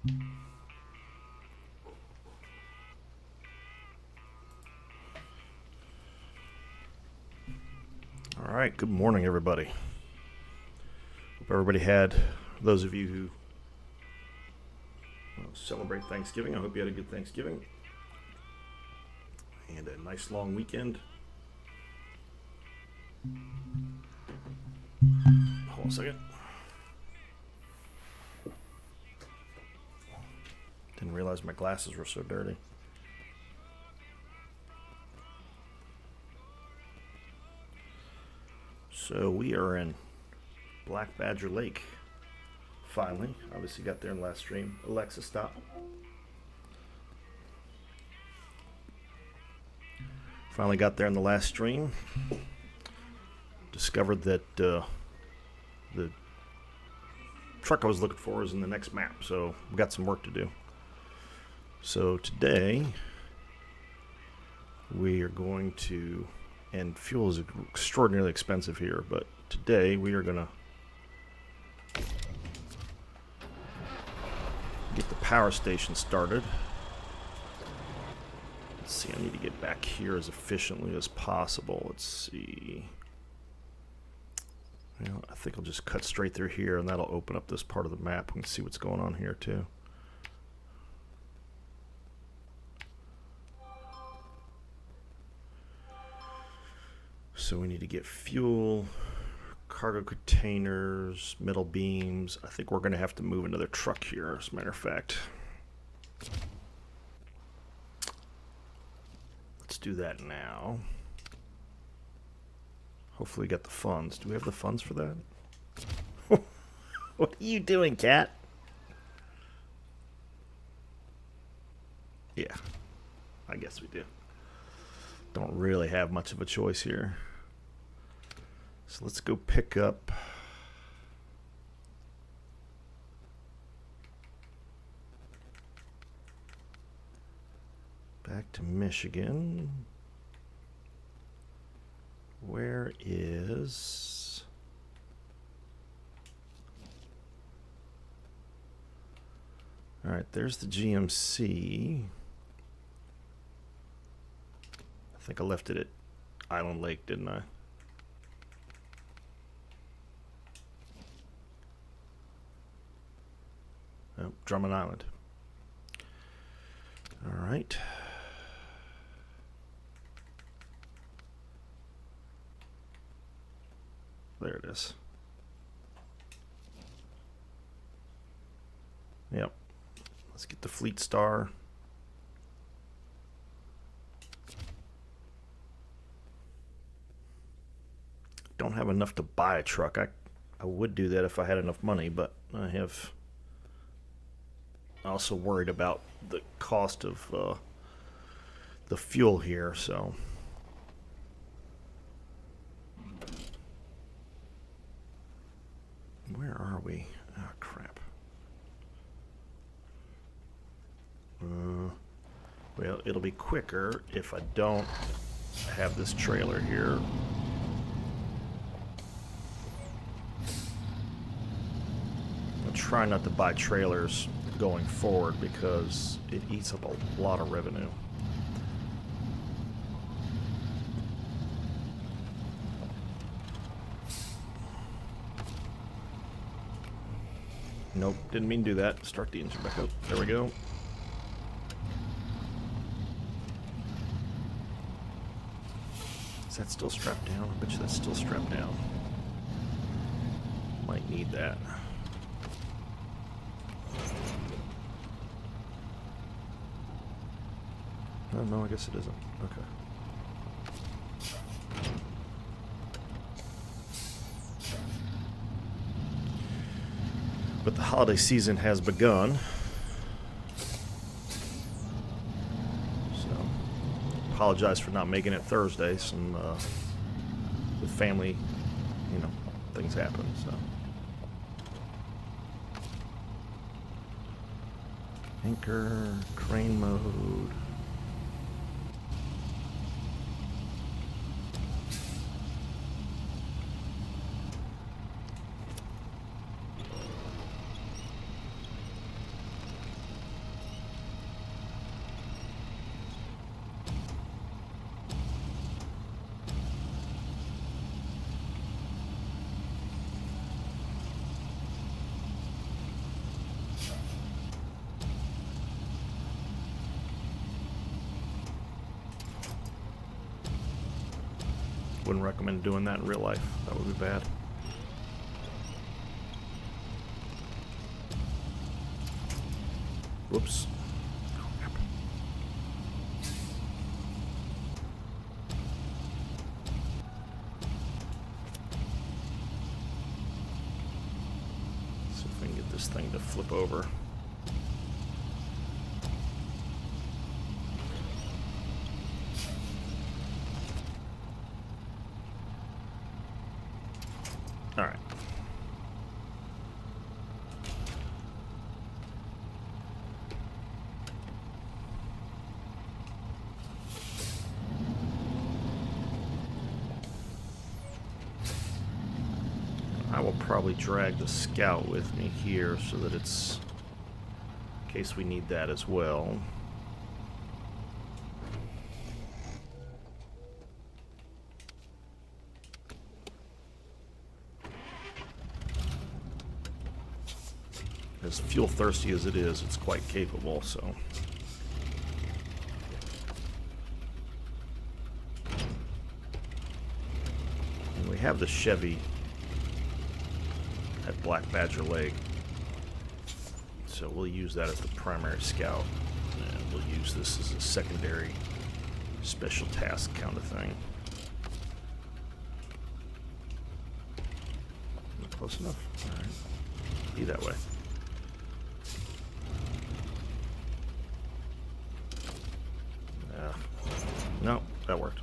All right, good morning, everybody. Hope everybody had, those of you who celebrate Thanksgiving, I hope you had a good Thanksgiving and a nice long weekend. Hold on a second. Didn't realize my glasses were so dirty. So we are in Black Badger Lake. Finally, obviously got there in the last stream. Alexa, stop. Finally got there in the last stream. Discovered that the truck I was looking for is in the next map, so we got some work to do. So today we are going to, and fuel is extraordinarily expensive here, but today we are going to get the power station started. Let's see, I need to get back here as efficiently as possible. Let's see. Well, I think I'll just cut straight through here, and that'll open up this part of the map. We can see what's going on here, too. So we need to get fuel, cargo containers, metal beams. I think we're going to have to move another truck here, as a matter of fact. Let's do that now. Hopefully we got the funds. Do we have the funds for that? What are you doing, cat? Yeah, I guess we do. Don't really have much of a choice here. So let's go pick up back to Michigan. Where is all right, there's the GMC. I think I left it at Island Lake, didn't I? Oh, Drummond Island. All right. There it is. Yep. Let's get the Fleet Star. Don't have enough to buy a truck. I would do that if I had enough money, but I have also worried about the cost of the fuel here, so where are we? Oh, crap. Well, it'll be quicker if I don't have this trailer here. I'll try not to buy trailers going forward because it eats up a lot of revenue. Nope, didn't mean to do that. Start the engine back up. There we go. Is that still strapped down? I bet you that's still strapped down. Might need that. Oh, no, I guess it isn't. Okay. But the holiday season has begun. So, apologize for not making it Thursday. Some, with family, you know, things happen, so. Anchor, crane mode. Wouldn't recommend doing that in real life. That would be bad. Whoops. See if we can get this thing to flip over. All right. I will probably drag the scout with me here so that it's in case we need that as well. As fuel thirsty as it is, it's quite capable, so. And we have the Chevy at Black Badger Lake, so we'll use that as the primary scout, and we'll use this as a secondary special task kind of thing. Close enough? All right. Be that way. No, that worked.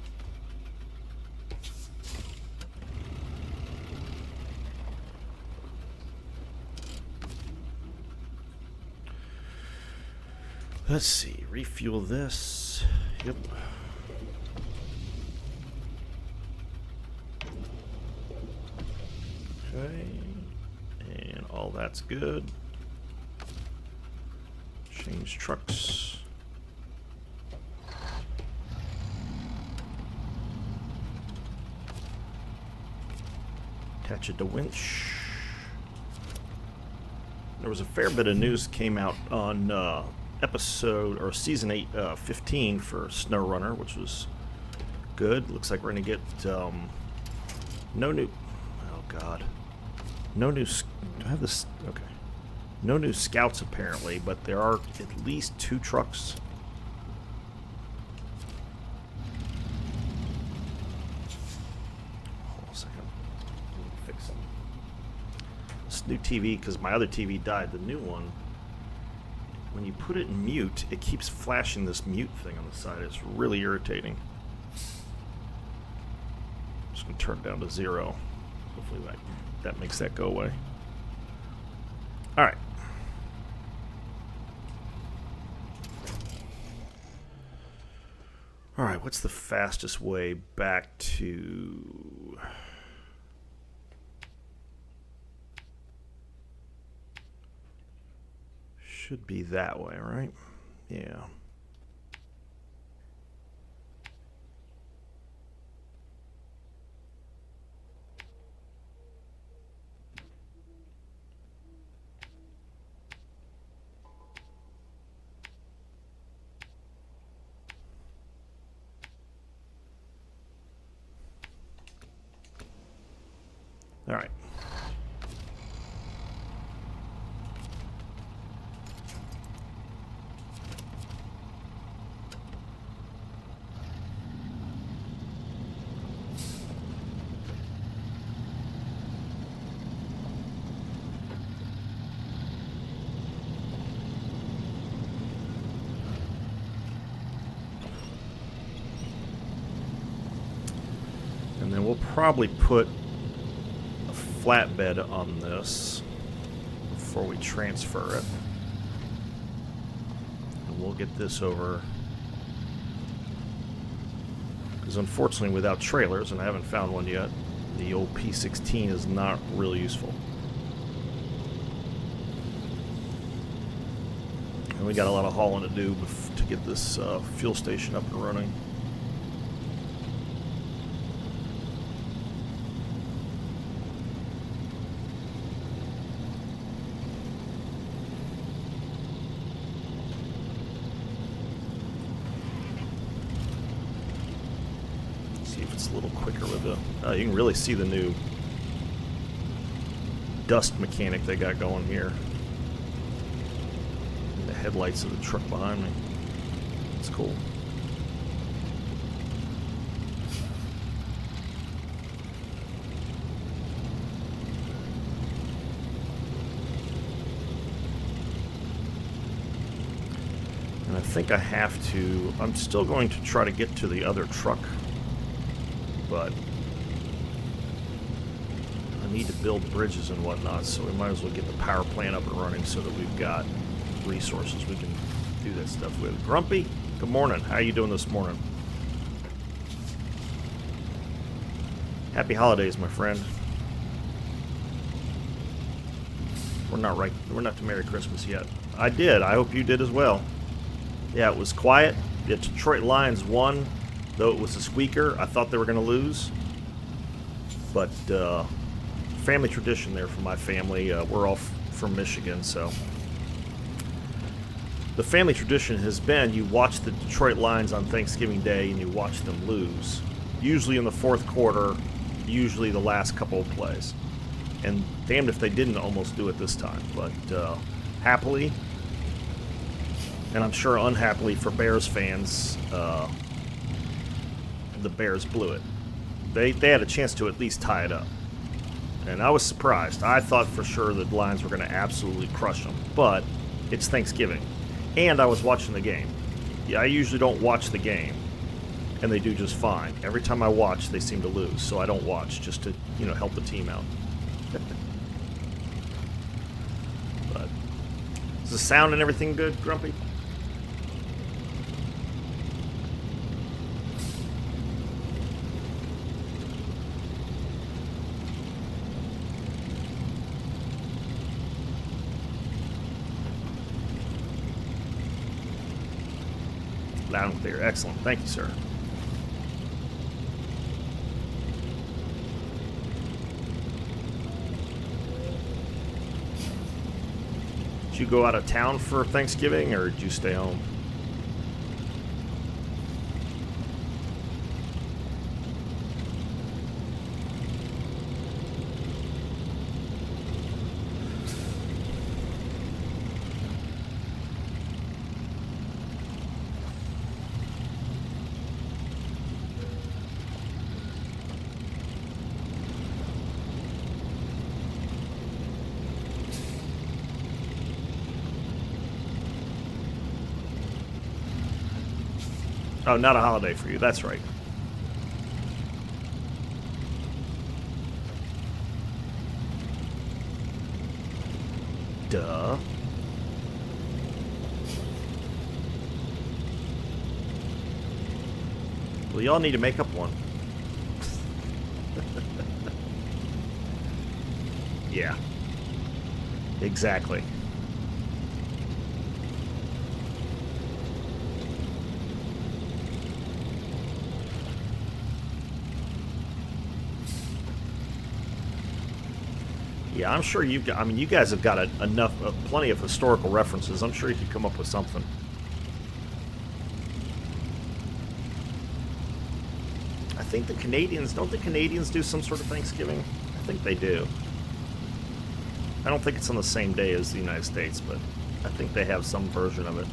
Let's see, refuel this. Yep. Okay. And all that's good. Change trucks. Attach it to winch. There was a fair bit of news came out on episode or season 8, 15 for SnowRunner, which was good. Looks like we're gonna get no new. Oh God, no new. Do I have this? Okay, no new scouts apparently, but there are at least 2 trucks. New TV, because my other TV died. The new one, when you put it in mute, it keeps flashing this mute thing on the side. It's really irritating. I'm just going to turn it down to 0. Hopefully that makes that go away. Alright. Alright, what's the fastest way back to... Should be that way, right? Yeah. All right. And then we'll probably put a flatbed on this before we transfer it. And we'll get this over. Because unfortunately without trailers, and I haven't found one yet, the old P16 is not really useful. And we got a lot of hauling to do to get this fuel station up and running. It's a little quicker with the... you can really see the new dust mechanic they got going here. And the headlights of the truck behind me. It's cool. And I think I have to... I'm still going to try to get to the other truck, but I need to build bridges and whatnot, so we might as well get the power plant up and running so that we've got resources we can do that stuff with. Grumpy, good morning. How you doing this morning? Happy holidays, my friend. We're not to Merry Christmas yet. I did. I hope you did as well. Yeah, it was quiet. The Detroit Lions won, though it was a squeaker. I thought they were going to lose. But family tradition there for my family. We're all from Michigan, so... The family tradition has been you watch the Detroit Lions on Thanksgiving Day and you watch them lose. Usually in the fourth quarter, usually the last couple of plays. And damned if they didn't almost do it this time. But happily... And I'm sure unhappily for Bears fans, the Bears blew it. They had a chance to at least tie it up. And I was surprised. I thought for sure the Lions were going to absolutely crush them. But it's Thanksgiving. And I was watching the game. Yeah, I usually don't watch the game. And they do just fine. Every time I watch, they seem to lose. So I don't watch just to, help the team out. But is the sound and everything good, Grumpy? Loud and clear. Excellent. Thank you, sir. Did you go out of town for Thanksgiving, or did you stay home? Oh, not a holiday for you. That's right. Duh. Well, y'all need to make up one. Yeah. Exactly. Yeah, I'm sure you've got... I mean, you guys have got plenty of historical references. I'm sure you could come up with something. I think the Canadians... Don't the Canadians do some sort of Thanksgiving? I think they do. I don't think it's on the same day as the United States, but I think they have some version of it.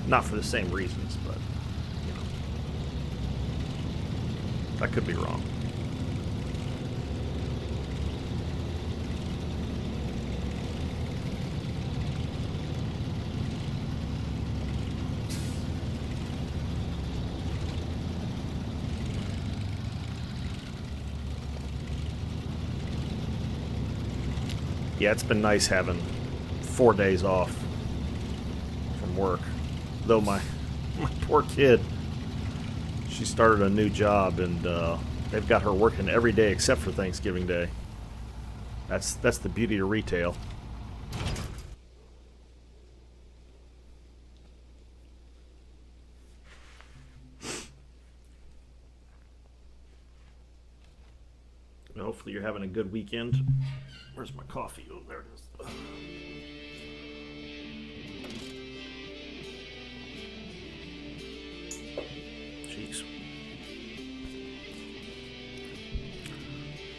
Not for the same reasons, but, I could be wrong. Yeah, it's been nice having 4 days off from work. Though my poor kid, she started a new job, and they've got her working every day except for Thanksgiving Day. That's the beauty of retail. Hopefully you're having a good weekend. Where's my coffee? Oh, there it is.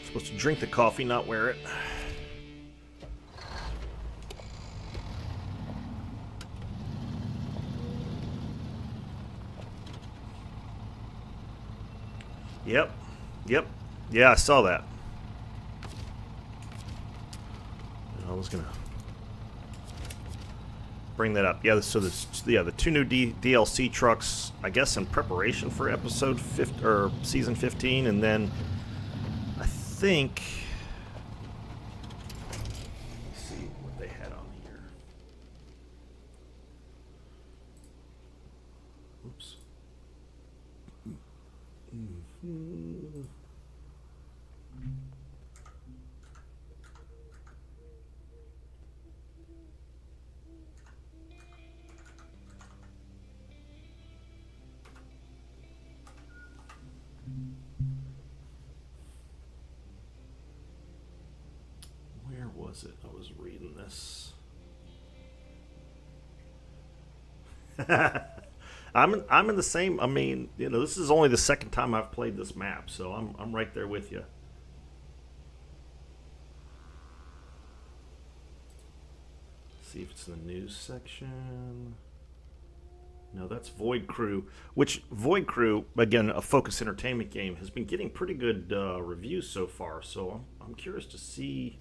Supposed to drink the coffee, not wear it. Yep. Yep. Yeah, I saw that. I was gonna bring that up. Yeah, so the 2 new DLC trucks, I guess, in preparation for season 15, and then I think. Let's see what they had on here. Oops. Where was it? I was reading this. I'm in the same. I mean, you know, this is only the second time I've played this map, so I'm right there with you. See if it's in the news section. No, that's Void Crew. Which Void Crew, again, a Focus Entertainment game, has been getting pretty good reviews so far. So I'm curious to see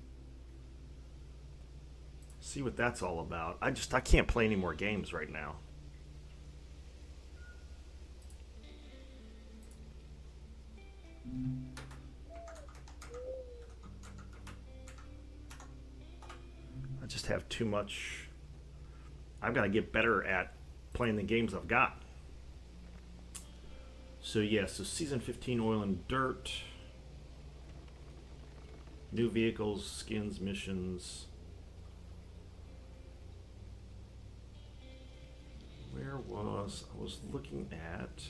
what that's all about. I can't play any more games right now. I just have too much. I've got to get better at playing the games I've got. So yeah, so season 15 oil and dirt, new vehicles, skins, missions. Where was I was looking at?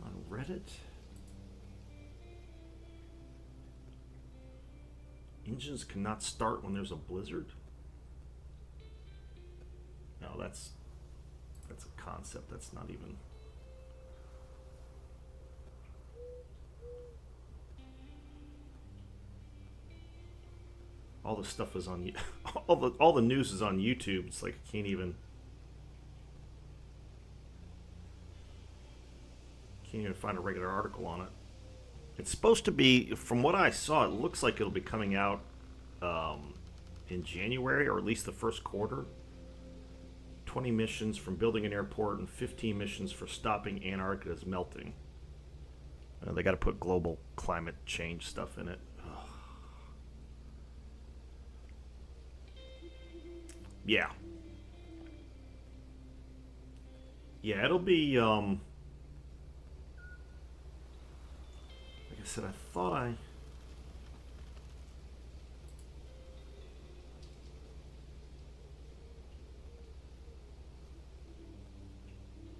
On Reddit. Engines cannot start when there's a blizzard. No, that's a concept. That's not even. All the stuff is on all the news is on YouTube. It's like I can't even find a regular article on it. It's supposed to be, from what I saw, it looks like it'll be coming out in January, or at least the first quarter. 20 missions from building an airport and 15 missions for stopping Antarctica's melting. They got to put global climate change stuff in it. Ugh. Yeah. Yeah, it'll be, like I said, I thought I...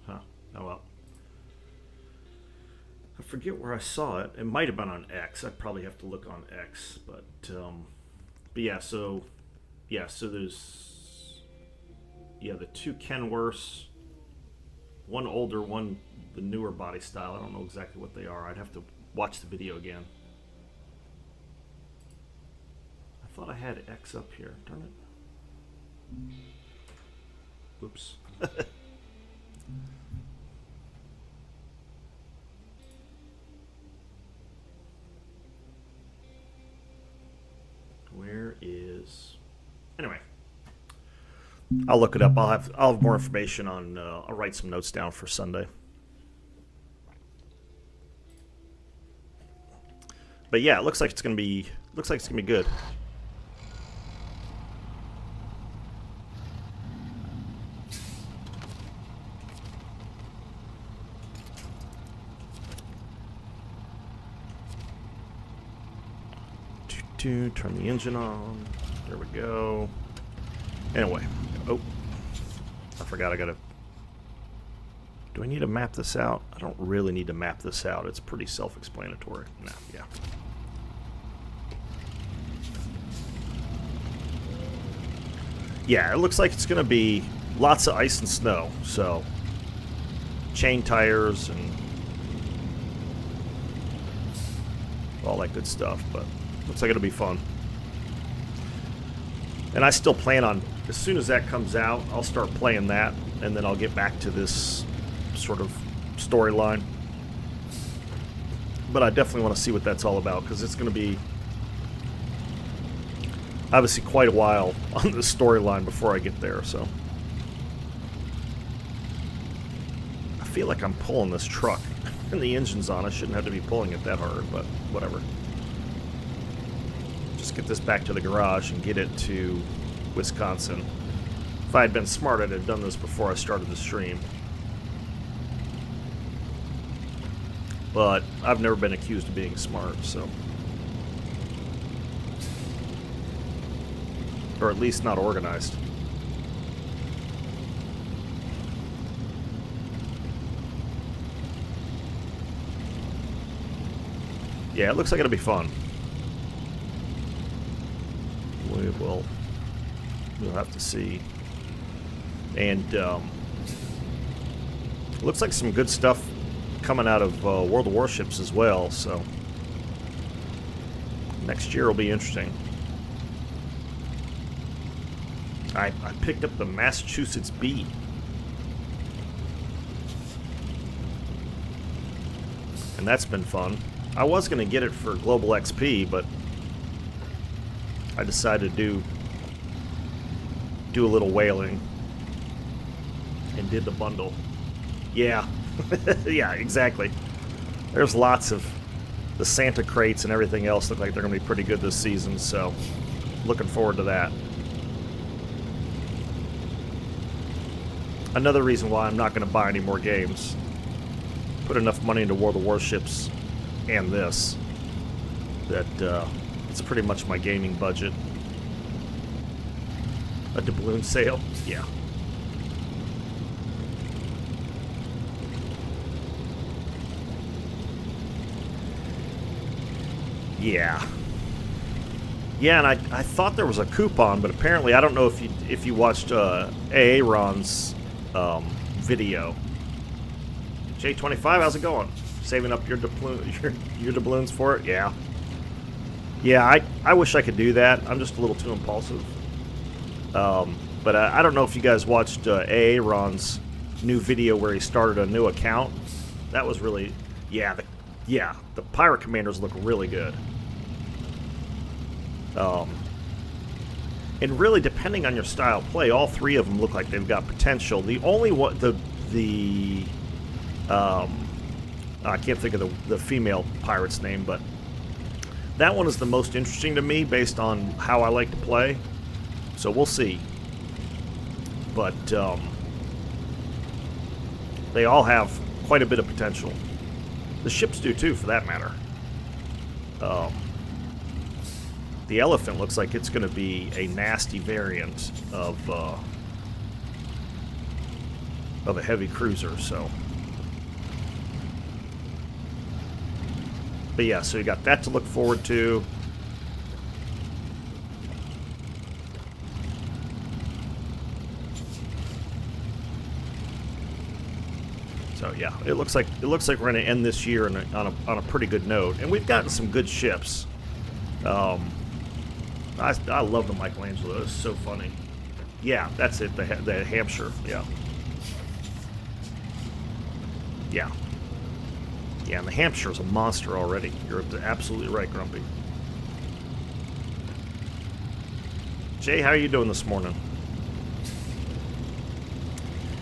Huh. Oh well. I forget where I saw it. It might have been on X. I'd probably have to look on X. But yeah, so there's... Yeah, the two Kenworths. One older, one the newer body style. I don't know exactly what they are. I'd have to watch the video again. I thought I had X up here. Darn it. Oops. Where is... Anyway. I'll look it up. I'll have more information on. I'll write some notes down for Sunday. But yeah, it looks like it's gonna be. Looks like it's gonna be good. Turn the engine on. There we go. Anyway. Oh, I forgot I gotta... Do I need to map this out? I don't really need to map this out. It's pretty self-explanatory. No, yeah. Yeah, it looks like it's gonna be lots of ice and snow, so chain tires and all that good stuff, but looks like it'll be fun. And I still plan on, as soon as that comes out, I'll start playing that, and then I'll get back to this sort of storyline. But I definitely want to see what that's all about, because it's going to be obviously quite a while on the storyline before I get there, so. I feel like I'm pulling this truck, and the engine's on. I shouldn't have to be pulling it that hard, but whatever. Just get this back to the garage and get it to Wisconsin. If I had been smart, I'd have done this before I started the stream. But I've never been accused of being smart, so. Or at least not organized. Yeah, it looks like it'll be fun. We'll have to see. And looks like some good stuff coming out of World of Warships as well, so next year will be interesting. I picked up the Massachusetts B. And that's been fun. I was going to get it for Global XP, but I decided to do a little whaling and did the bundle. Yeah. Yeah, exactly. There's lots of the Santa crates and everything else look like they're going to be pretty good this season, so looking forward to that. Another reason why I'm not going to buy any more games. Put enough money into World of Warships and this that it's pretty much my gaming budget. A doubloon sale? Yeah. Yeah. Yeah, and I thought there was a coupon, but apparently I don't know if you watched Aaron's video. J25, how's it going? Saving up your doubloons for it? Yeah. Yeah, I wish I could do that. I'm just a little too impulsive. But I don't know if you guys watched Aaron's new video where he started a new account. That was really, yeah, the pirate commanders look really good. And really, depending on your style of play, all three of them look like they've got potential. The only one, I can't think of the female pirate's name, but that one is the most interesting to me based on how I like to play. So we'll see. But they all have quite a bit of potential. The ships do too, for that matter. The Elephant looks like it's going to be a nasty variant of a heavy cruiser, so. But yeah, so you got that to look forward to. So yeah, it looks like we're going to end this year on a pretty good note, and we've gotten some good ships. I love the Michelangelo. It's so funny. Yeah, that's it. The Hampshire. Yeah. Yeah. Yeah, and the Hampshire's a monster already. You're absolutely right, Grumpy. Jay, how are you doing this morning?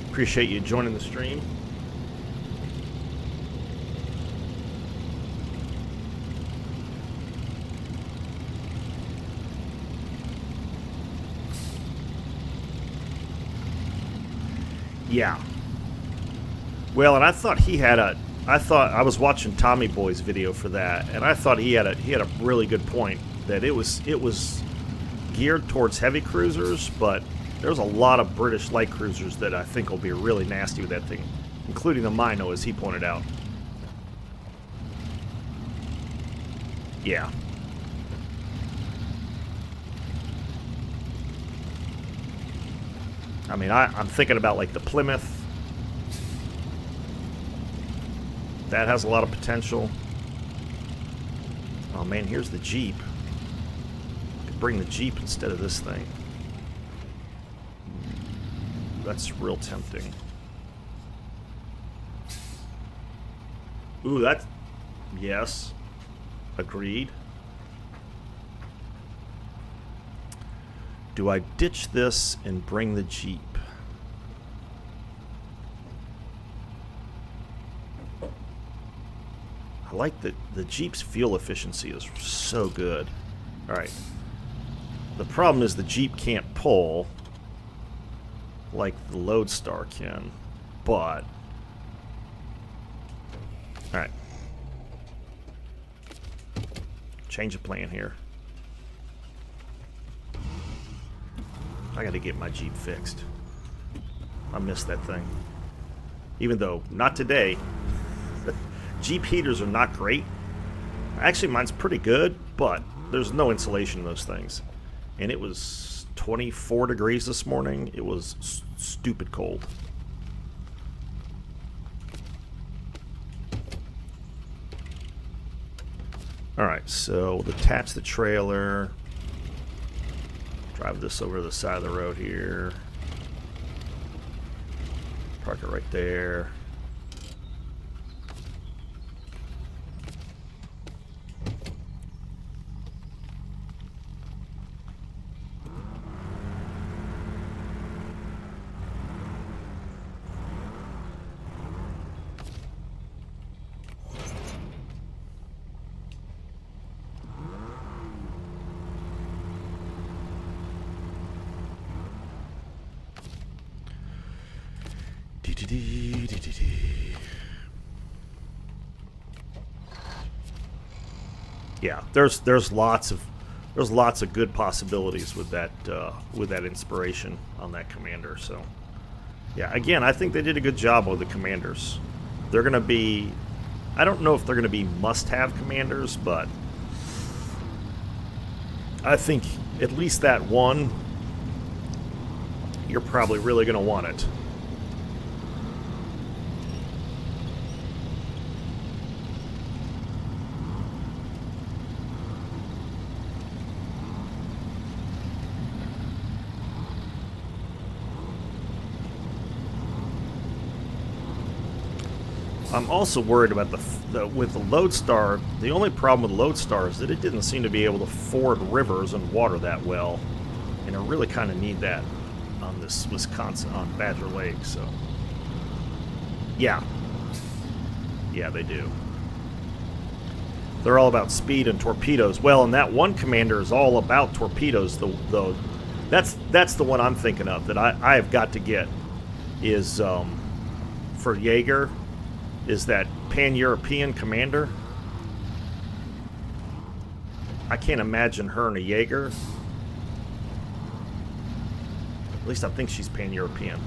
Appreciate you joining the stream. Yeah. Well, and I thought he had I was watching Tommy Boy's video for that, and I thought he had a really good point that it was geared towards heavy cruisers, but there's a lot of British light cruisers that I think will be really nasty with that thing, including the Mino, as he pointed out. Yeah. I mean, I'm thinking about like the Plymouth. That has a lot of potential. Oh man, here's the Jeep. I could bring the Jeep instead of this thing. That's real tempting. Ooh, that's... Yes. Agreed. Do I ditch this and bring the Jeep? I like the Jeep's fuel efficiency is so good. Alright. The problem is the Jeep can't pull like the Lodestar can, but... Alright. Change of plan here. I gotta get my Jeep fixed. I missed that thing. Even though, not today. Jeep heaters are not great. Actually, mine's pretty good, but there's no insulation in those things. And it was 24 degrees this morning. It was stupid cold. Alright, so detach the trailer. Drive this over to the side of the road here. Park it right there. Yeah, there's lots of good possibilities with that inspiration on that commander. So, yeah, again, I think they did a good job with the commanders. They're going to be, I don't know if they're going to be must-have commanders, but I think at least that one, you're probably really going to want it. I'm also worried about with the Lodestar. The only problem with Lodestar is that it didn't seem to be able to ford rivers and water that well, and I really kind of need that on this Wisconsin, on Badger Lake. So, yeah, they do. They're all about speed and torpedoes. Well, and that one commander is all about torpedoes. Though, that's the one I'm thinking of that I have got to get is for Jaeger. Is that Pan-European commander. I can't imagine her in a Jaeger. At least I think she's Pan-European.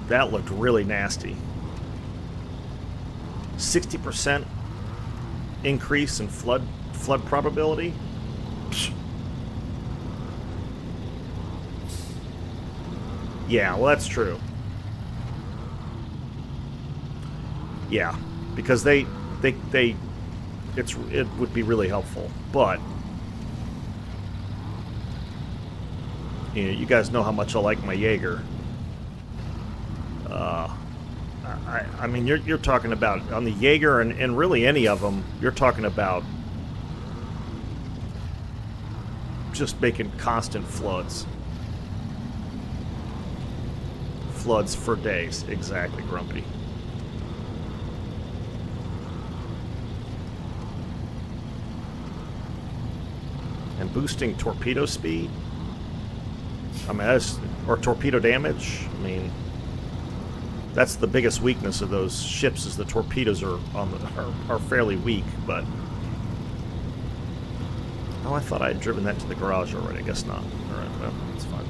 That looked really nasty. 60% increase in flood probability. Psh. Yeah, well, that's true. Yeah, because it would be really helpful, but you know, you guys know how much I like my Jaeger. I mean, you're talking about on the Jaeger and really any of them, you're talking about just making constant floods for days. Exactly, Grumpy. And boosting torpedo speed. I mean, or torpedo damage. I mean, that's the biggest weakness of those ships is the torpedoes are fairly weak. But oh, I thought I had driven that to the garage already. I guess not. All right, well, that's fine.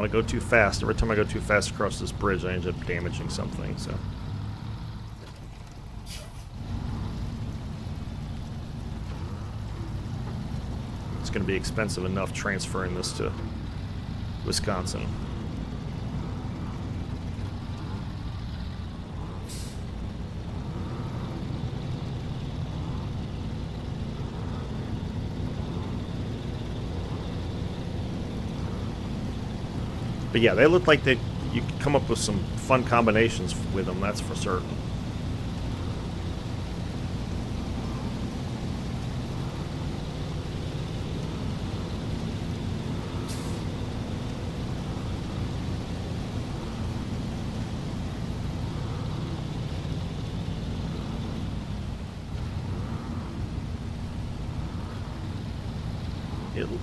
want to go too fast. Every time I go too fast across this bridge, I end up damaging something, so... It's going to be expensive enough transferring this to Wisconsin. But yeah, they look like you could come up with some fun combinations with them, that's for certain.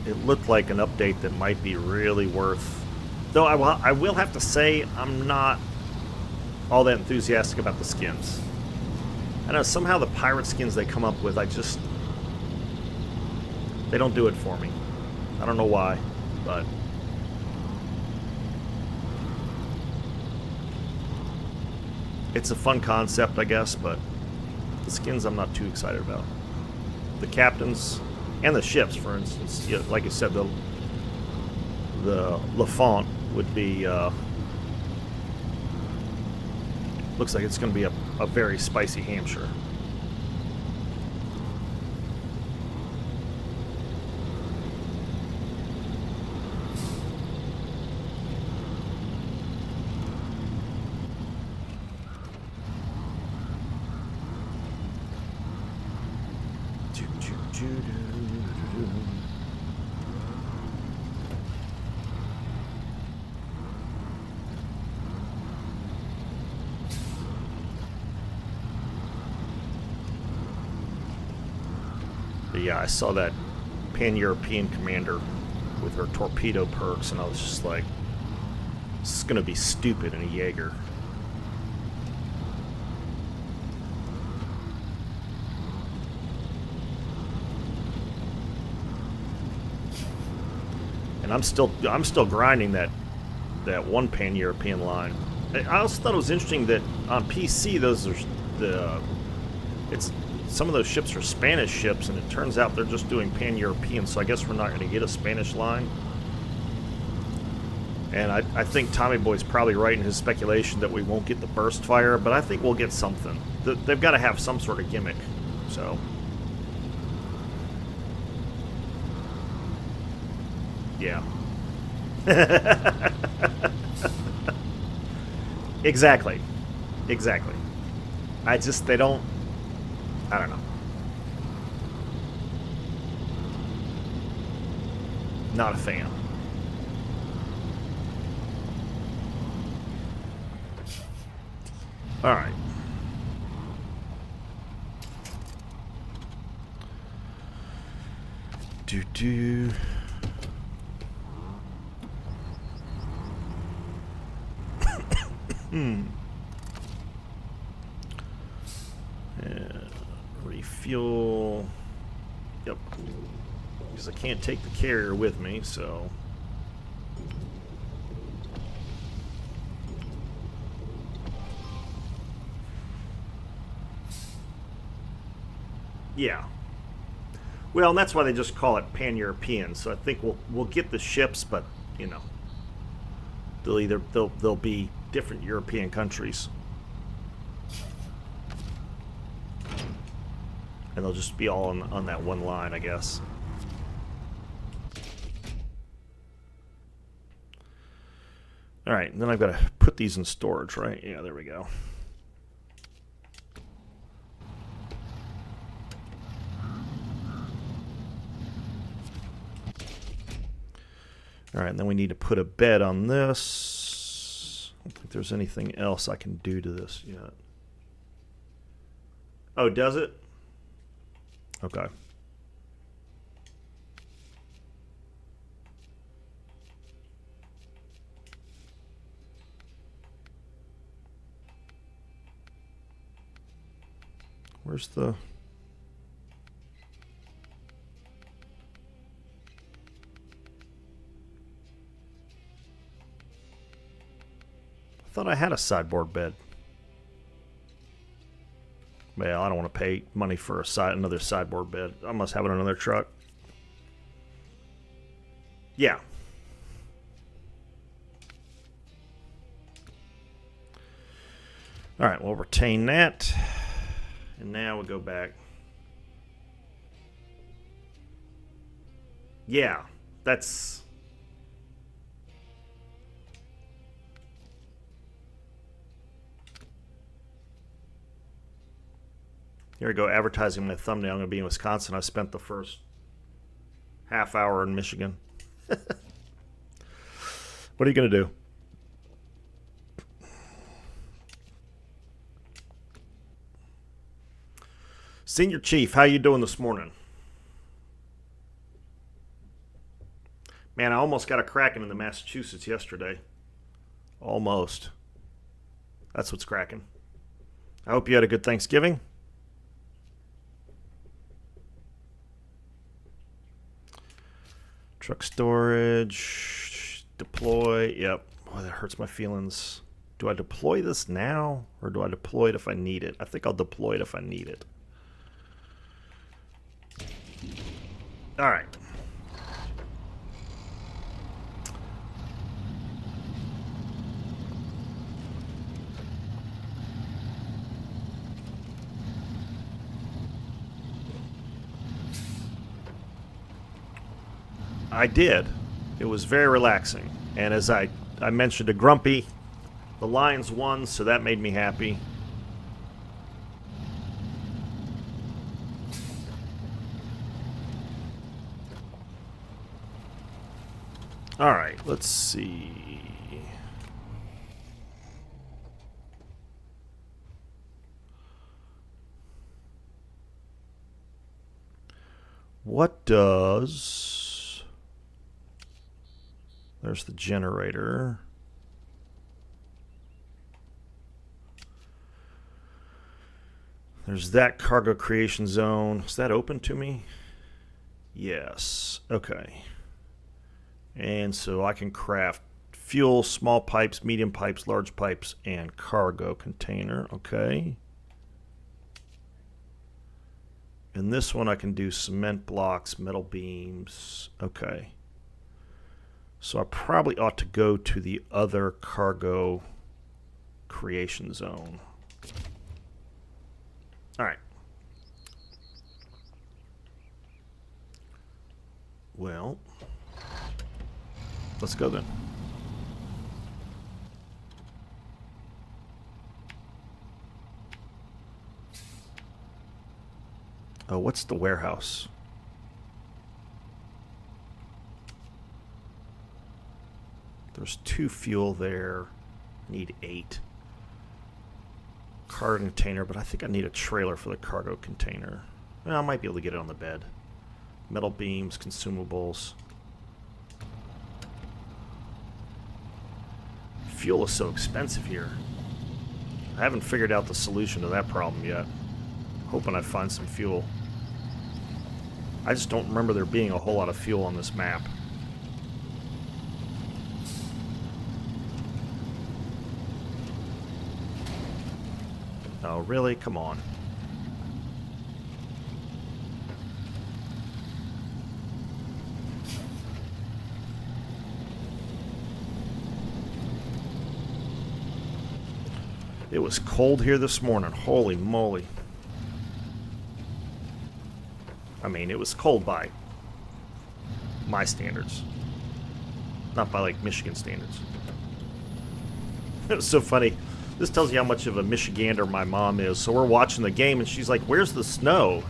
It looked like an update that might be really worth... Though I will have to say, I'm not all that enthusiastic about the skins. I know somehow the pirate skins they come up with, they don't do it for me. I don't know why, but... It's a fun concept, I guess, but the skins I'm not too excited about. The captains and the ships, for instance, like I said, the L'Enfant would be, looks like it's going to be a very spicy Hampshire. But yeah, I saw that Pan-European commander with her torpedo perks, and I was just like, this is going to be stupid in a Jaeger. And I'm still grinding that one Pan-European line. I also thought it was interesting that on PC some of those ships are Spanish ships, and it turns out they're just doing Pan-European, so I guess we're not going to get a Spanish line. And I think Tommy Boy's probably right in his speculation that we won't get the burst fire, but I think we'll get something. They've got to have some sort of gimmick, so... Yeah. Exactly. They don't... I don't know. Not a fan. All right. Do. Refuel. Yep. Because I can't take the carrier with me, so. Yeah. Well, and that's why they just call it Pan-European. So I think we'll get the ships, but you know, they'll be different European countries. And they'll just be all on that one line, I guess. All right, and then I've got to put these in storage, right? Yeah, there we go. All right, and then we need to put a bed on this. I don't think there's anything else I can do to this yet. Oh, does it? Okay. Where's the... thought I had a sideboard bed. Well, I don't want to pay money for another sideboard bed. I must have it on another truck. Yeah. All right, we'll retain that. And now we go back. Yeah, that's... Here we go, advertising my thumbnail. I'm going to be in Wisconsin. I spent the first half hour in Michigan. What are you going to do? Senior Chief, how you doing this morning? Man, I almost got a Kraken in the Massachusetts yesterday. Almost. That's what's cracking. I hope you had a good Thanksgiving. Truck storage, deploy, yep. Oh, that hurts my feelings. Do I deploy this now, or do I deploy it if I need it? I think I'll deploy it if I need it. All right. I did. It was very relaxing. And as I mentioned to Grumpy, the Lions won, so that made me happy. All right, let's see. What does... There's the generator. There's that cargo creation zone. Is that open to me? Yes. Okay. And so I can craft fuel, small pipes, medium pipes, large pipes, and cargo container. Okay. And this one I can do cement blocks, metal beams. Okay. So I probably ought to go to the other cargo creation zone. All right. Well, let's go then. Oh, what's the warehouse? There's 2 fuel there. Need 8. Cargo container, but I think I need a trailer for the cargo container. Well, I might be able to get it on the bed. Metal beams, consumables. Fuel is so expensive here. I haven't figured out the solution to that problem yet. Hoping I find some fuel. I just don't remember there being a whole lot of fuel on this map. Oh, really? Come on. It was cold here this morning. Holy moly. I mean, it was cold by my standards. Not by, like, Michigan standards. It was so funny. This tells you how much of a Michigander my mom is. So we're watching the game, and she's like, "Where's the snow?"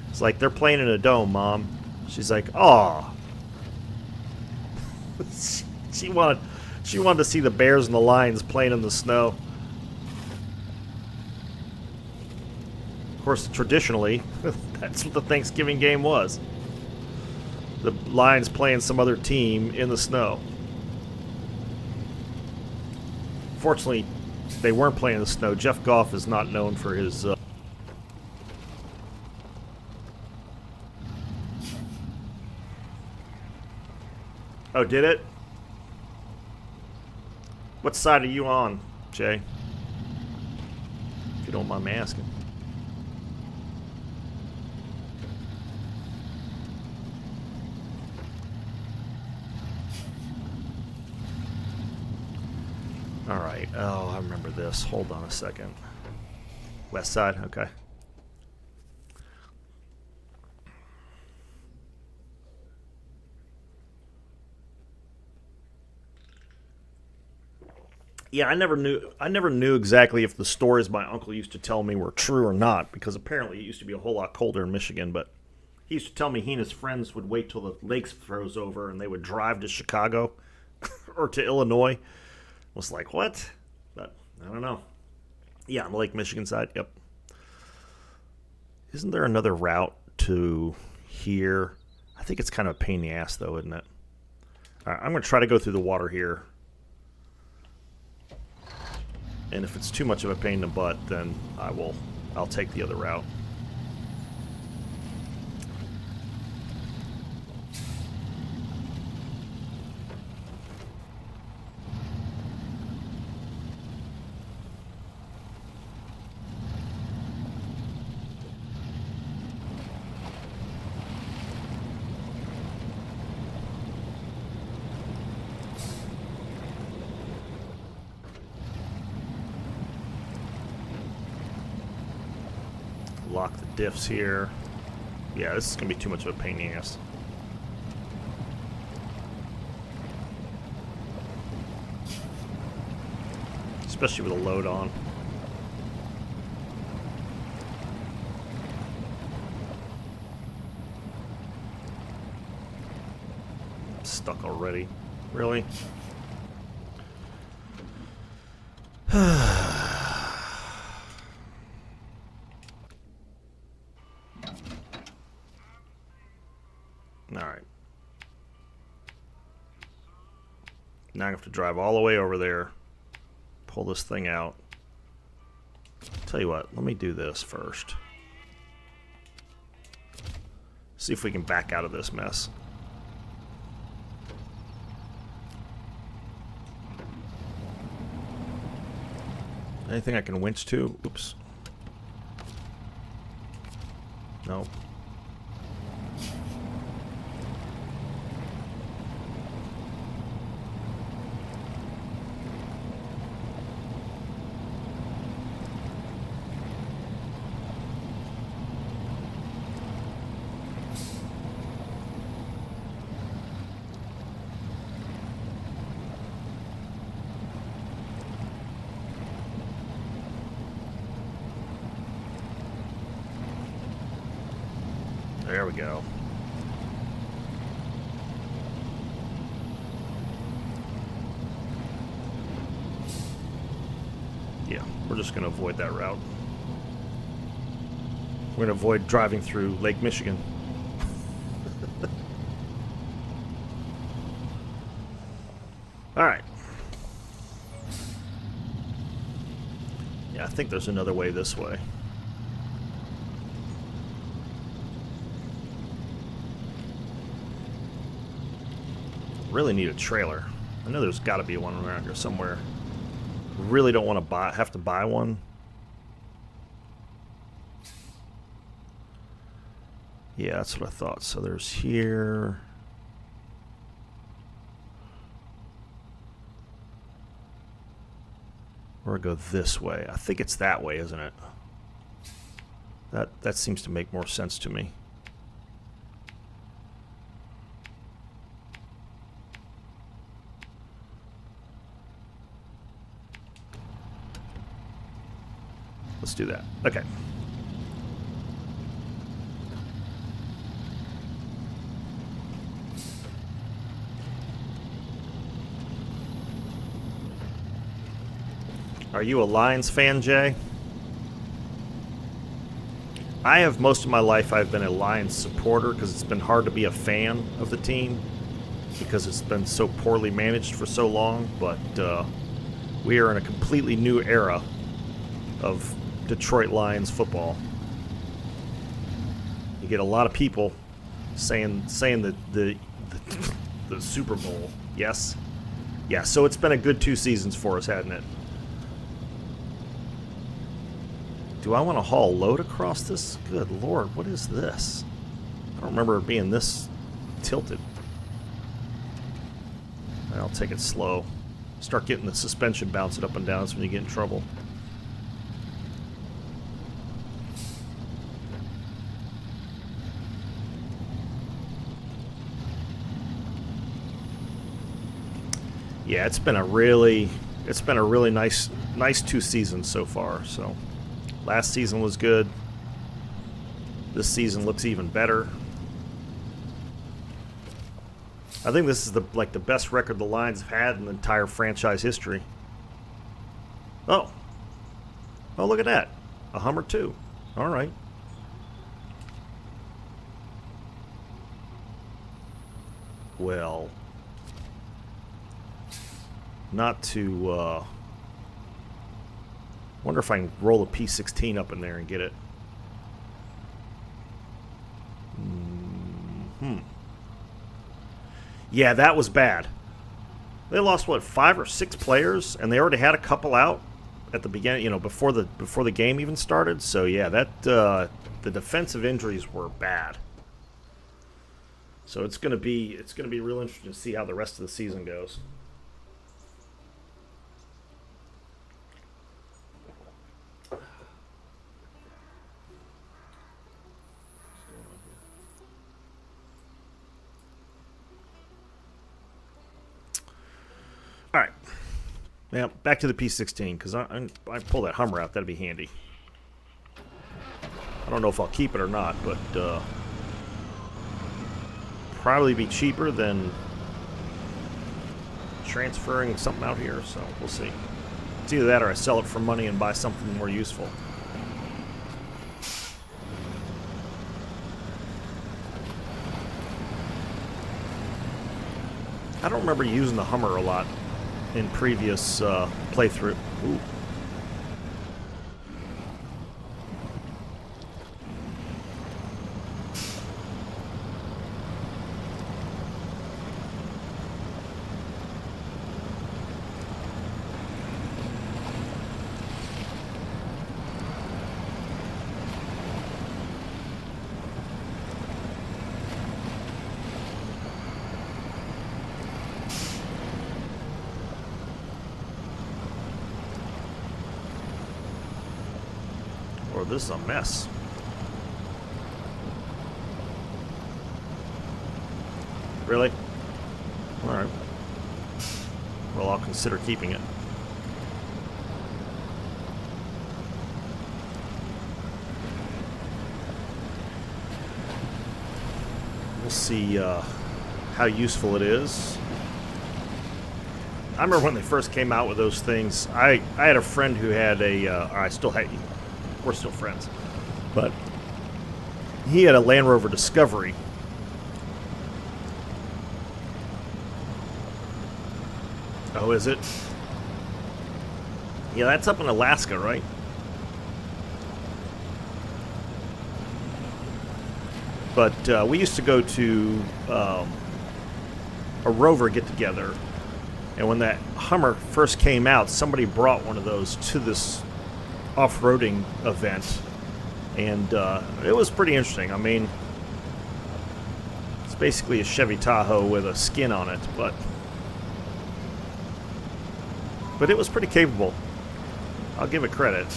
It's like, "They're playing in a dome, Mom." She's like, "Aw." She wanted to see the Bears and the Lions playing in the snow. Of course, traditionally, that's what the Thanksgiving game was. The Lions playing some other team in the snow. Fortunately, they weren't playing in the snow. Jeff Goff is not known for his... Oh, did it? What side are you on, Jay? If you don't mind me asking. Alright, oh, I remember this. Hold on a second. West side, okay. Yeah, I never knew exactly if the stories my uncle used to tell me were true or not, because apparently it used to be a whole lot colder in Michigan, but he used to tell me he and his friends would wait till the lakes froze over and they would drive to Chicago or to Illinois. Was like, what? But I don't know. Yeah, on the Lake Michigan side, yep. Isn't there another route to here? I think it's kind of a pain in the ass, though, isn't it? All right, I'm going to try to go through the water here. And if it's too much of a pain in the butt, then I'll take the other route. Lock the diffs here. Yeah, this is going to be too much of a pain in the ass. Especially with a load on. I'm stuck already. Really? Alright. Now I have to drive all the way over there. Pull this thing out. Tell you what, let me do this first. See if we can back out of this mess. Anything I can winch to? Oops. No. There we go. Yeah, we're just going to avoid that route. We're going to avoid driving through Lake Michigan. All right. Yeah, I think there's another way this way. Really need a trailer. I know there's got to be one around here somewhere. Really don't want to have to buy one. Yeah, that's what I thought. So there's here. Or go this way. I think it's that way, isn't it? That seems to make more sense to me. Let's do that. Okay. Are you a Lions fan, Jay? I have most of my life I've been a Lions supporter because it's been hard to be a fan of the team because it's been so poorly managed for so long, but we are in a completely new era of Detroit Lions football. You get a lot of people saying that the Super Bowl, yes, Yeah, so it's been a good 2 seasons for us, hasn't it? Do I want to haul load across this? Good lord, what is this? I don't remember it being this tilted. I'll take it slow. Start getting the suspension bouncing up and down. That's when you get in trouble. Yeah, it's been a really nice 2 seasons so far. So last season was good. This season looks even better. I think this is the best record the Lions have had in the entire franchise history. Oh, look at that, a Hummer too. All right. Well, not to. Wonder if I can roll a P16 up in there and get it. Yeah, that was bad. They lost what, 5 or 6 players, and they already had a couple out at the beginning, you know, before the game even started. So yeah, that the defensive injuries were bad. So it's gonna be real interesting to see how the rest of the season goes. All right. Now back to the P16 because I pull that Hummer out. That'd be handy. I don't know if I'll keep it or not, but probably be cheaper than transferring something out here. So we'll see. It's either that or I sell it for money and buy something more useful. I don't remember using the Hummer a lot in previous playthrough. Ooh. This is a mess. Really? Alright. Well, I'll consider keeping it. We'll see how useful it is. I remember when they first came out with those things, I had a friend who had a, I still had, we're still friends, but he had a Land Rover Discovery. Oh, is it? Yeah, that's up in Alaska, right? But we used to go to a Rover get-together, and when that Hummer first came out, somebody brought one of those to this off-roading event, and it was pretty interesting. I mean, it's basically a Chevy Tahoe with a skin on it, but it was pretty capable. I'll give it credit.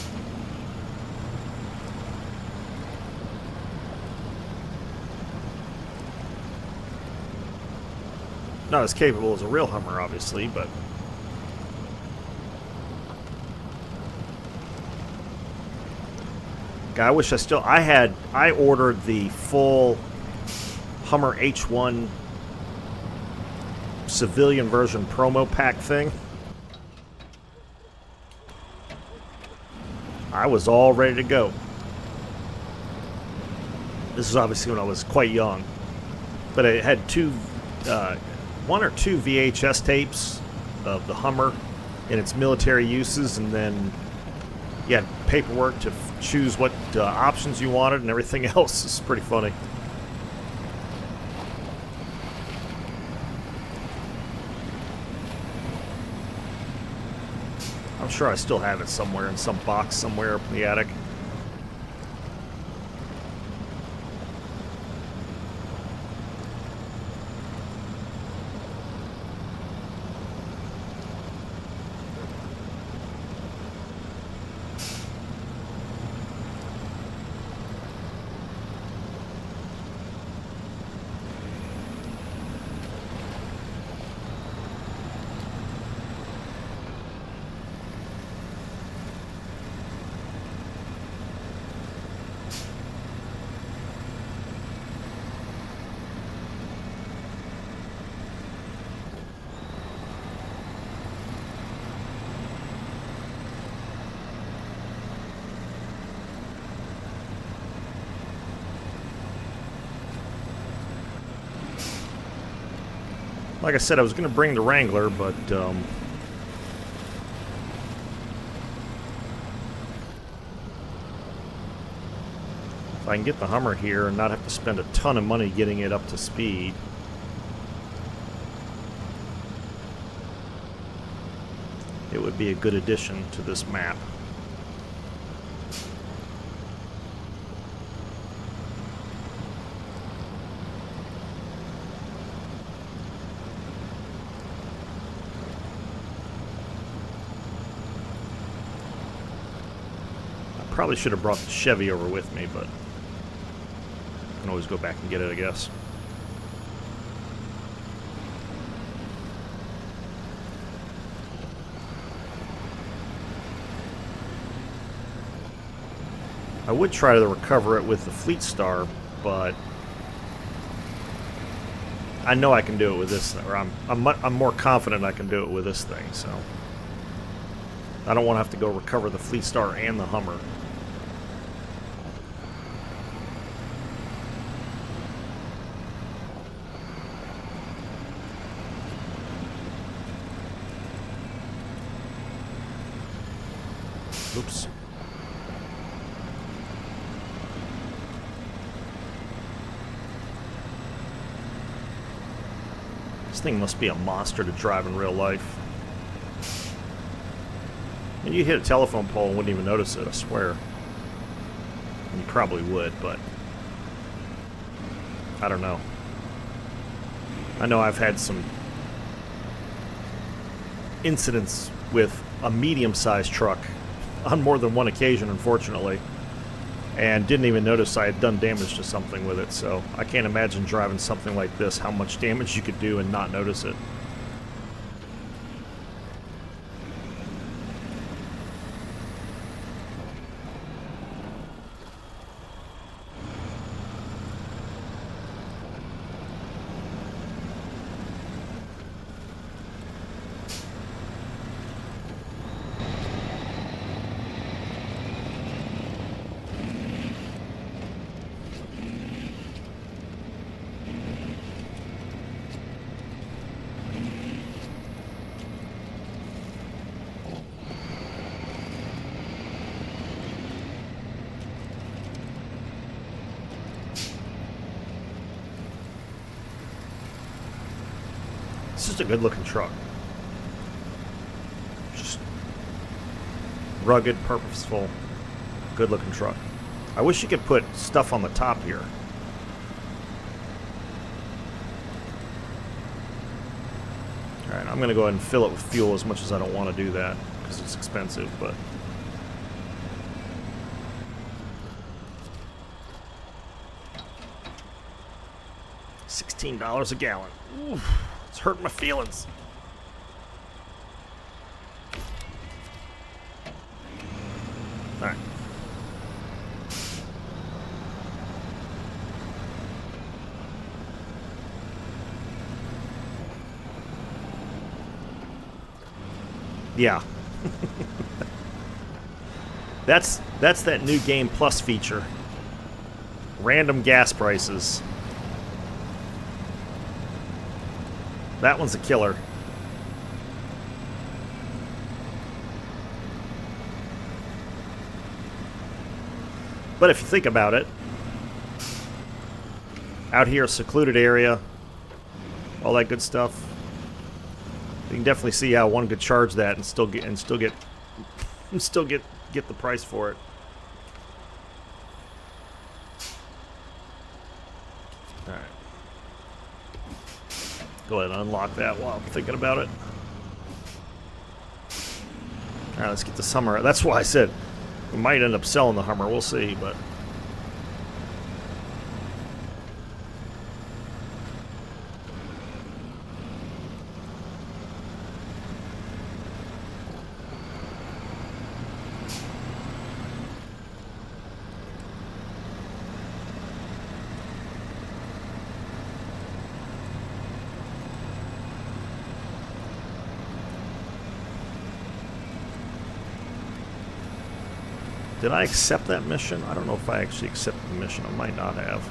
Not as capable as a real Hummer, obviously, but I wish I ordered the full Hummer H1 civilian version promo pack thing. I was all ready to go. This is obviously when I was quite young, but it had one or two VHS tapes of the Hummer and its military uses, and then you had paperwork to choose what options you wanted and everything else. It's pretty funny. I'm sure I still have it somewhere in some box somewhere up in the attic. Like I said, I was going to bring the Wrangler, but if I can get the Hummer here and not have to spend a ton of money getting it up to speed. It would be a good addition to this map. Probably should have brought the Chevy over with me, but I can always go back and get it, I guess. I would try to recover it with the Fleet Star, but I know I can do it with this thing, or I'm more confident I can do it with this thing, so I don't want to have to go recover the Fleet Star and the Hummer. Oops. This thing must be a monster to drive in real life. And you hit a telephone pole and wouldn't even notice it, I swear. You probably would, but I don't know. I know I've had some incidents with a medium-sized truck on more than one occasion, unfortunately, and didn't even notice I had done damage to something with it, so I can't imagine driving something like this, how much damage you could do and not notice it. It's just a good looking truck. Just rugged, purposeful, good looking truck. I wish you could put stuff on the top here. Alright, I'm going to go ahead and fill it with fuel as much as I don't want to do that because it's expensive, but $16 a gallon. Oof, it's hurting my feelings. All right. Yeah. That's that NewGame Plus feature. Random gas prices. That one's a killer. But if you think about it, out here, secluded area, all that good stuff, you can definitely see how one could charge that and still get and still get the price for it. All right. Go ahead and unlock that while I'm thinking about it. All right, let's get the Hummer. That's why I said we might end up selling the Hummer. We'll see, but. Did I accept that mission? I don't know if I actually accepted the mission. I might not have.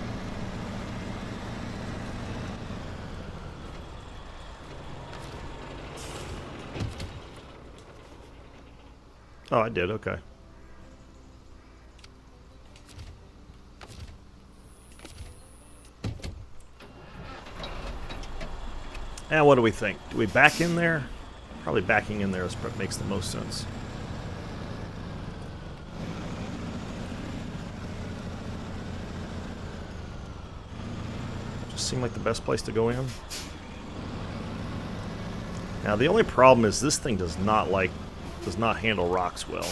Oh, I did. Okay. And what do we think? Do we back in there? Probably backing in there is what makes the most sense. Seem like the best place to go in. Now the only problem is this thing does not handle rocks well.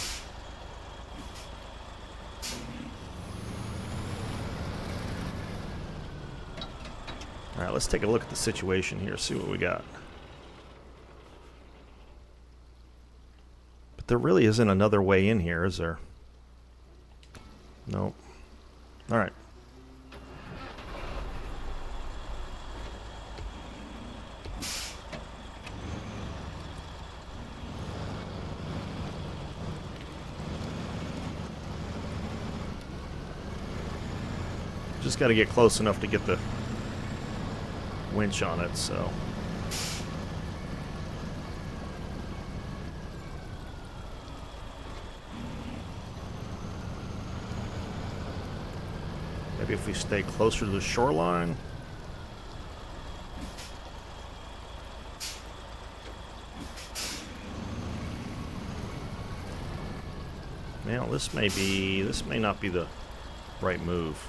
Alright, let's take a look at the situation here, see what we got. But there really isn't another way in here, is there? Nope. Alright. Just got to get close enough to get the winch on it, so. Maybe if we stay closer to the shoreline. Now this may not be the right move.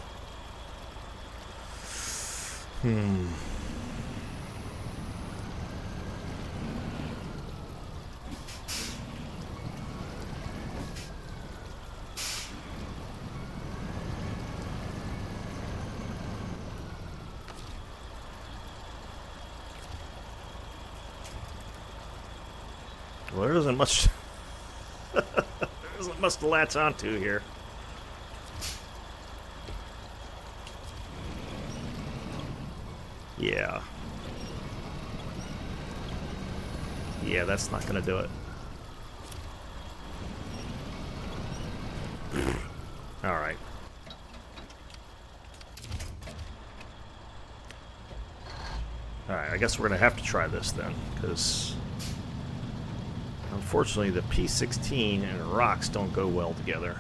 Well, there isn't much. There isn't much to latch onto here. Yeah. Yeah, that's not gonna do it. Alright. Alright, I guess we're gonna have to try this then, because unfortunately the P-16 and rocks don't go well together.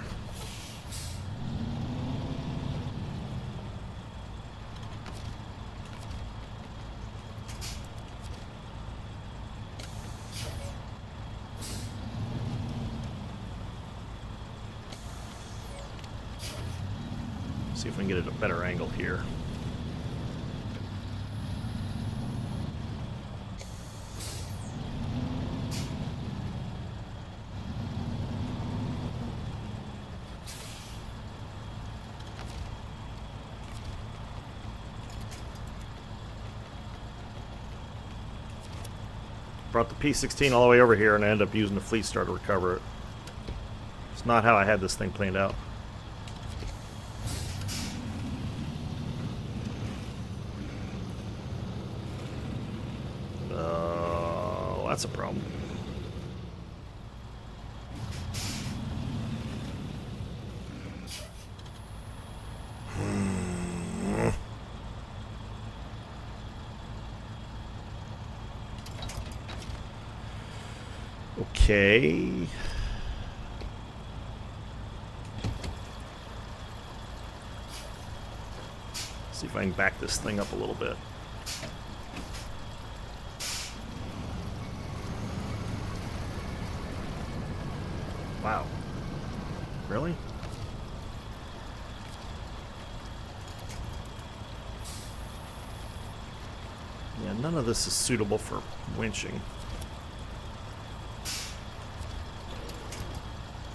See if we can get it at a better angle here. Brought the P-16 all the way over here and I ended up using the Fleet Star to recover it. It's not how I had this thing planned out. That's a problem. Okay. See if I can back this thing up a little bit. Wow. Really? Yeah, none of this is suitable for winching.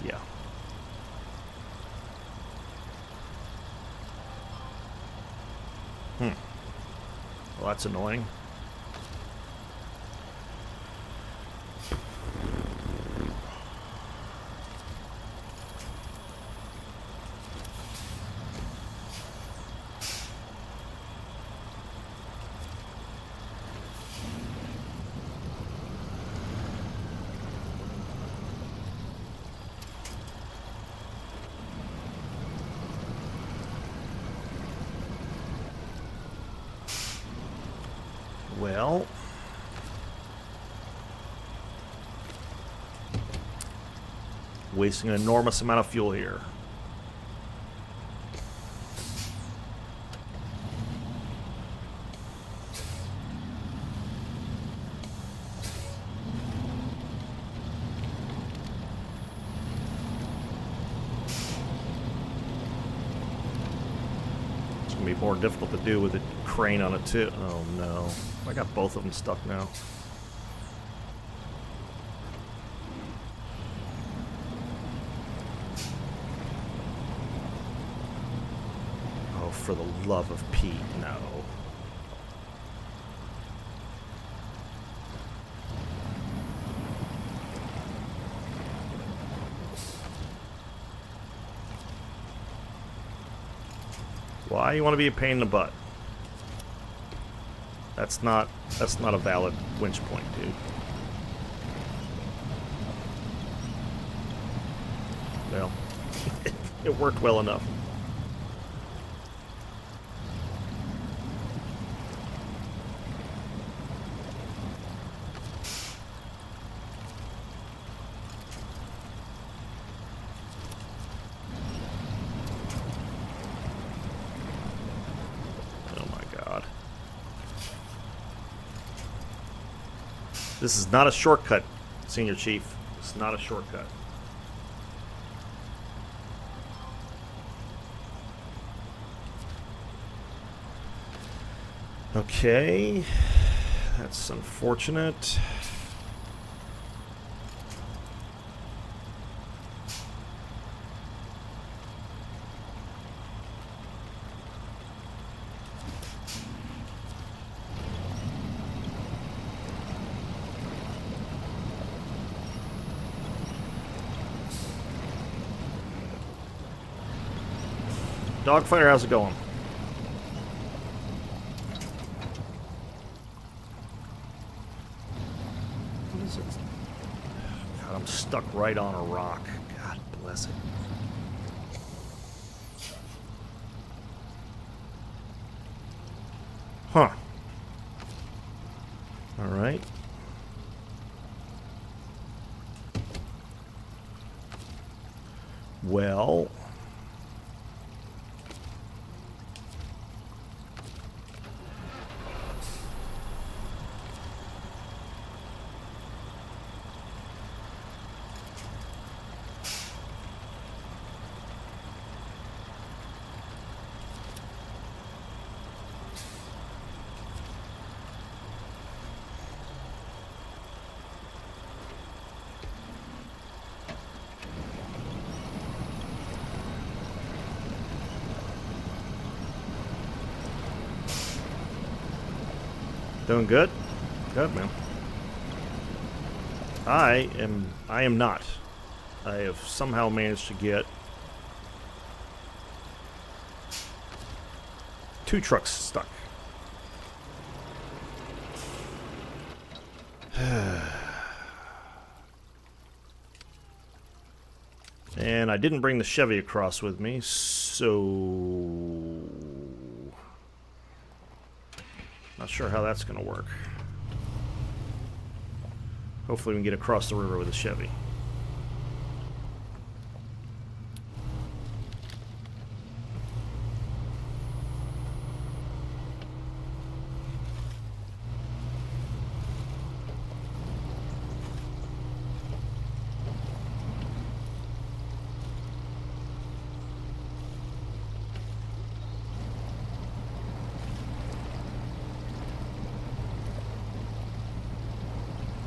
Yeah. Well, that's annoying. Well, wasting an enormous amount of fuel here. It's going to be more difficult to do with a crane on it too. Oh no. I got both of them stuck now. Oh, for the love of Pete, no. Why you want to be a pain in the butt? That's not a valid winch point, dude. Well, it worked well enough. This is not a shortcut, Senior Chief. It's not a shortcut. Okay. That's unfortunate. Dogfighter, how's it going? What is it? God, I'm stuck right on a rock. God bless it. Huh. All right. Well... Doing good? Good, man. I am not. I have somehow managed to get 2 trucks stuck. And I didn't bring the Chevy across with me, so... Not sure how that's going to work. Hopefully we can get across the river with a Chevy.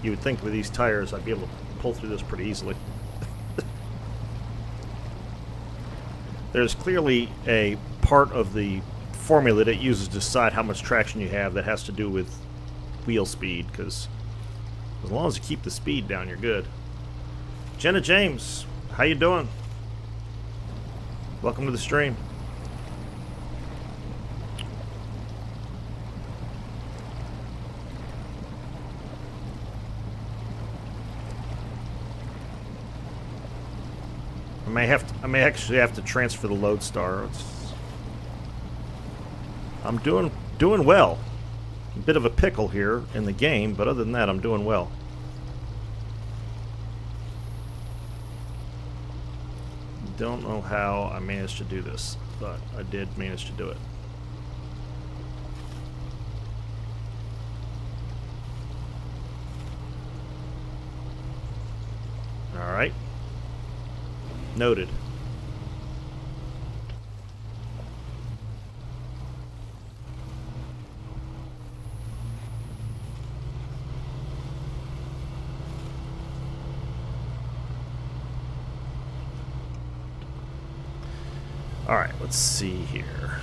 You would think with these tires I'd be able to pull through this pretty easily. There's clearly a part of the formula that it uses to decide how much traction you have that has to do with wheel speed, because as long as you keep the speed down, you're good. Jenna James, how you doing? Welcome to the stream. I may actually have to transfer the Lodestar. I'm doing well. A bit of a pickle here in the game, but other than that, I'm doing well. Don't know how I managed to do this, but I did manage to do it. All right. Noted. All right, let's see here.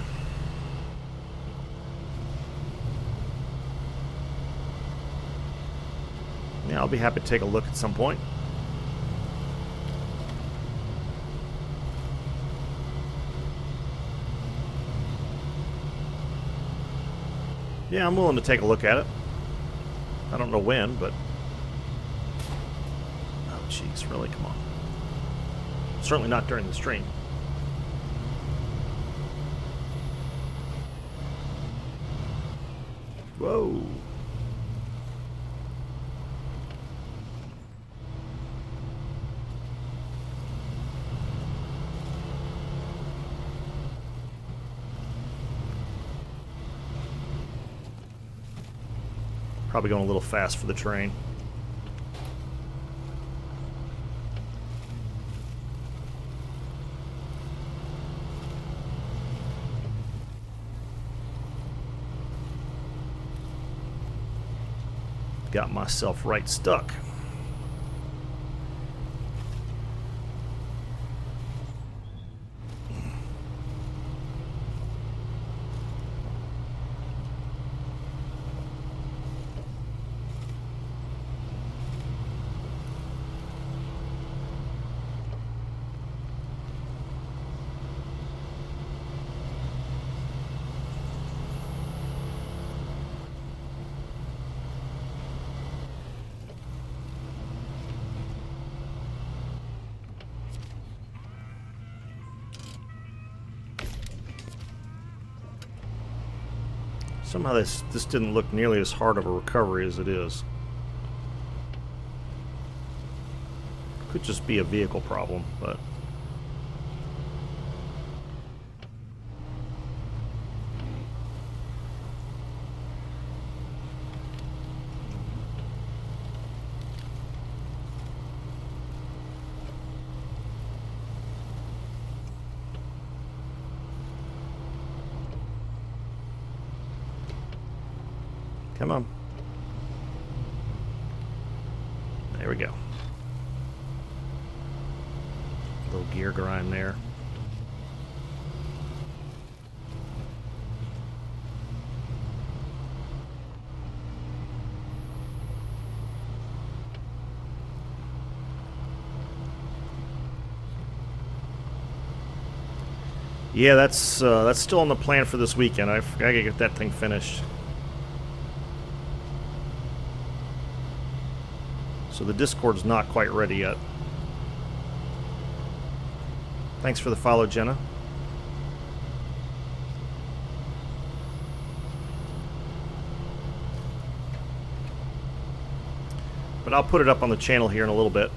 Yeah, I'll be happy to take a look at some point. Yeah, I'm willing to take a look at it. I don't know when, but... Oh, jeez, really? Come on. Certainly not during the stream. Whoa. Probably going a little fast for the train. Got myself right stuck. Somehow this didn't look nearly as hard of a recovery as it is. Could just be a vehicle problem, but... Come on. There we go. Little gear grind there. Yeah, that's still on the plan for this weekend. I gotta get that thing finished. So the Discord's not quite ready yet. Thanks for the follow, Jenna. But I'll put it up on the channel here in a little bit.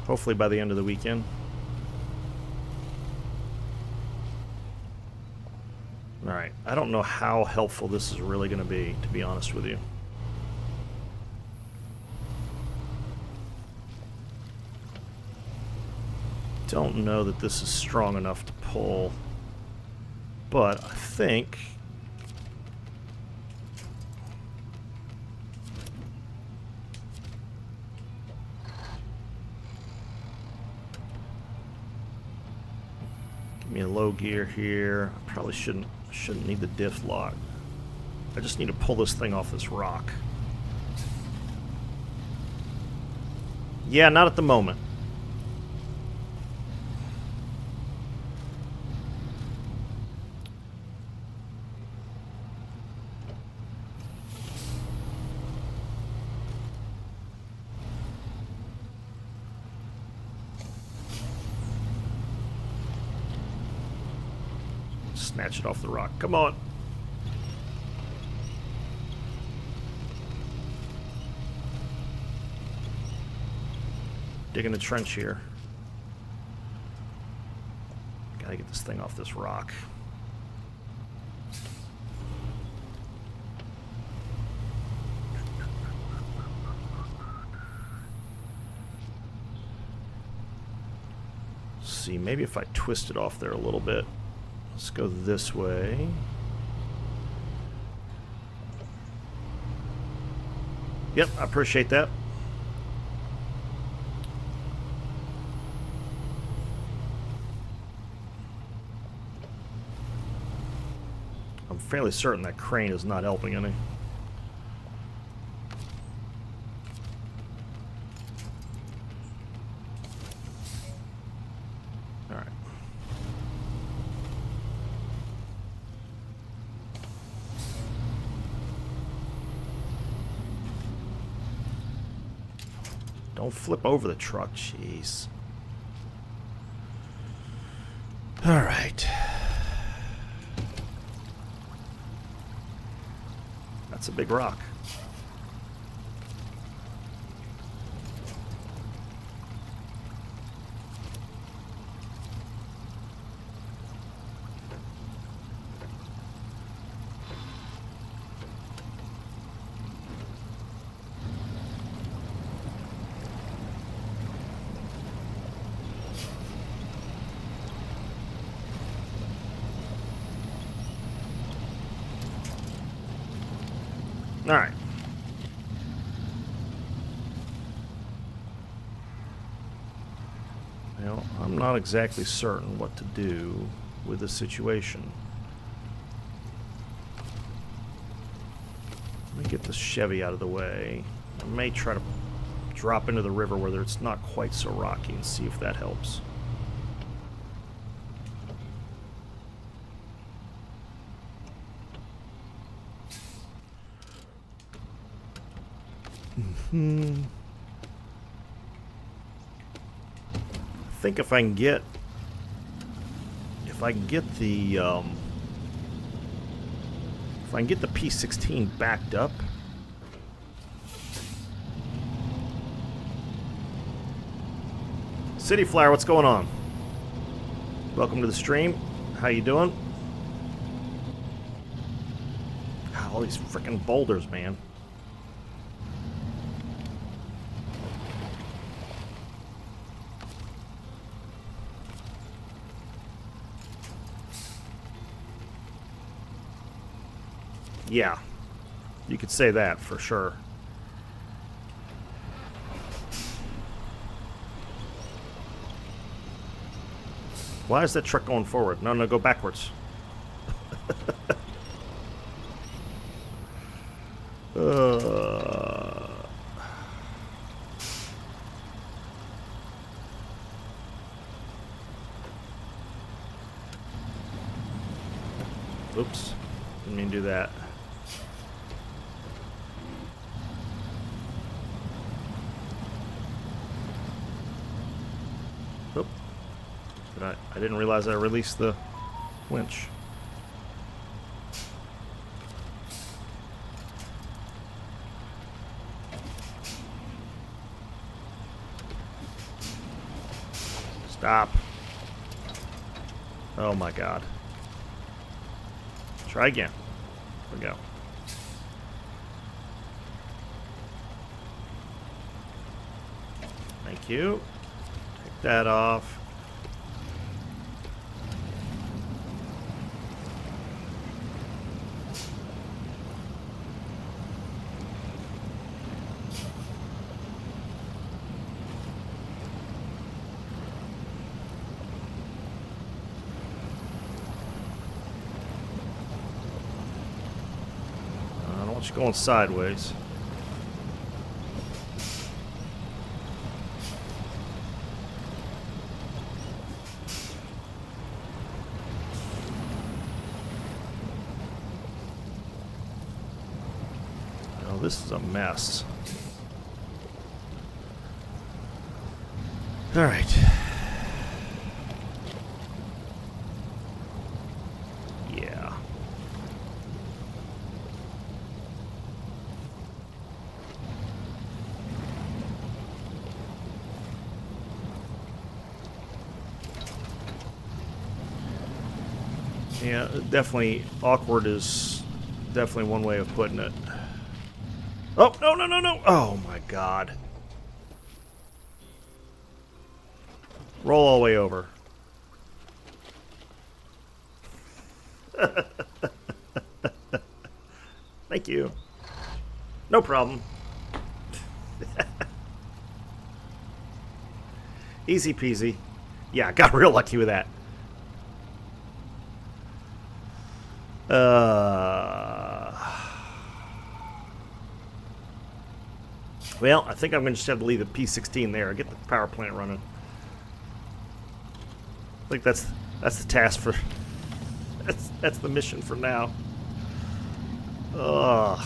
Hopefully by the end of the weekend. Alright, I don't know how helpful this is really going to be honest with you. Don't know that this is strong enough to pull, but I think me a low gear here. I probably shouldn't need the diff lock. I just need to pull this thing off this rock. Yeah, not at the moment. Snatch it off the rock. Come on. Digging a trench here. Gotta get this thing off this rock. See, maybe if I twist it off there a little bit. Let's go this way. Yep, I appreciate that. I'm fairly certain that crane is not helping any. Alright. Don't flip over the truck, jeez. Alright. That's a big rock. All right. Well, I'm not exactly certain what to do with the situation. Let me get this Chevy out of the way. I may try to drop into the river where it's not quite so rocky and see if that helps. I think if I can get the P16 backed up, City Flyer, what's going on? Welcome to the stream. How you doing? All these freaking boulders, man. Yeah, you could say that for sure. Why is that truck going forward? No, no, go backwards. Oops, didn't mean to do that. Oop. But I didn't realize I released the winch. Stop. Oh my god. Try again. There we go. Thank you. Take that off. going sideways. Oh, this is a mess. All right. Yeah. Yeah, definitely awkward is definitely one way of putting it. Oh, no, no, no, no. Oh, my God. Roll all the way over. Thank you. No problem. Easy peasy. Yeah, I got real lucky with that. Well, I think I'm going to just have to leave the P-16 there. Get the power plant running. I think that's the task for... That's the mission for now. Ugh.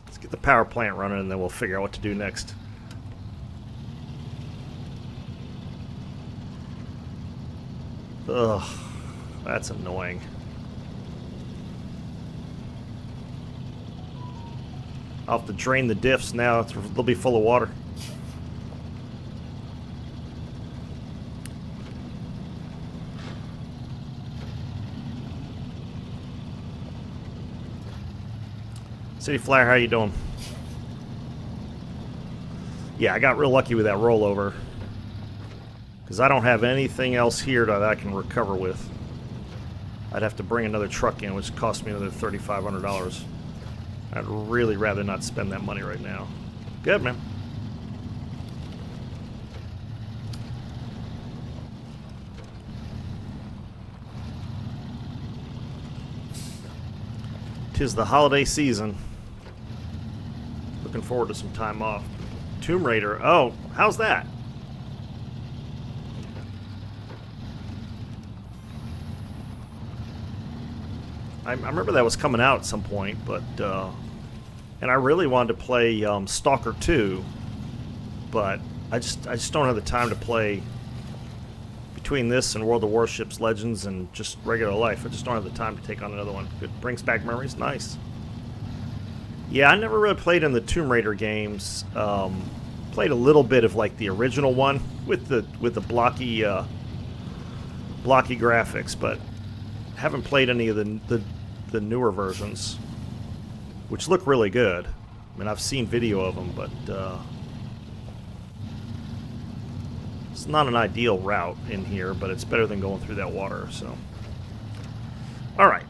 Let's get the power plant running and then we'll figure out what to do next. Ugh, that's annoying. I'll have to drain the diffs now. They'll be full of water. City Flyer, how you doing? Yeah, I got real lucky with that rollover. Because I don't have anything else here that I can recover with. I'd have to bring another truck in, which cost me another $3,500. I'd really rather not spend that money right now. Good, man. Tis the holiday season. Looking forward to some time off. Tomb Raider. Oh, how's that? I remember that was coming out at some point, but and I really wanted to play Stalker 2, but I just don't have the time to play between this and World of Warships Legends and just regular life. I just don't have the time to take on another one. It brings back memories. Nice. Yeah, I never really played in the Tomb Raider games. Played a little bit of like the original one with the blocky graphics, but haven't played any of the newer versions, which look really good. I mean, I've seen video of them, but it's not an ideal route in here, but it's better than going through that water, so. All right.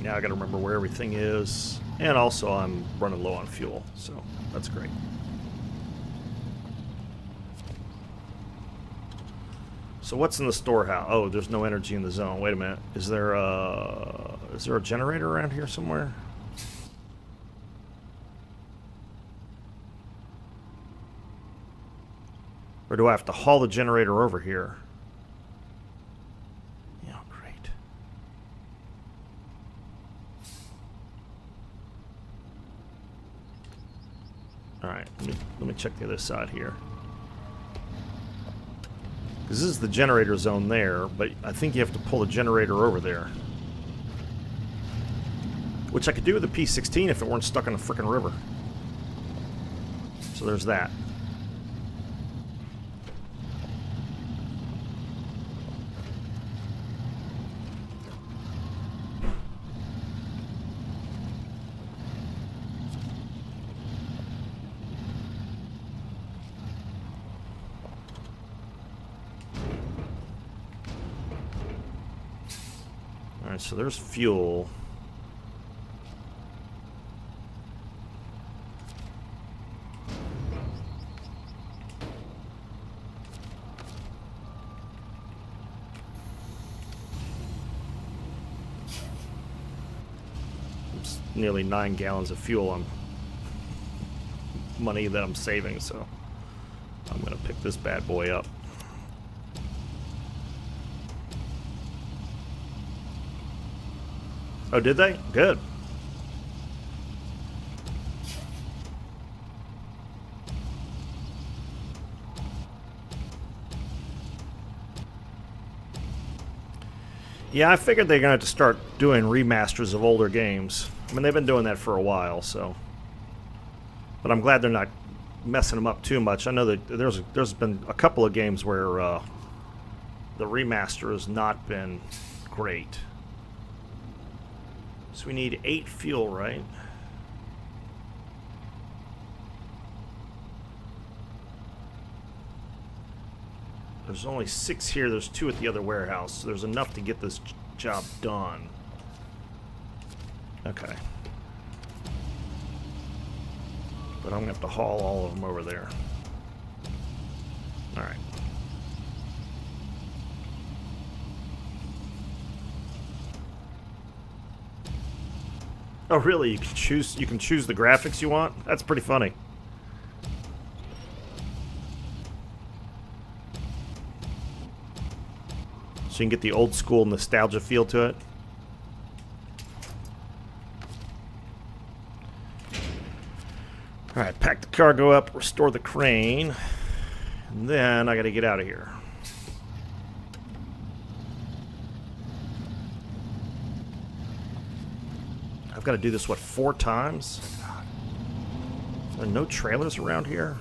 Now I got to remember where everything is, and also I'm running low on fuel, so that's great. So what's in the storehouse? Oh, there's no energy in the zone. Wait a minute. Is there a generator around here somewhere? Or do I have to haul the generator over here? Yeah, great. All right, let me check the other side here. Because this is the generator zone there, but I think you have to pull the generator over there. Which I could do with the P-16 if it weren't stuck in a frickin' river. So there's that. Alright, so there's fuel. nearly 9 gallons of fuel on money that I'm saving, so I'm gonna pick this bad boy up. Oh, did they? Good. Yeah, I figured they're going to have to start doing remasters of older games. I mean, they've been doing that for a while, so. But I'm glad they're not messing them up too much. I know that there's been a couple of games where the remaster has not been great. So we need 8 fuel, right? There's only 6 here. There's 2 at the other warehouse. So there's enough to get this job done. Okay. But I'm going to have to haul all of them over there. All right. Oh, really? You can choose the graphics you want? That's pretty funny. So you can get the old school nostalgia feel to it. Alright, pack the cargo up, restore the crane, and then I gotta get out of here. I've gotta do this, what, 4 times? Are there no trailers around here?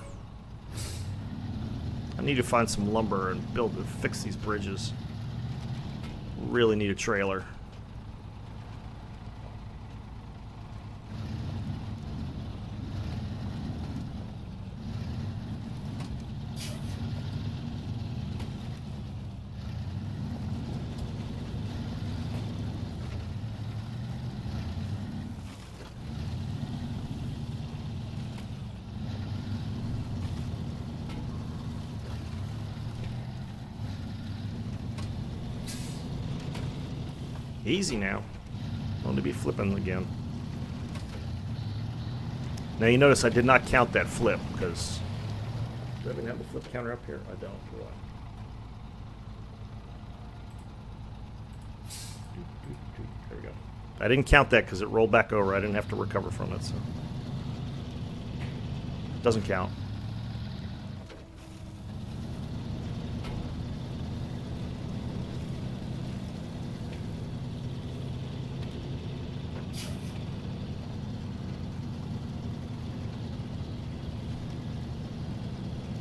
I need to find some lumber and fix these bridges. Really need a trailer. Easy now. Only be flipping again. Now you notice I did not count that flip because do I even have the flip counter up here? I don't. Do I? There we go. I didn't count that because it rolled back over. I didn't have to recover from it, so doesn't count.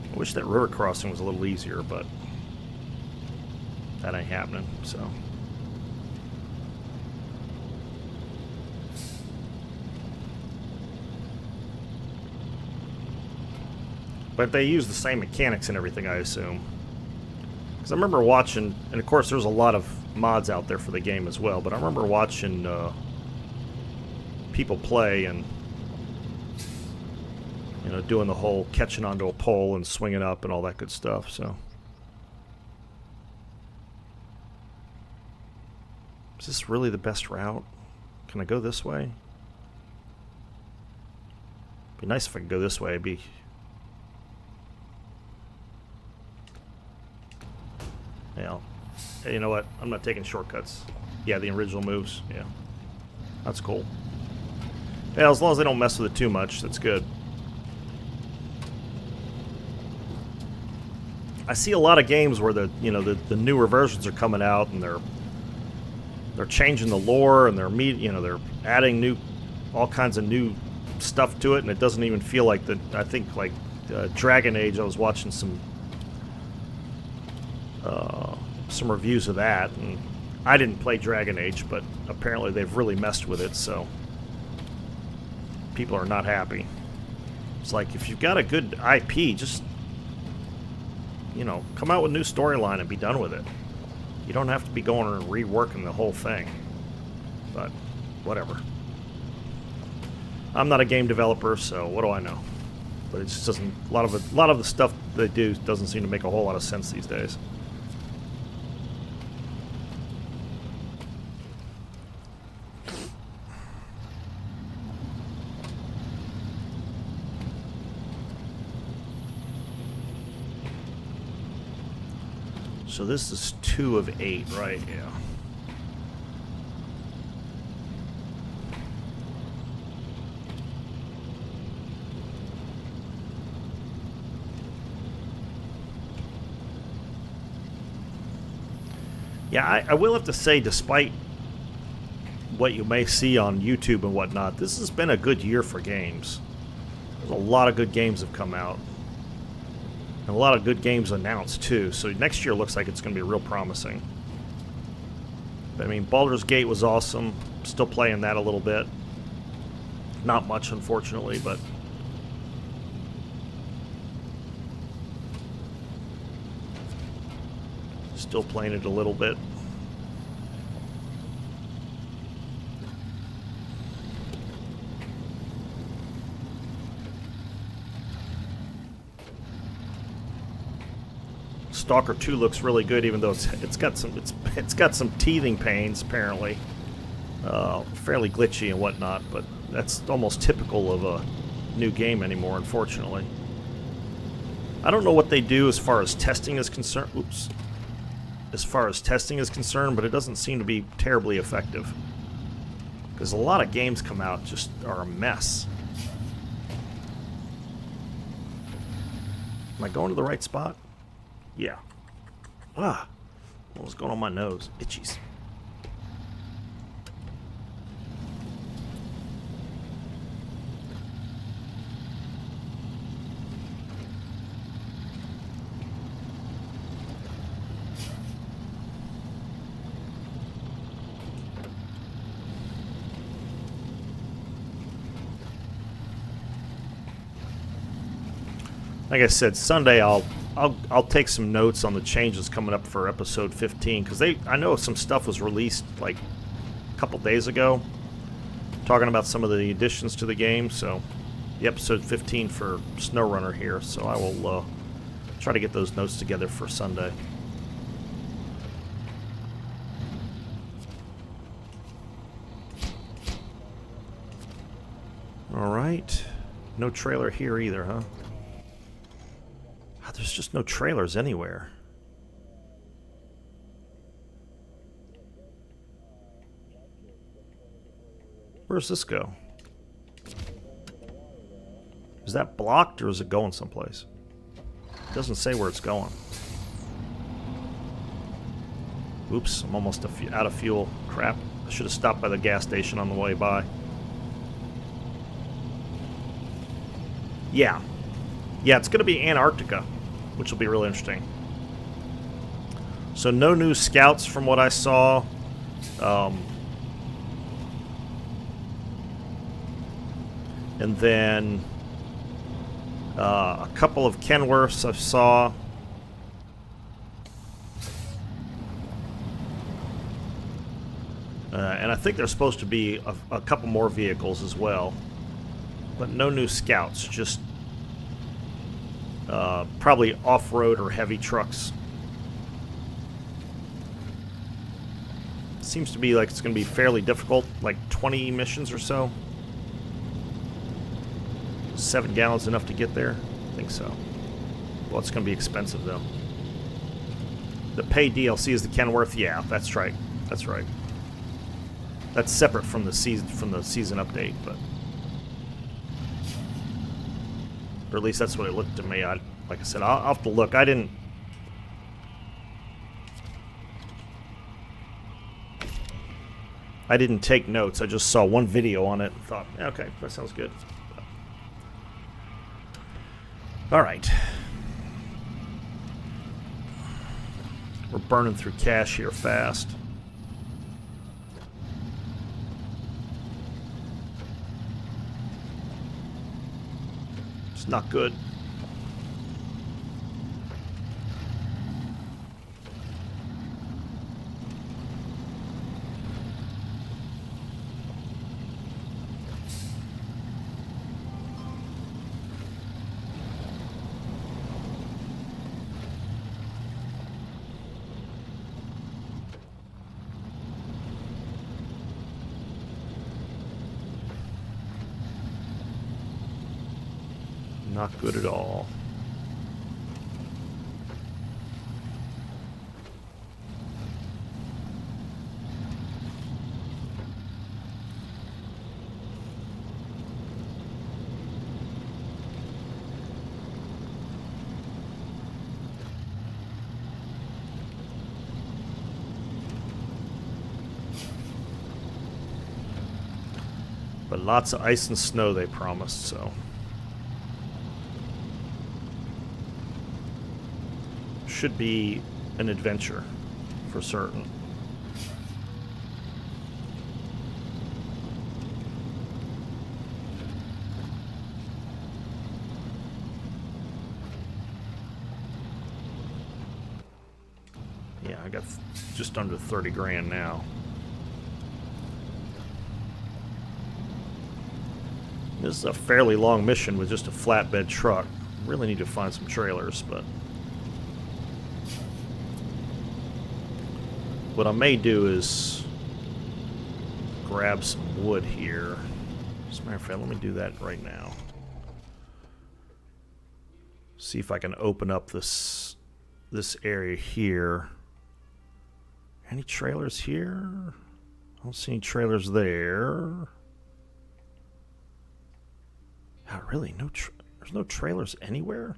I wish that river crossing was a little easier, but that ain't happening, so. But they use the same mechanics and everything, I assume. Because I remember watching, and of course there's a lot of mods out there for the game as well, but I remember watching people play and doing the whole catching onto a pole and swinging up and all that good stuff, so. Is this really the best route? Can I go this way? Be nice if I could go this way. It'd be... Yeah. Hey, you know what? I'm not taking shortcuts. Yeah, the original moves. Yeah. That's cool. Yeah, as long as they don't mess with it too much, that's good. I see a lot of games where the newer versions are coming out and they're changing the lore and they're adding all kinds of new stuff to it, and it doesn't even feel like the. I think like Dragon Age. I was watching some reviews of that, and I didn't play Dragon Age, but apparently they've really messed with it, so people are not happy. It's like if you've got a good IP, just come out with a new storyline and be done with it. You don't have to be going and reworking the whole thing. But whatever. I'm not a game developer, so what do I know? But it just doesn't. A lot of the stuff they do doesn't seem to make a whole lot of sense these days. So this is 2 of 8, right? Yeah. Yeah, I will have to say, despite what you may see on YouTube and whatnot, this has been a good year for games. There's a lot of good games have come out. And a lot of good games announced, too. So next year looks like it's going to be real promising. But, I mean, Baldur's Gate was awesome. Still playing that a little bit. Not much, unfortunately, but... still playing it a little bit. Stalker 2 looks really good, even though it's got some teething pains apparently, fairly glitchy and whatnot. But that's almost typical of a new game anymore, unfortunately. I don't know what they do as far as testing is concerned. Oops. As far as testing is concerned, but it doesn't seem to be terribly effective. Because a lot of games come out just are a mess. Am I going to the right spot? Yeah. Ah. What was going on my nose? Itchies. Like I said, Sunday I'll take some notes on the changes coming up for episode 15, because I know some stuff was released like a couple days ago, talking about some of the additions to the game. So the episode 15 for SnowRunner here. So I will try to get those notes together for Sunday. All right, no trailer here either, huh? There's just no trailers anywhere. Where's this go? Is that blocked or is it going someplace? It doesn't say where it's going. Oops, I'm almost out of fuel. Crap. I should have stopped by the gas station on the way by. Yeah. Yeah, it's going to be Antarctica, which will be really interesting. So no new scouts from what I saw. And then a couple of Kenworths I saw. And I think there's supposed to be a couple more vehicles as well. But no new scouts, just probably off-road or heavy trucks. Seems to be like it's going to be fairly difficult, like 20 missions or so. 7 gallons enough to get there? I think so. Well, it's going to be expensive though. The paid DLC is the Kenworth. Yeah, that's right. That's right. That's separate from the season update, but. Or at least that's what it looked to me. Like I said, I'll have to look. I didn't take notes. I just saw one video on it and thought, yeah, okay, that sounds good. All right. We're burning through cash here fast. It's not good. Not good at all. But lots of ice and snow they promised, so. Should be an adventure, for certain. Yeah, I got just under 30 grand now. This is a fairly long mission with just a flatbed truck. Really need to find some trailers, but what I may do is grab some wood here. As a matter of fact, let me do that right now. See if I can open up this area here. Any trailers here? I don't see any trailers there. Oh, really? There's no trailers anywhere?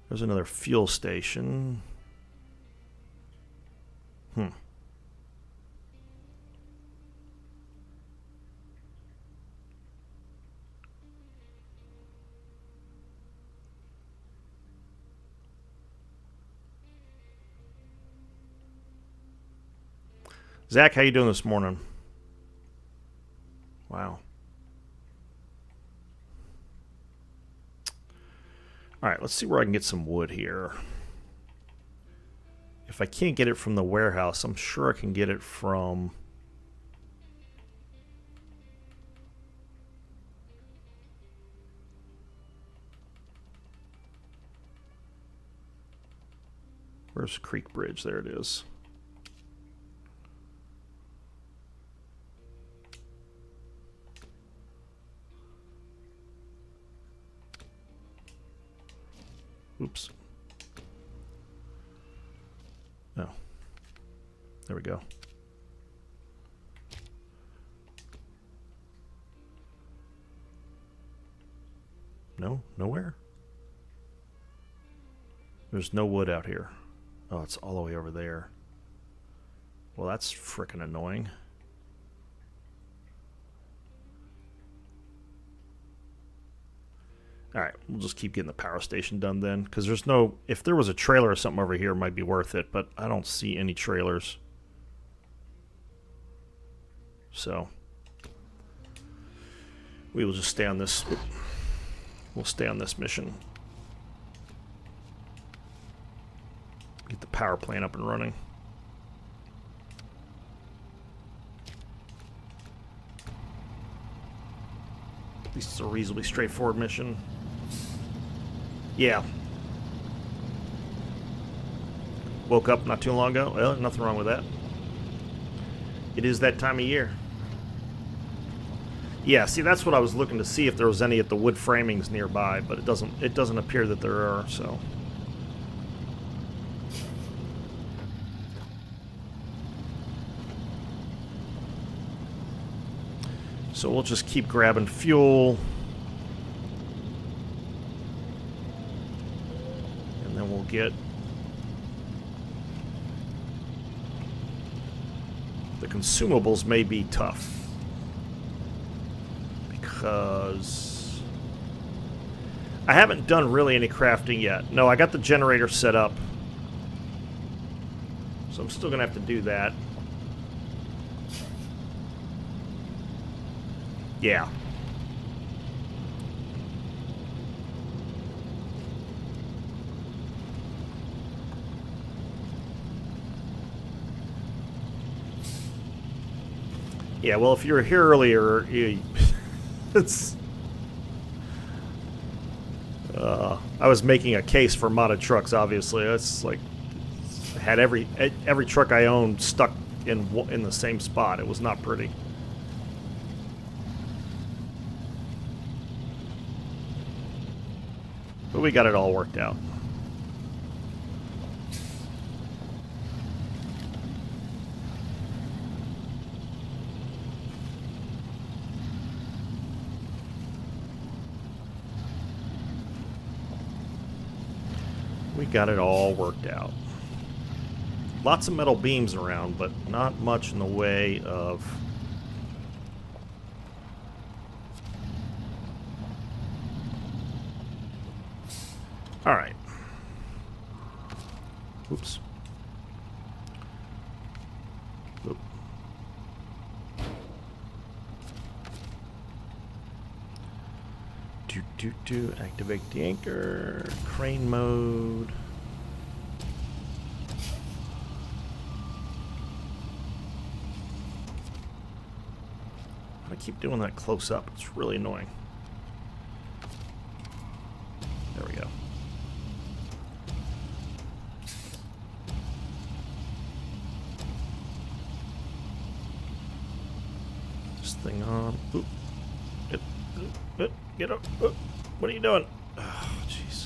There's another fuel station. Zach, how you doing this morning? Wow. Alright, let's see where I can get some wood here. If I can't get it from the warehouse, I'm sure I can get it from... Where's Creek Bridge? There it is. Oops. Oh. There we go. No? Nowhere? There's no wood out here. Oh, it's all the way over there. Well, that's frickin' annoying. Alright, we'll just keep getting the power station done then. Because there's no... If there was a trailer or something over here, it might be worth it. But I don't see any trailers. So... we will just stay on this... We'll stay on this mission. Get the power plant up and running. At least it's a reasonably straightforward mission. Yeah. Woke up not too long ago. Well, nothing wrong with that. It is that time of year. Yeah, see, that's what I was looking to see if there was any at the wood framings nearby, but it doesn't appear that there are, so. So we'll just keep grabbing fuel. And then we'll get the consumables may be tough. Because I haven't done really any crafting yet. No, I got the generator set up. So I'm still going to have to do that. Yeah. Yeah, well, if you were here earlier, it's... I was making a case for modded trucks, obviously. It's like... I had every truck I owned stuck in the same spot. It was not pretty. But we got it all worked out. We got it all worked out. Lots of metal beams around, but not much in the way of All right. Oops. Oop. Activate the anchor. Crane mode. I keep doing that close up. It's really annoying. There we go. This thing on. Oop. Get up. Oop. What are you doing? Oh, jeez.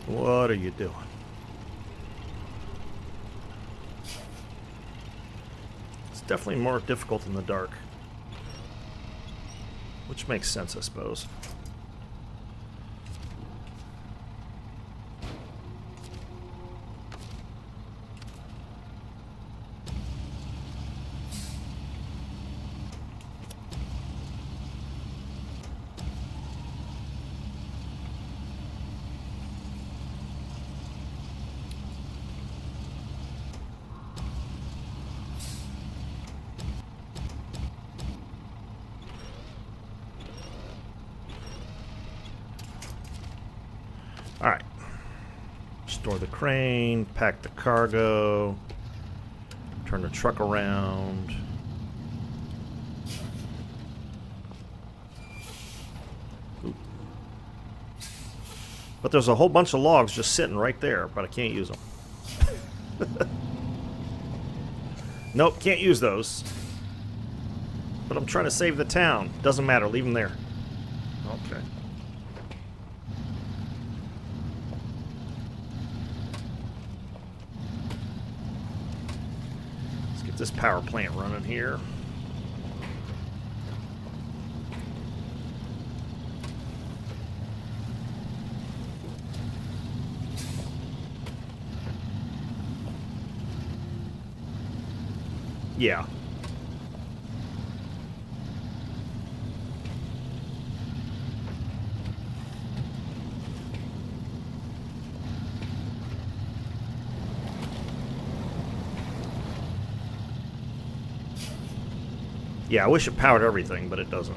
What are you doing? It's definitely more difficult in the dark. Which makes sense, I suppose. Alright. Store the crane, pack the cargo, turn the truck around. Oop. But there's a whole bunch of logs just sitting right there, but I can't use them. Nope, can't use those. But I'm trying to save the town. Doesn't matter, leave them there. Okay. This power plant running here. Yeah. Yeah, I wish it powered everything, but it doesn't.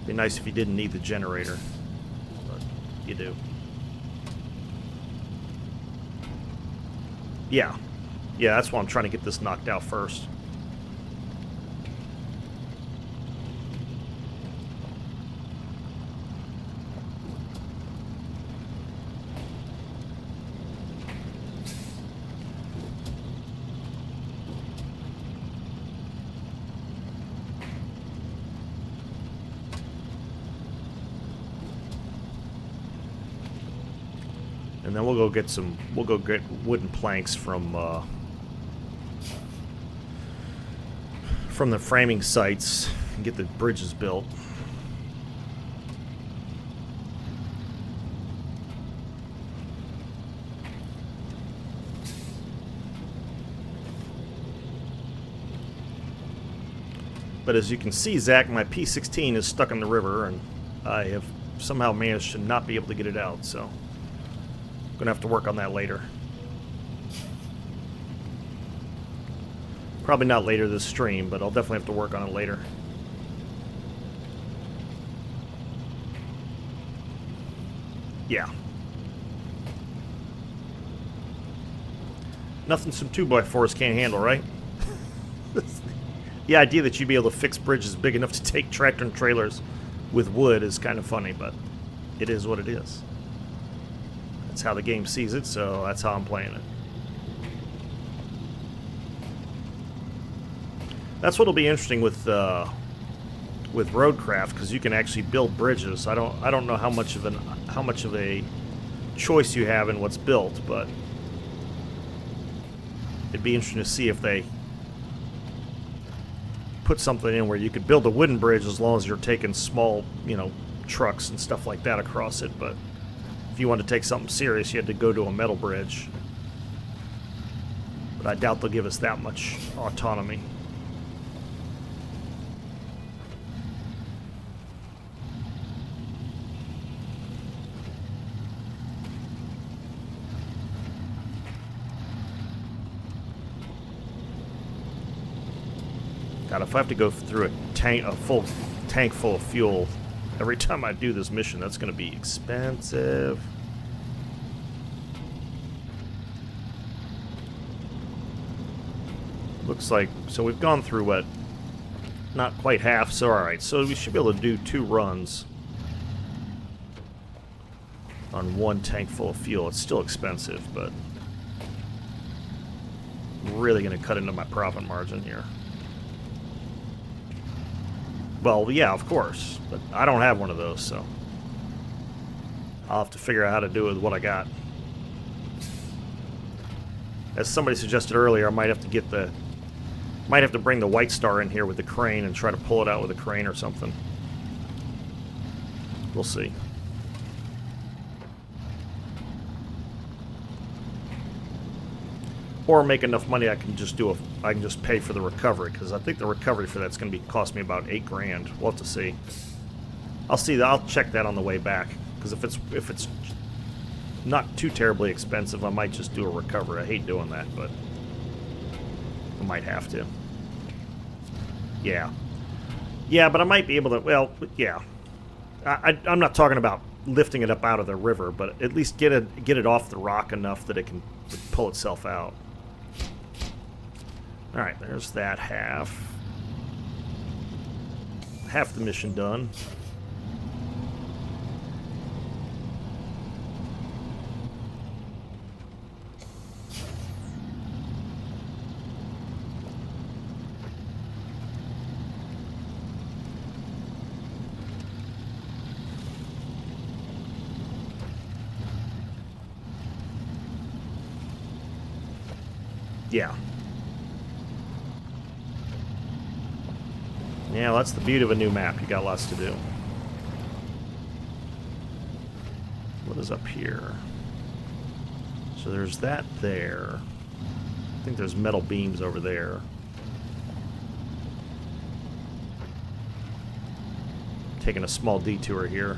Be nice if you didn't need the generator, but you do. Yeah. Yeah, that's why I'm trying to get this knocked out first. And then we'll go get some. We'll go get wooden planks from the framing sites and get the bridges built. But as you can see, Zach, my P16 is stuck in the river, and I have somehow managed to not be able to get it out. So. Gonna have to work on that later. Probably not later this stream, but I'll definitely have to work on it later. Yeah. Nothing some 2x4s can't handle, right? The idea that you'd be able to fix bridges big enough to take tractor and trailers with wood is kind of funny, but it is what it is. That's how the game sees it, so that's how I'm playing it. That's what'll be interesting with roadcraft, because you can actually build bridges. I don't know how much of a choice you have in what's built, but it'd be interesting to see if they put something in where you could build a wooden bridge as long as you're taking small, trucks and stuff like that across it. But if if you wanted to take something serious, you had to go to a metal bridge. But I doubt they'll give us that much autonomy. God, if I have to go through a full tank full of fuel every time I do this mission, that's going to be expensive. Looks like, so we've gone through what? Not quite half, so alright. So we should be able to do 2 runs on 1 tank full of fuel. It's still expensive, but really going to cut into my profit margin here. Well, yeah, of course, but I don't have one of those, so I'll have to figure out how to do it with what I got. As somebody suggested earlier, I might have to bring the White Star in here with the crane and try to pull it out with a crane or something. We'll see. Or make enough money I can just pay for the recovery, because I think the recovery for that's going to cost me about $8 grand. We'll have to see. I'll check that on the way back, because if it's not too terribly expensive, I might just do a recovery. I hate doing that, but I might have to. Yeah, but I might be able to. Well, yeah. I'm not talking about lifting it up out of the river, but at least get it off the rock enough that it can pull itself out. Alright, there's that half. Half the mission done. Yeah. Yeah, well, that's the beauty of a new map. You got lots to do. What is up here? So there's that there. I think there's metal beams over there. Taking a small detour here.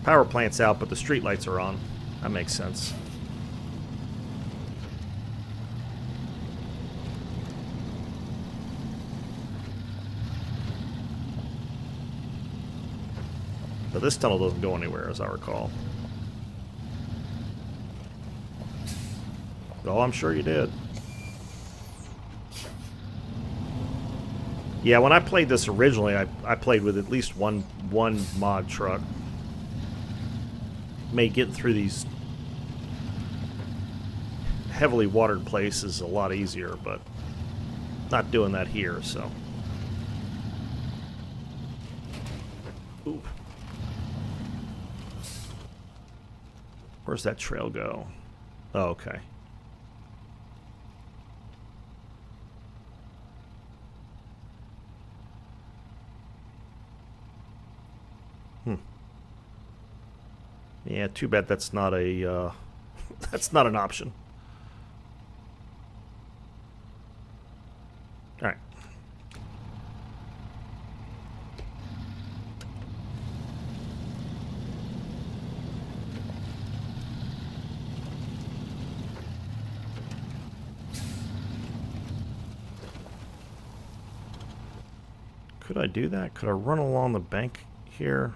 Power plant's out, but the street lights are on. That makes sense. But this tunnel doesn't go anywhere, as I recall. Oh, I'm sure you did. Yeah, when I played this originally, I played with at least one mod truck. Made getting through these heavily watered places a lot easier, but not doing that here, so. Oop. Where's that trail go? Oh, okay. Yeah, too bad that's not a that's not an option. All right. Could I do that? Could I run along the bank here?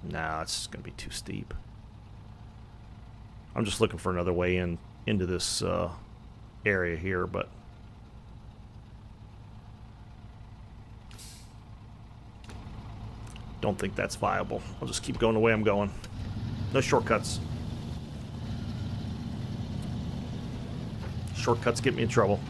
No, it's going to be too steep. I'm just looking for another way into this area here, but don't think that's viable. I'll just keep going the way I'm going. No shortcuts. Shortcuts get me in trouble.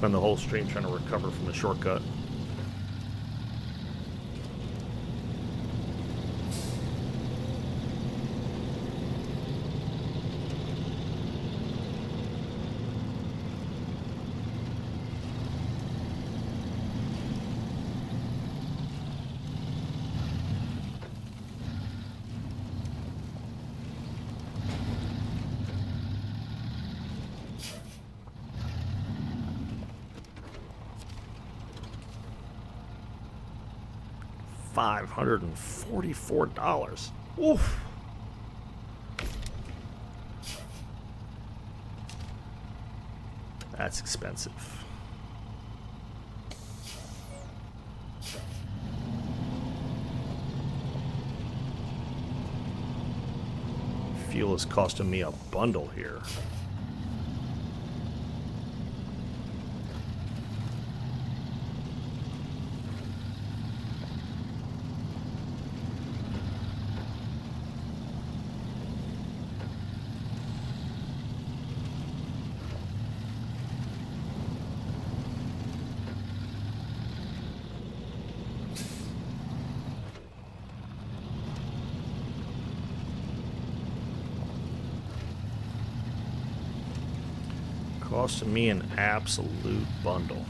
spend the whole stream trying to recover from the shortcut. $544. Oof. That's expensive. Fuel is costing me a bundle here. Costing me an absolute bundle.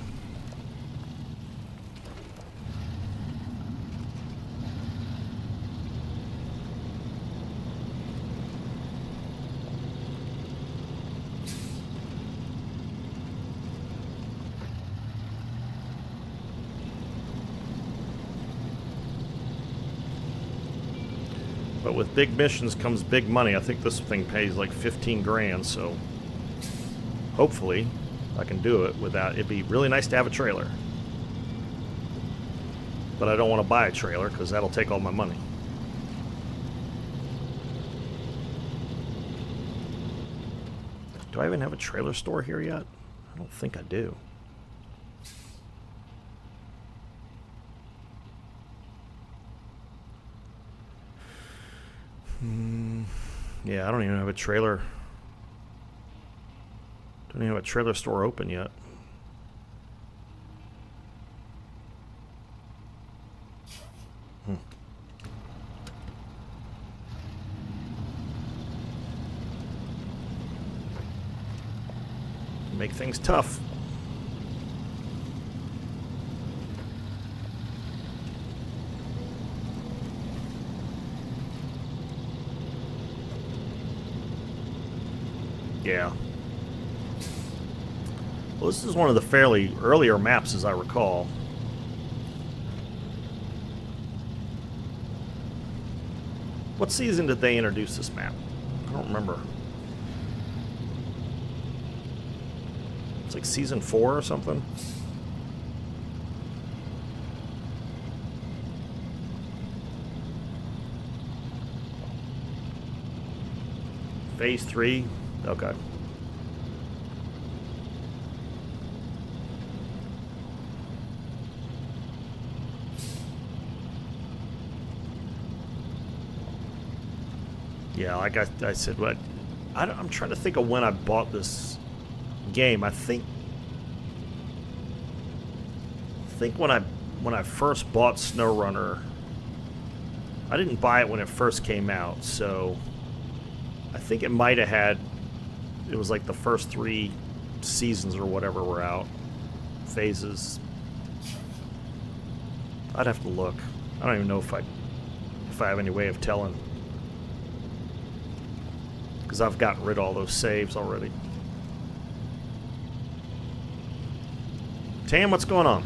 But with big missions comes big money. I think this thing pays like 15 grand, so hopefully I can do it without. It'd be really nice to have a trailer, but I don't want to buy a trailer because that'll take all my money. Do I even have a trailer store here yet? I don't think I do. Yeah, I don't even have a trailer. Don't even have a trailer store open yet. Make things tough. Yeah. Well, this is one of the fairly earlier maps, as I recall. What season did they introduce this map? I don't remember. It's like season 4 or something. Phase 3? Okay. Yeah, like I said, but I'm trying to think of when I bought this game. I think when I first bought SnowRunner, I didn't buy it when it first came out, so I think it might have had, it was like the first 3 seasons or whatever were out, phases. I'd have to look. I don't even know if I have any way of telling, because I've gotten rid of all those saves already. Tam, what's going on?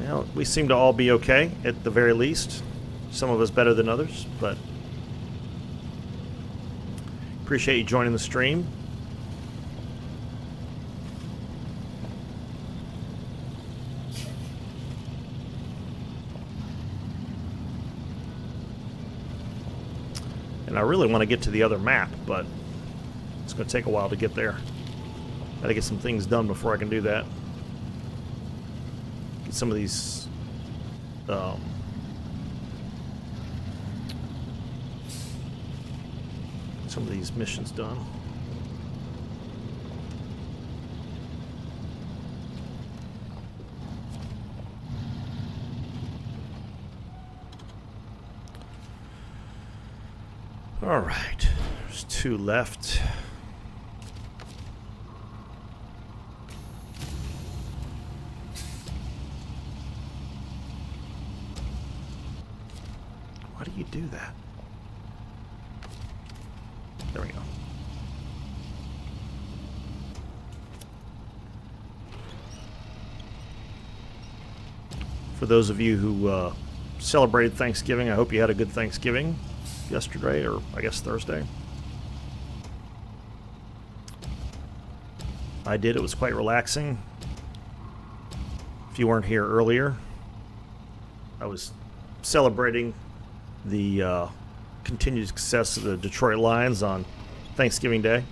Well, we seem to all be okay, at the very least. Some of us better than others, but appreciate you joining the stream. And I really want to get to the other map, but it's going to take a while to get there. Got to get some things done before I can do that. Get some of these missions done. All right, there's 2 left. Why do you do that? There we go. For those of you who celebrated Thanksgiving, I hope you had a good Thanksgiving yesterday, or I guess Thursday. I did. It was quite relaxing. If you weren't here earlier, I was celebrating the continued success of the Detroit Lions on Thanksgiving Day,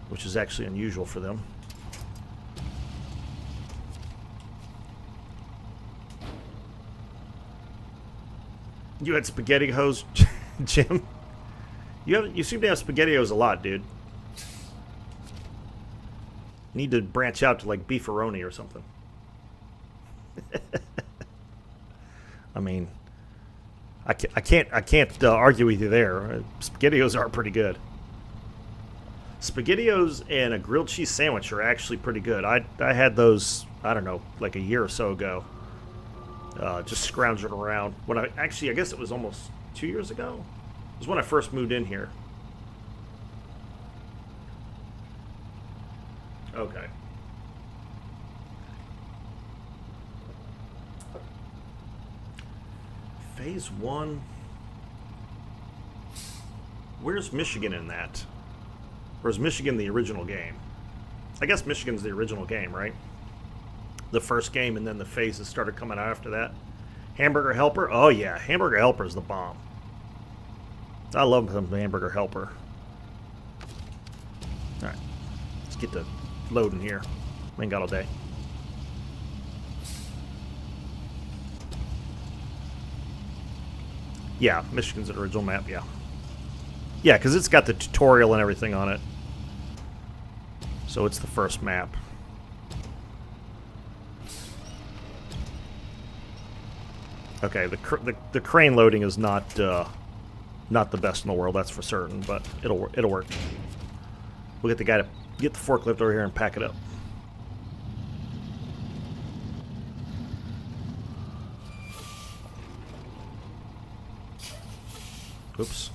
which is actually unusual for them. You had SpaghettiOs, Jim? You seem to have SpaghettiOs a lot, dude. Need to branch out to like beefaroni or something. I mean, I can't argue with you there. SpaghettiOs are pretty good. SpaghettiOs and a grilled cheese sandwich are actually pretty good. I had those, I don't know, like a year or so ago. Just scrounging around. When I guess it was almost 2 years ago. It was when I first moved in here. Okay. Phase 1. Where's Michigan in that? Or is Michigan the original game? I guess Michigan's the original game, right? The first game, and then the phases started coming out after that. Hamburger Helper? Oh yeah, Hamburger Helper is the bomb. I love some Hamburger Helper. Alright, let's get to loading here. We ain't got all day. Yeah, Michigan's the original map, yeah. Yeah, because it's got the tutorial and everything on it. So it's the first map. Okay, the crane loading is not the best in the world, that's for certain, but it'll work. We'll get the guy to get the forklift over here and pack it up. Oops.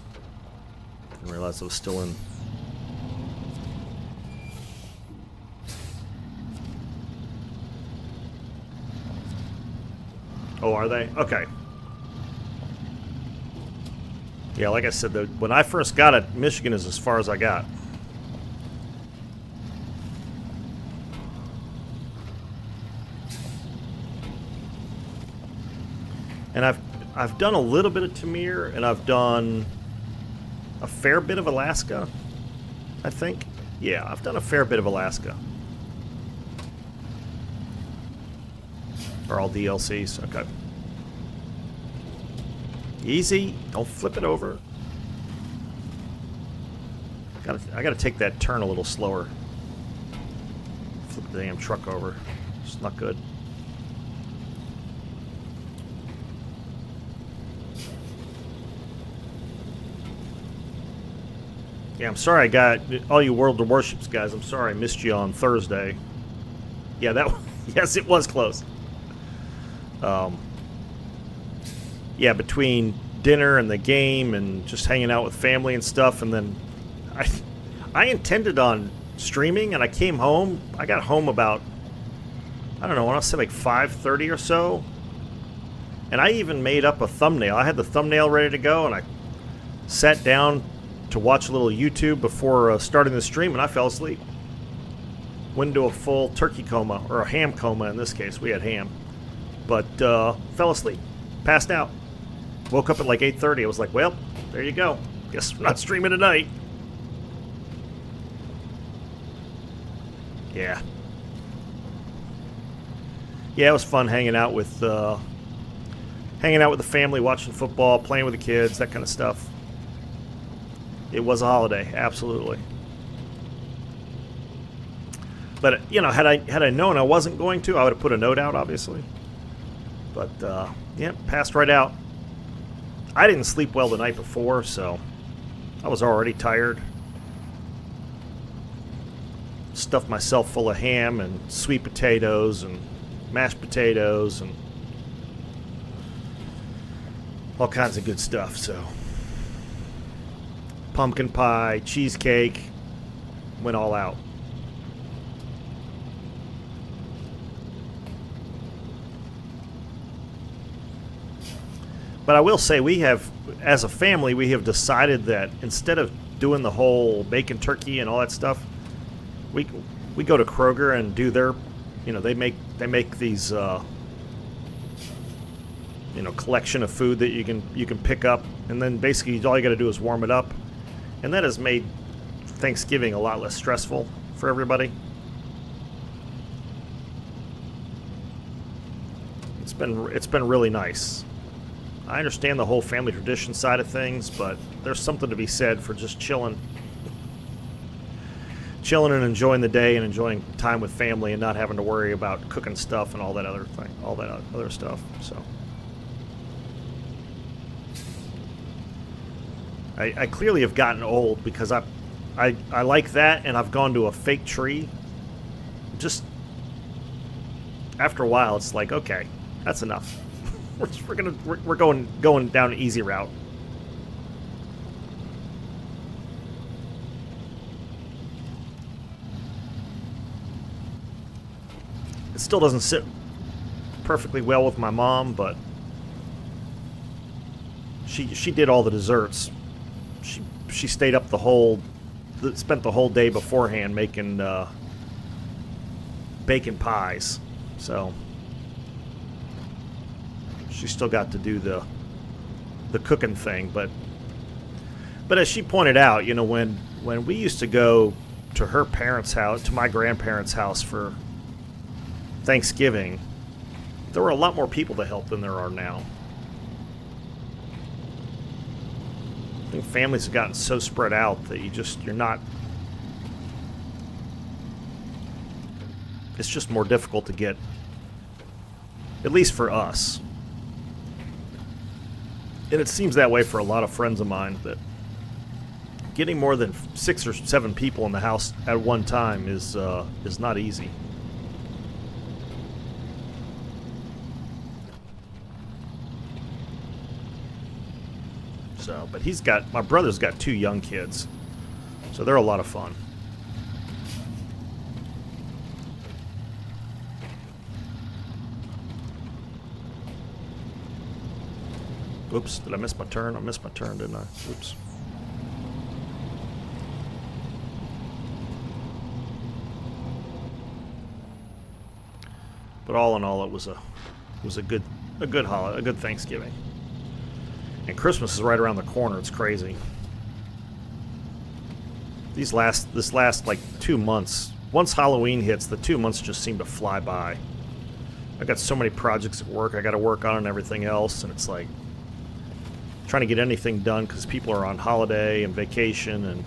Didn't realize I was still in. Oh, are they? Okay. Yeah, like I said, when I first got it, Michigan is as far as I got. And I've done a little bit of Tamir, and I've done a fair bit of Alaska, I think. Yeah, I've done a fair bit of Alaska. Are all DLCs? Okay. Easy. Don't flip it over. I gotta take that turn a little slower. Flip the damn truck over. It's not good. Yeah, I'm sorry I got all you World of Warships guys. I'm sorry I missed you on Thursday. Yeah, that yes, it was close. Yeah, between dinner and the game and just hanging out with family and stuff, and then I intended on streaming, and I came home. I got home about, I don't know, I want to say like 5:30 or so, and I even made up a thumbnail. I had the thumbnail ready to go, and I sat down to watch a little YouTube before starting the stream, and I fell asleep. Went into a full turkey coma, or a ham coma in this case. We had ham. But fell asleep. Passed out. Woke up at like 8:30. I was like, well, there you go. Guess we're not streaming tonight. Yeah. Yeah, it was fun hanging out with the family, watching football, playing with the kids, that kind of stuff. It was a holiday, absolutely. But you know, had I known I wasn't going to, I would have put a note out, obviously. But yeah, passed right out. I didn't sleep well the night before, so I was already tired. Stuffed myself full of ham and sweet potatoes and mashed potatoes and all kinds of good stuff. So pumpkin pie, cheesecake, went all out. But I will say, we have, as a family, we have decided that instead of doing the whole bacon turkey and all that stuff, we go to Kroger and do their, you know, they make these, you know, collection of food that you can pick up, and then basically all you got to do is warm it up, and that has made Thanksgiving a lot less stressful for everybody. It's been really nice. I understand the whole family tradition side of things, but there's something to be said for just chilling and enjoying the day and enjoying time with family and not having to worry about cooking stuff and all that other stuff. So I clearly have gotten old because I like that, and I've gone to a fake tree. Just after a while, it's like, okay, that's enough. We're going down an easy route. It still doesn't sit perfectly well with my mom, but she did all the desserts. She stayed up spent the whole day beforehand making bacon pies. So she still got to do the cooking thing, but as she pointed out, you know, when we used to go to her parents' house, to my grandparents' house for Thanksgiving, there were a lot more people to help than there are now. I think families have gotten so spread out that you're not. It's just more difficult to get, at least for us. And it seems that way for a lot of friends of mine, that getting more than 6 or 7 people in the house at one time is not easy. So, but my brother's got 2 young kids, so they're a lot of fun. Oops, did I miss my turn? I missed my turn, didn't I? Oops. But all in all, it was a good holiday, a good Thanksgiving. And Christmas is right around the corner. It's crazy. This last like 2 months, once Halloween hits, the 2 months just seem to fly by. I got so many projects at work I got to work on and everything else, and it's like trying to get anything done because people are on holiday and vacation, and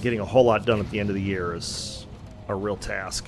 getting a whole lot done at the end of the year is a real task.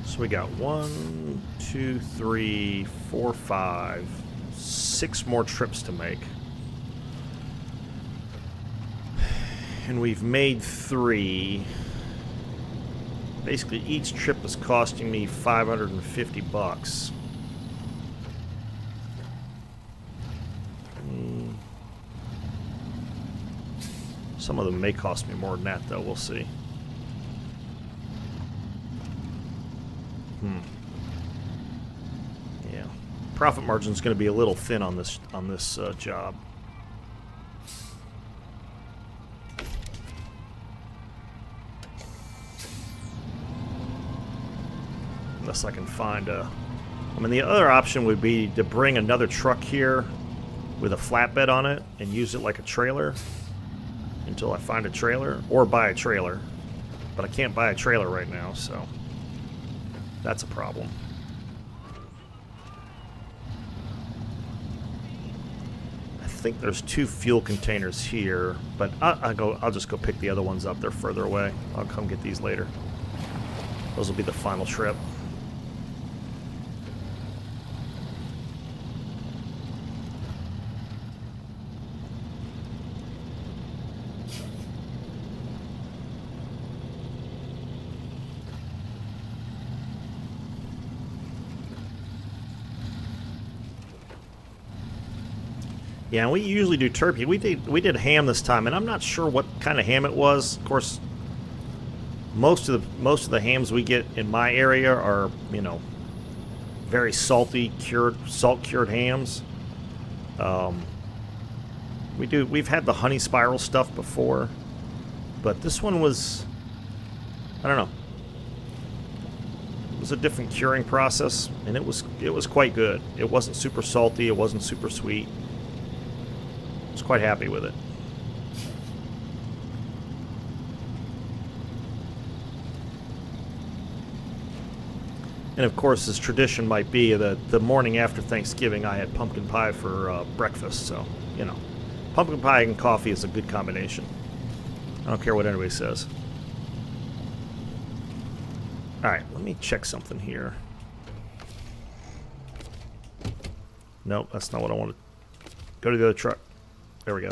So we got 1, 2, 3, 4, 5, 6 more trips to make. And we've made 3. Basically, each trip is costing me $550. Some of them may cost me more than that, though. We'll see. Yeah, profit margin is going to be a little thin on this job. unless I can find a... I mean, the other option would be to bring another truck here with a flatbed on it and use it like a trailer until I find a trailer, or buy a trailer. But I can't buy a trailer right now, so that's a problem. I think there's 2 fuel containers here, but I'll just go pick the other ones up. They're further away. I'll come get these later. Those will be the final trip. Yeah, and we usually do turkey. We did ham this time, and I'm not sure what kind of ham it was. Of course, most of the hams we get in my area are, you know, very salty, salt cured hams. We've had the honey spiral stuff before, but this one was, I don't know. It was a different curing process, and it was quite good. It wasn't super salty. It wasn't super sweet. I was quite happy with it. And of course, as tradition might be, the morning after Thanksgiving, I had pumpkin pie for breakfast. So, you know, pumpkin pie and coffee is a good combination. I don't care what anybody says. All right, let me check something here. Nope, that's not what I wanted. Go to the other truck. There we go.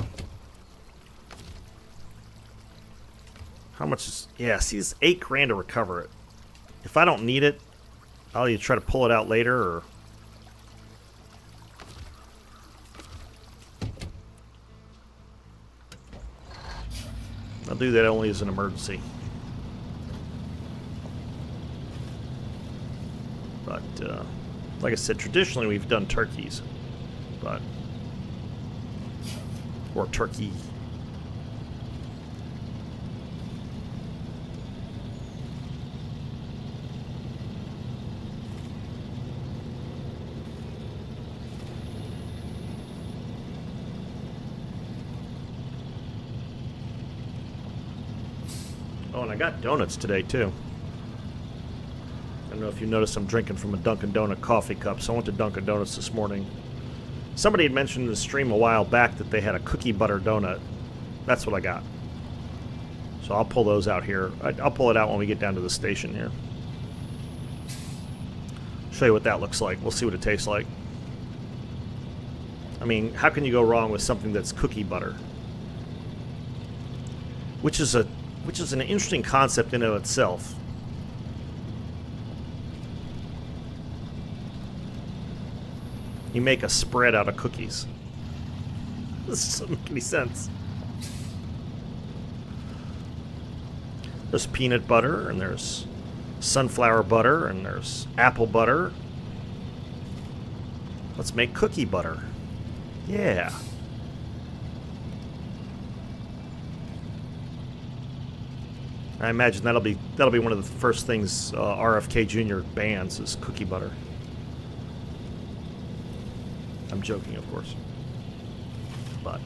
How much is... Yeah, see, it's $8,000 to recover it. If I don't need it, I'll either try to pull it out later or... I'll do that only as an emergency. But, like I said, traditionally we've done turkeys. But... Or turkey. Oh, and I got donuts today, too. I don't know if you noticed I'm drinking from a Dunkin' Donut coffee cup, so I went to Dunkin' Donuts this morning. Somebody had mentioned in the stream a while back that they had a cookie butter donut. That's what I got. So I'll pull those out here. I'll pull it out when we get down to the station here. Show you what that looks like. We'll see what it tastes like. I mean, how can you go wrong with something that's cookie butter? Which is an interesting concept in and of itself. You make a spread out of cookies. This doesn't make any sense. There's peanut butter, and there's sunflower butter, and there's apple butter. Let's make cookie butter. Yeah. I imagine that'll be one of the first things RFK Jr. bans is cookie butter. I'm joking, of course. But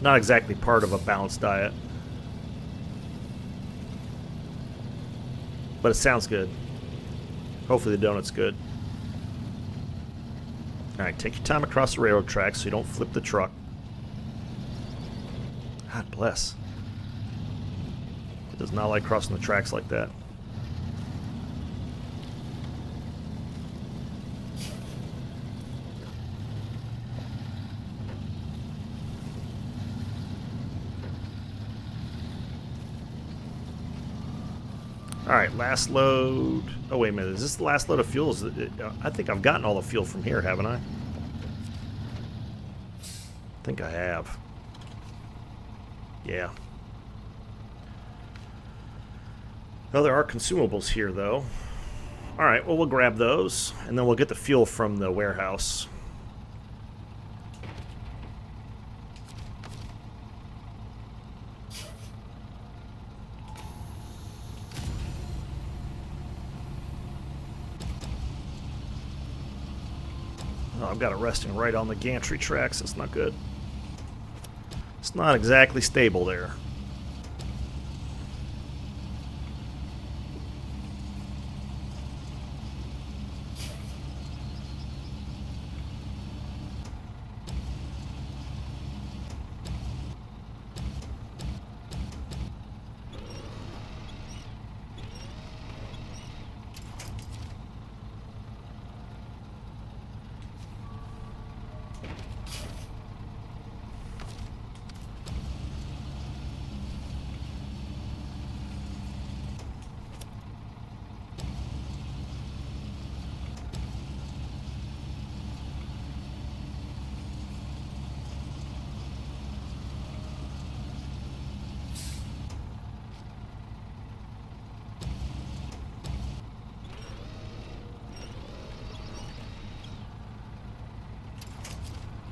not exactly part of a balanced diet. But it sounds good. Hopefully the donut's good. Alright, take your time across the railroad tracks so you don't flip the truck. God bless. It does not like crossing the tracks like that. Alright, last load. Oh, wait a minute. Is this the last load of fuel? I think I've gotten all the fuel from here, haven't I? I think I have. Yeah. Oh, there are consumables here, though. Alright, well, we'll grab those, and then we'll get the fuel from the warehouse. I've got it resting right on the gantry tracks. That's not good. It's not exactly stable there.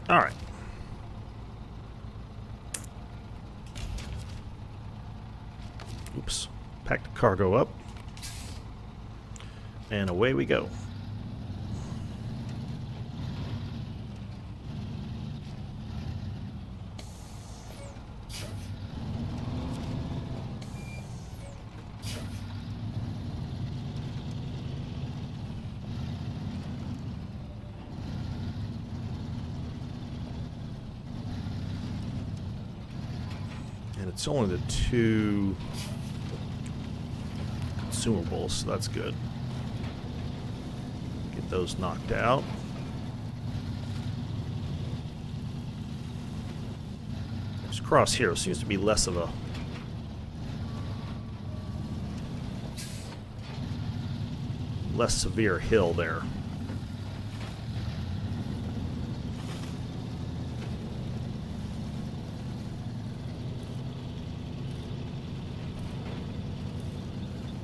All right. Oops. Pack the cargo up. And away we go. And it's only the 2 consumables, so that's good. Get those knocked out. Just across here seems to be less of a less severe hill there.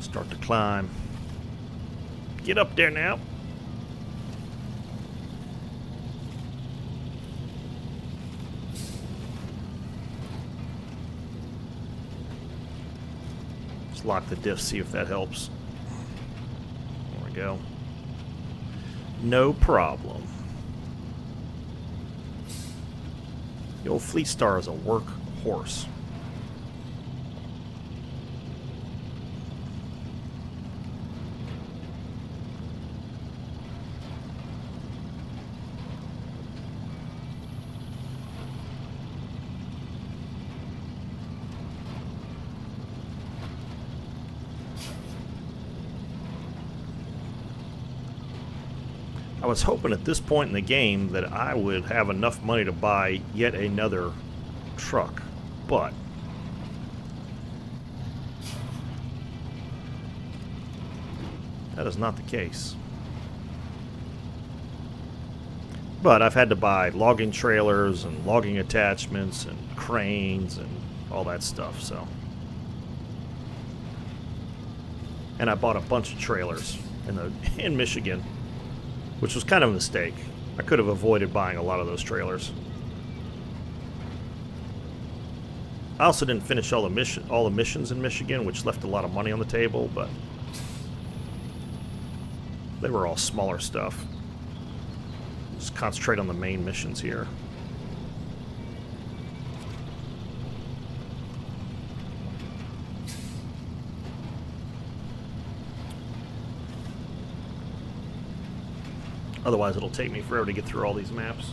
Start to climb. Get up there now. Just lock the diff, see if that helps. There we go. No problem. The old Fleet Star is a workhorse. I was hoping at this point in the game that I would have enough money to buy yet another truck, but that is not the case. But I've had to buy logging trailers and logging attachments and cranes and all that stuff, so. And I bought a bunch of trailers in Michigan, which was kind of a mistake. I could have avoided buying a lot of those trailers. I also didn't finish all the missions in Michigan, which left a lot of money on the table, but they were all smaller stuff. Just concentrate on the main missions here. Otherwise, it'll take me forever to get through all these maps.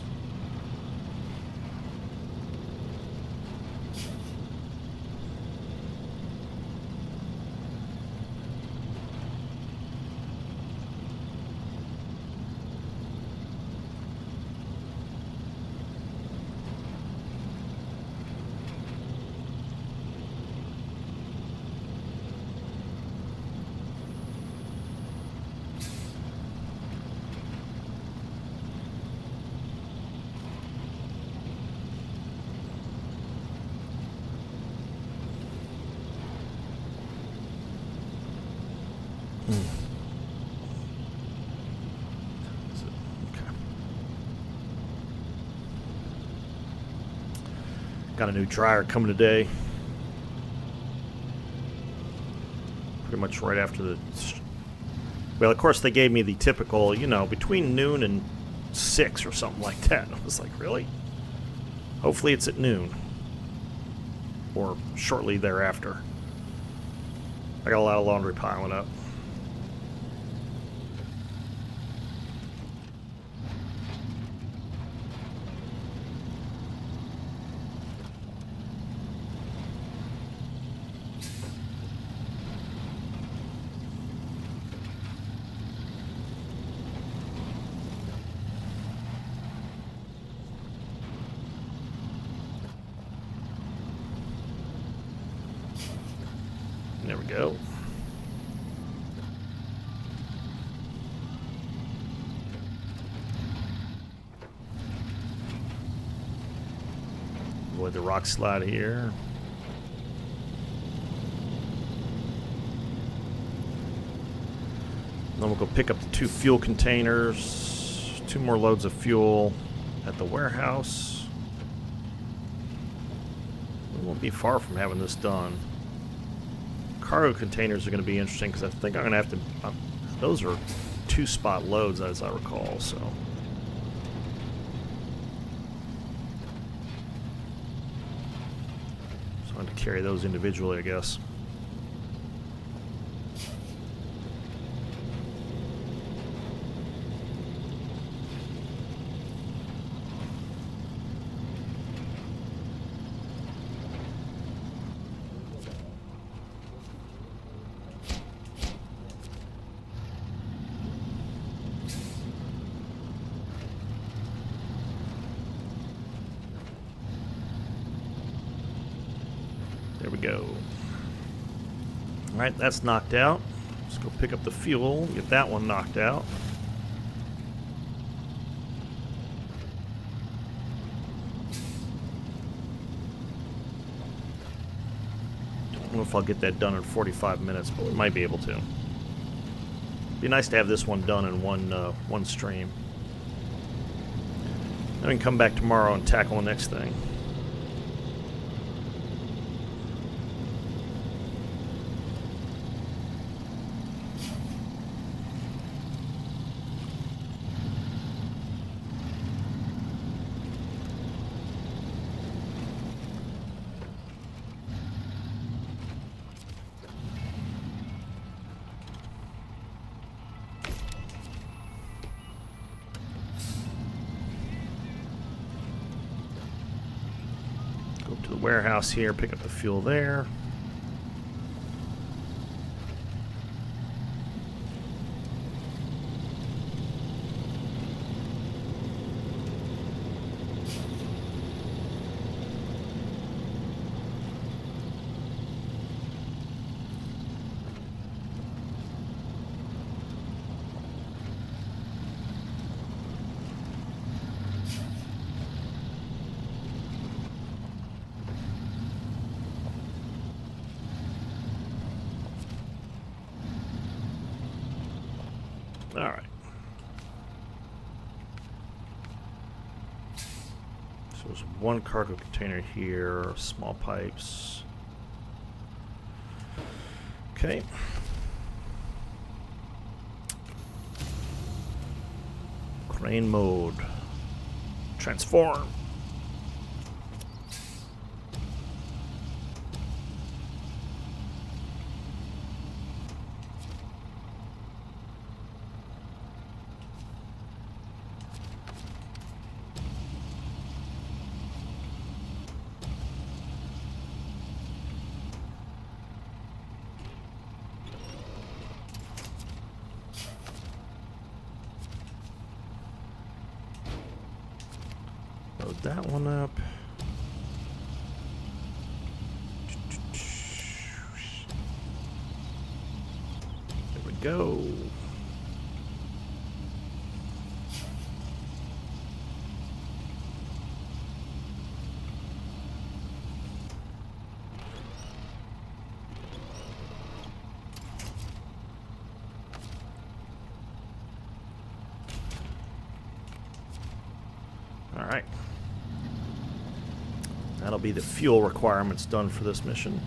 Got a new dryer coming today. Pretty much right after the... Well, of course, they gave me the typical, you know, between noon and 6 or something like that. I was like, really? Hopefully it's at noon. Or shortly thereafter. I got a lot of laundry piling up. There we go. Avoid the rock slide here. Then we'll go pick up the 2 fuel containers, 2 more loads of fuel at the warehouse. We won't be far from having this done. Cargo containers are going to be interesting because I think I'm going to have to... those are 2-spot loads as I recall, so... So I'm going to carry those individually, I guess. There we go. Alright, that's knocked out. Let's go pick up the fuel, get that one knocked out. Don't know if I'll get that done in 45 minutes, but we might be able to. Be nice to have this one done in one stream. Then we can come back tomorrow and tackle the next thing. To the warehouse here, pick up the fuel there. All right. So there's 1 cargo container here, small pipes. Okay. Crane mode. Transform. Load that one up. There we go. All right. That'll be the fuel requirements done for this mission.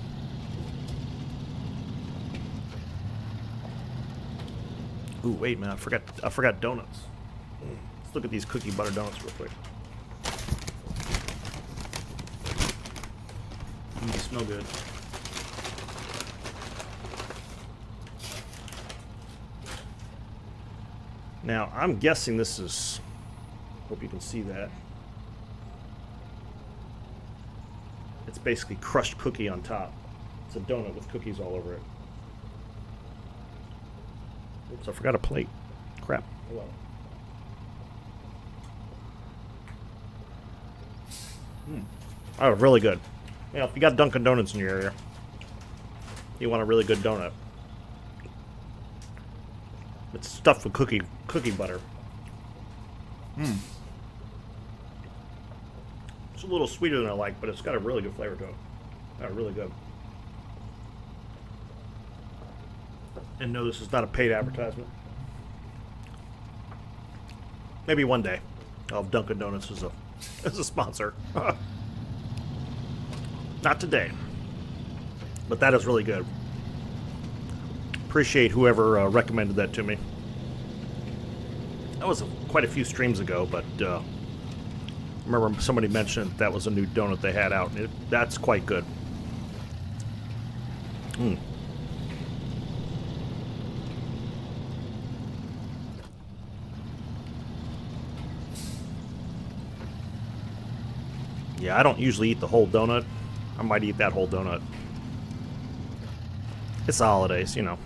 Ooh, wait, man, I forgot donuts. Let's look at these cookie butter donuts real quick. They smell good. Now, I'm guessing this is... Hope you can see that. It's basically crushed cookie on top. It's a donut with cookies all over it. Oops, I forgot a plate. Crap. Hello. Oh, really good. You know, if you got Dunkin' Donuts in your area, you want a really good donut. It's stuffed with cookie butter. It's a little sweeter than I like, but it's got a really good flavor to it. Really good. And no, this is not a paid advertisement. Maybe one day I'll have Dunkin' Donuts as a sponsor. Not today. But that is really good. Appreciate whoever recommended that to me. That was quite a few streams ago, but I remember somebody mentioned that was a new donut they had out, and that's quite good. Yeah, I don't usually eat the whole donut. I might eat that whole donut. It's the holidays, you know.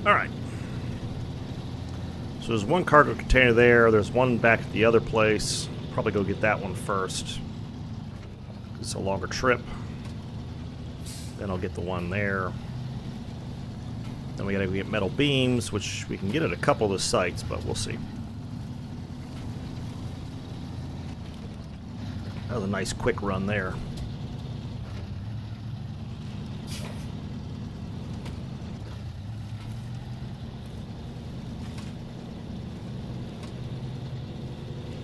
Alright. So there's one cargo container there. There's one back at the other place. Probably go get that one first. It's a longer trip. Then I'll get the one there. Then we gotta go get metal beams, which we can get at a couple of the sites, but we'll see. That was a nice quick run there.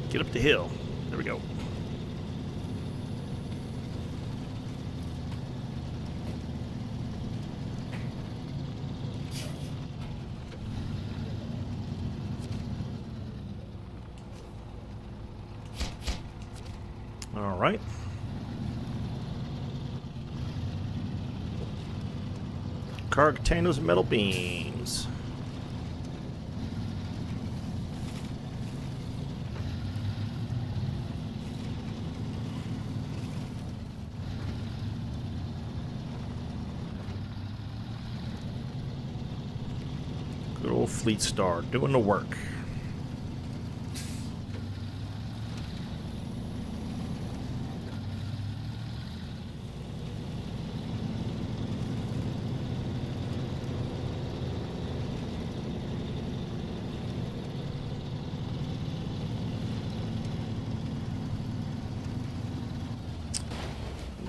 Get up the hill. There we go. All right. Cargo containers and metal beams. Good old Fleet Star doing the work.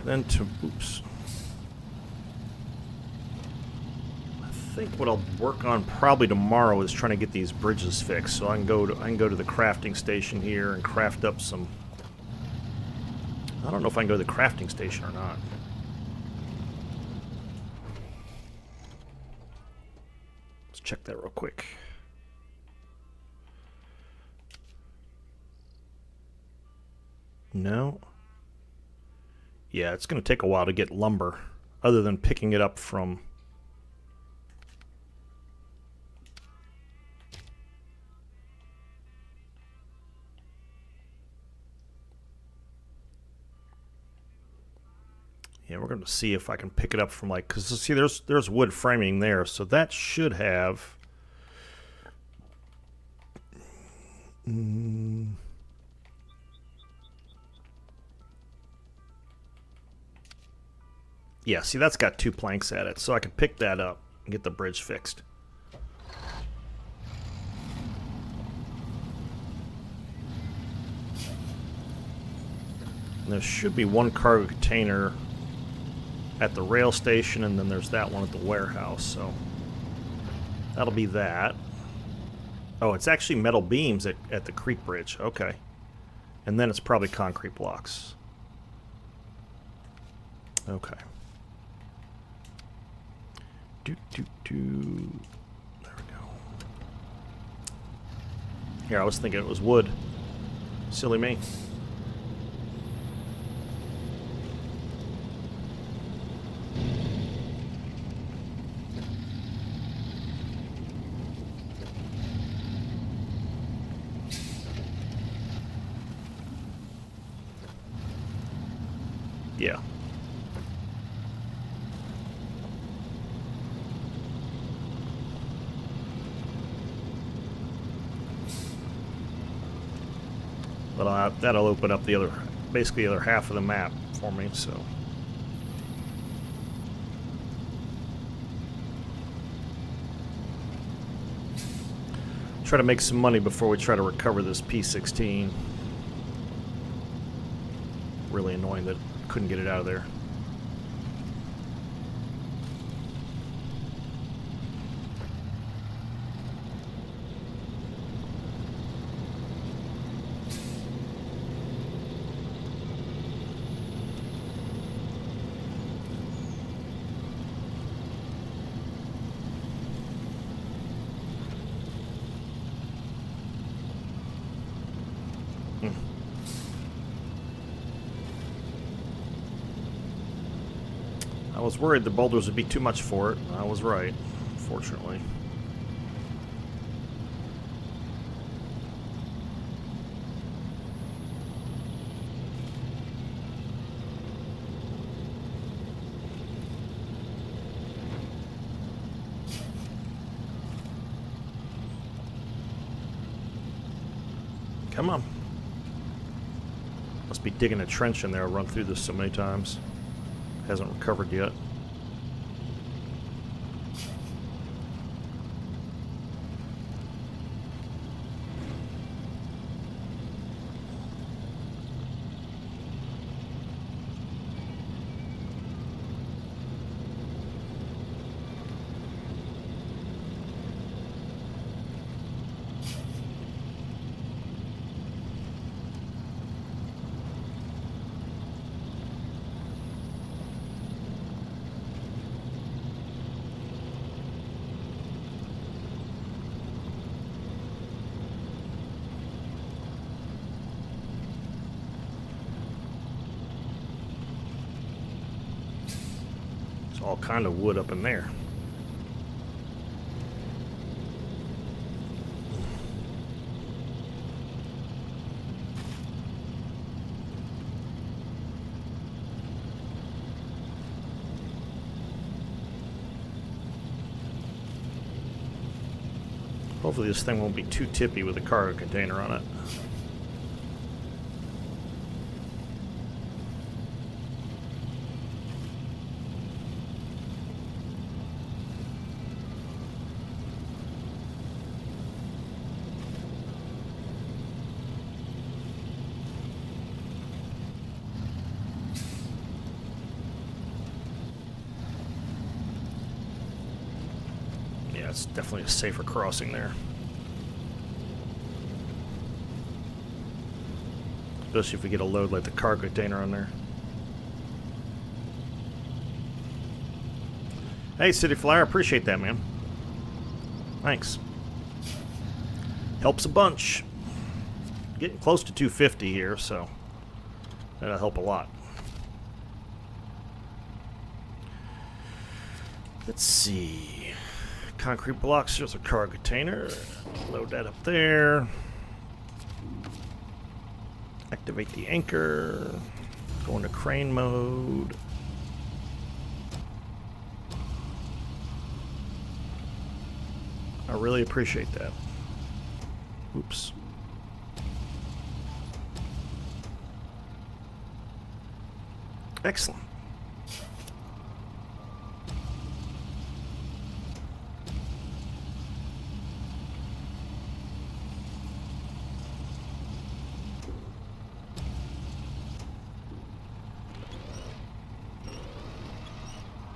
Then to, oops. I think what I'll work on probably tomorrow is trying to get these bridges fixed, so I can go to the crafting station here and craft up some. I don't know if I can go to the crafting station or not. Let's check that real quick. No. Yeah, it's going to take a while to get lumber, other than picking it up from... Yeah, we're going to see if I can pick it up from, like, because see, there's wood framing there, so that should have... Yeah, see, that's got 2 planks at it, so I can pick that up and get the bridge fixed. And there should be 1 cargo container at the rail station, and then there's that one at the warehouse, so that'll be that. Oh, it's actually metal beams at the creek bridge. Okay. And then it's probably concrete blocks. Okay. There we go. Here, I was thinking it was wood. Silly me. Yeah. But that'll open up the other, basically the other half of the map for me, so. Try to make some money before we try to recover this P-16. Really annoying that couldn't get it out of there. I was worried the boulders would be too much for it. I was right, fortunately. Come on. Must be digging a trench in there. I've run through this so many times. Hasn't recovered yet. All kind of wood up in there. Hopefully this thing won't be too tippy with a cargo container on it. It's definitely a safer crossing there. Especially if we get a load like the cargo container on there. Hey, City Flyer, appreciate that, man. Thanks. Helps a bunch. Getting close to 250 here, so that'll help a lot. Let's see. Concrete blocks, there's a cargo container. Load that up there. Activate the anchor. Go into crane mode. I really appreciate that. Oops. Excellent.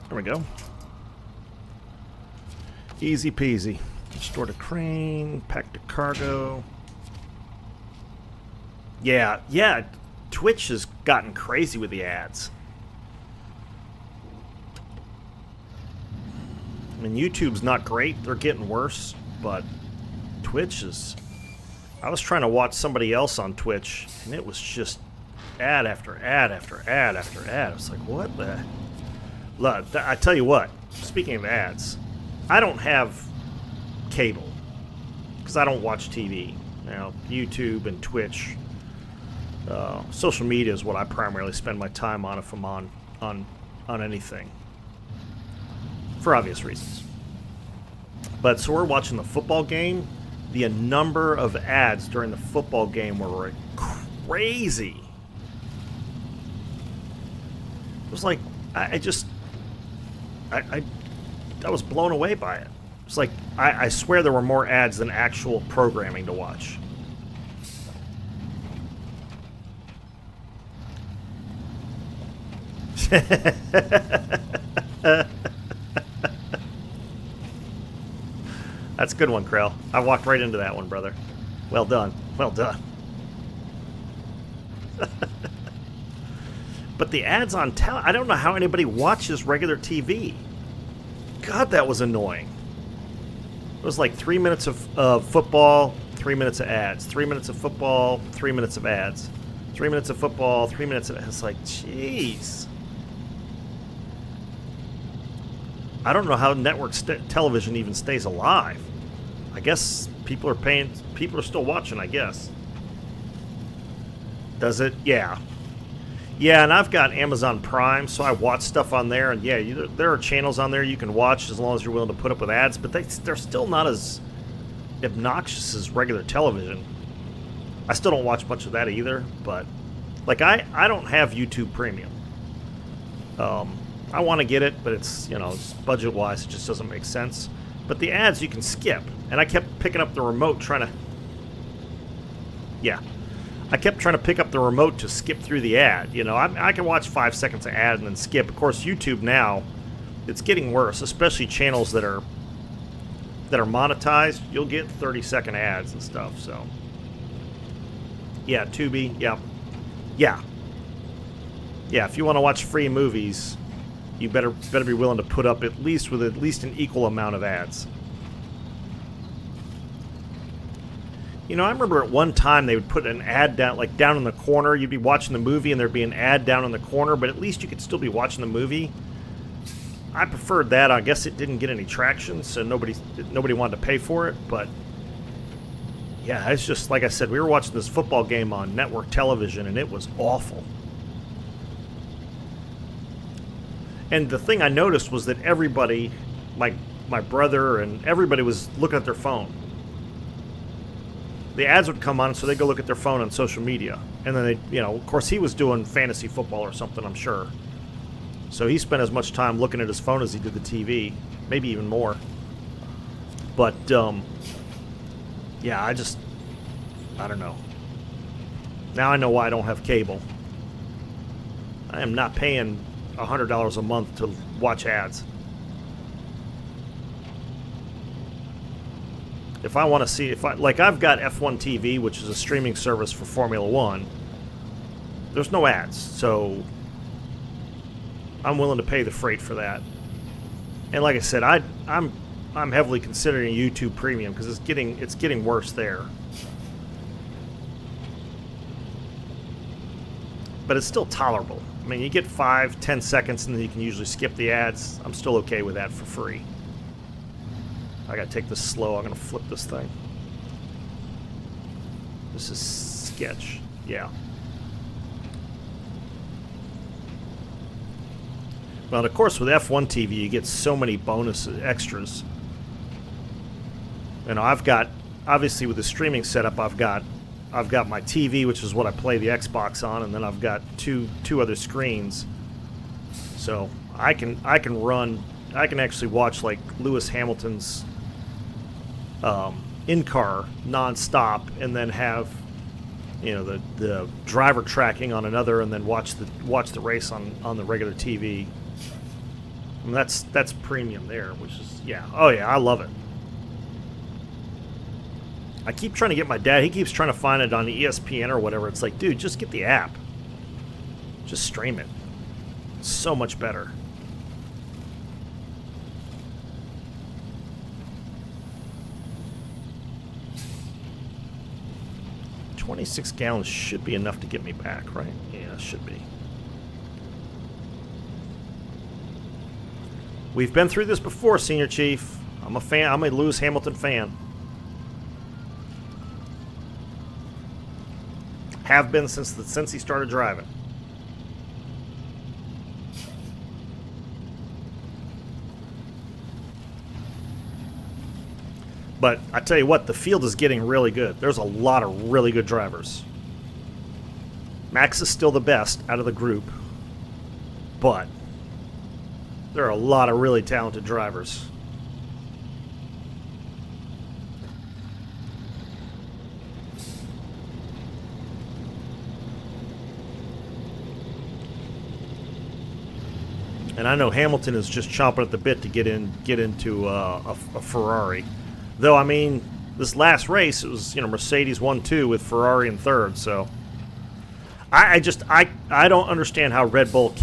There we go. Easy peasy. Restore the crane, pack the cargo. Yeah, Twitch has gotten crazy with the ads. mean, YouTube's not great. They're getting worse, but Twitch is... I was trying to watch somebody else on Twitch, and it was just ad after ad after ad after ad. I was like, what the... Look, I tell you what, speaking of ads, I don't have cable because I don't watch TV. Now, YouTube and Twitch, social media is what I primarily spend my time on if I'm on anything, for obvious reasons. But so we're watching the football game. The number of ads during the football game were crazy. It was like I was blown away by it. It's like I swear there were more ads than actual programming to watch. That's a good one, Krell. I walked right into that one, brother. Well done. Well done. But the ads on I don't know how anybody watches regular TV. God, that was annoying. It was like 3 minutes of football, 3 minutes of ads. 3 minutes of football, 3 minutes of ads. 3 minutes of football, 3 minutes of... It's like, jeez. I don't know how network television even stays alive. I guess people are still watching, I guess. Does it? Yeah. Yeah, and I've got Amazon Prime, so I watch stuff on there, and yeah, there are channels on there you can watch as long as you're willing to put up with ads, but they're still not as obnoxious as regular television. I still don't watch much of that either, but like I don't have YouTube Premium. I want to get it, but it's, you know, budget-wise, it just doesn't make sense. But the ads you can skip, and I kept picking up the remote trying to... Yeah. I kept trying to pick up the remote to skip through the ad. You know, I can watch 5 seconds of ad and then skip. Of course, YouTube now, it's getting worse, especially channels that are monetized. You'll get 30-second ads and stuff, so... Yeah, Tubi, yeah. Yeah. Yeah, if you want to watch free movies... You better be willing to put up at least an equal amount of ads. You know, I remember at one time they would put an ad down in the corner. You'd be watching the movie and there'd be an ad down in the corner, but at least you could still be watching the movie. I preferred that. I guess it didn't get any traction, so nobody wanted to pay for it. But yeah, it's just like I said, we were watching this football game on network television, and it was awful. And the thing I noticed was that everybody, my brother and everybody, was looking at their phone. The ads would come on, so they'd go look at their phone on social media. And then they, you know, of course he was doing fantasy football or something, I'm sure. So he spent as much time looking at his phone as he did the TV, maybe even more. But, yeah, I don't know. Now I know why I don't have cable. I am not paying $100 a month to watch ads. If I want to see, I've got F1 TV, which is a streaming service for Formula One. There's no ads, so I'm willing to pay the freight for that. And like I said, I'm heavily considering YouTube Premium because it's getting worse there. But it's still tolerable. I mean, you get 5-10 seconds and then you can usually skip the ads. I'm still okay with that for free. I gotta take this slow. I'm gonna flip this thing. This is sketch. Yeah. Well, of course, with F1 TV, you get so many bonuses, extras. You know, I've got, obviously with the streaming setup, I've got my TV, which is what I play the Xbox on, and then I've got two other screens. So I can actually watch like Lewis Hamilton's in-car non-stop, and then have, you know, the driver tracking on another, and then watch the race on the regular TV. I mean, that's premium there, which is, yeah. Oh yeah, I love it. I keep trying to get my dad. He keeps trying to find it on the ESPN or whatever. It's like, dude, just get the app. Just stream it. It's so much better. 26 gallons should be enough to get me back, right? Yeah, it should be. We've been through this before, Senior Chief. I'm a fan. I'm a Lewis Hamilton fan. Have been since he started driving. But I tell you what, the field is getting really good. There's a lot of really good drivers. Max is still the best out of the group, but there are a lot of really talented drivers. And I know Hamilton is just chomping at the bit to get into a Ferrari. Though, I mean, this last race, it was, Mercedes 1-2 with Ferrari in third, so I don't understand how Red Bull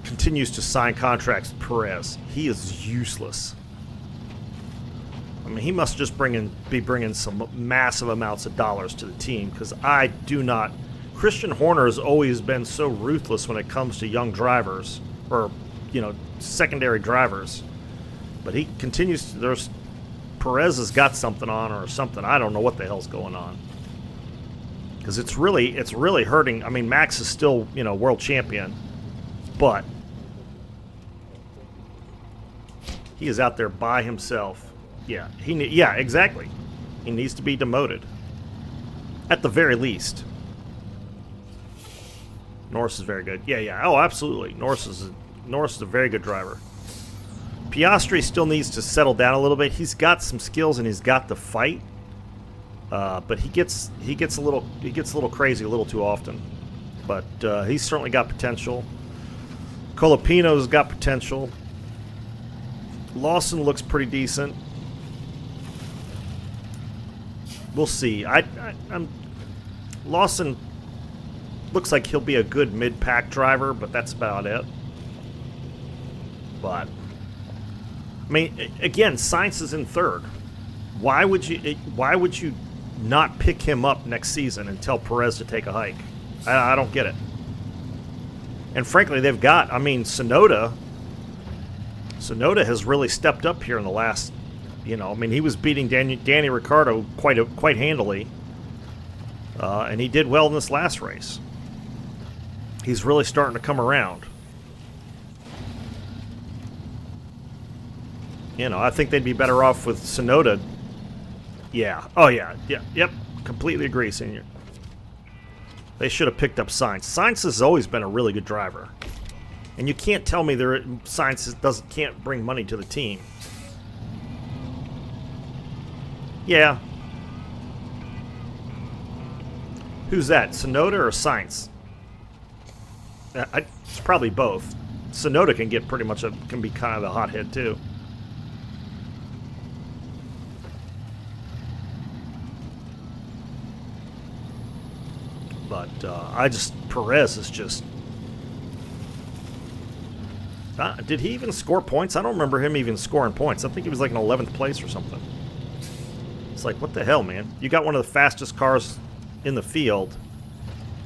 continues to sign contracts with Perez. He is useless. I mean, he must just be bringing some massive amounts of dollars to the team, because I do not. Christian Horner has always been so ruthless when it comes to young drivers, or secondary drivers. But he continues to, Perez has got something on or something. I don't know what the hell's going on. Because it's really hurting. I mean, Max is still, world champion. But he is out there by himself. Yeah, exactly. He needs to be demoted. At the very least. Norris is very good. Yeah. Oh, absolutely. Norris is a very good driver. Piastri still needs to settle down a little bit. He's got some skills and he's got the fight, but he gets a little crazy a little too often. But he's certainly got potential. Colapino's got potential. Lawson looks pretty decent. We'll see. Lawson looks like he'll be a good mid-pack driver, but that's about it. But I mean, again, Sainz is in third. Why would you not pick him up next season and tell Perez to take a hike? I don't get it. And frankly, they've got. I mean, Tsunoda has really stepped up here in the last. I mean, he was beating Danny Ricciardo quite handily, and he did well in this last race. He's really starting to come around. I think they'd be better off with Tsunoda. Yeah. Oh, yeah. Yep. Completely agree, Senior. They should have picked up Sainz. Sainz has always been a really good driver. And you can't tell me Sainz can't bring money to the team. Yeah. Who's that? Tsunoda or Sainz? It's probably both. Tsunoda can get can be kind of a hothead too. But Perez is just. Did he even score points? I don't remember him even scoring points. I think he was like in 11th place or something. It's like, what the hell, man? You got one of the fastest cars in the field,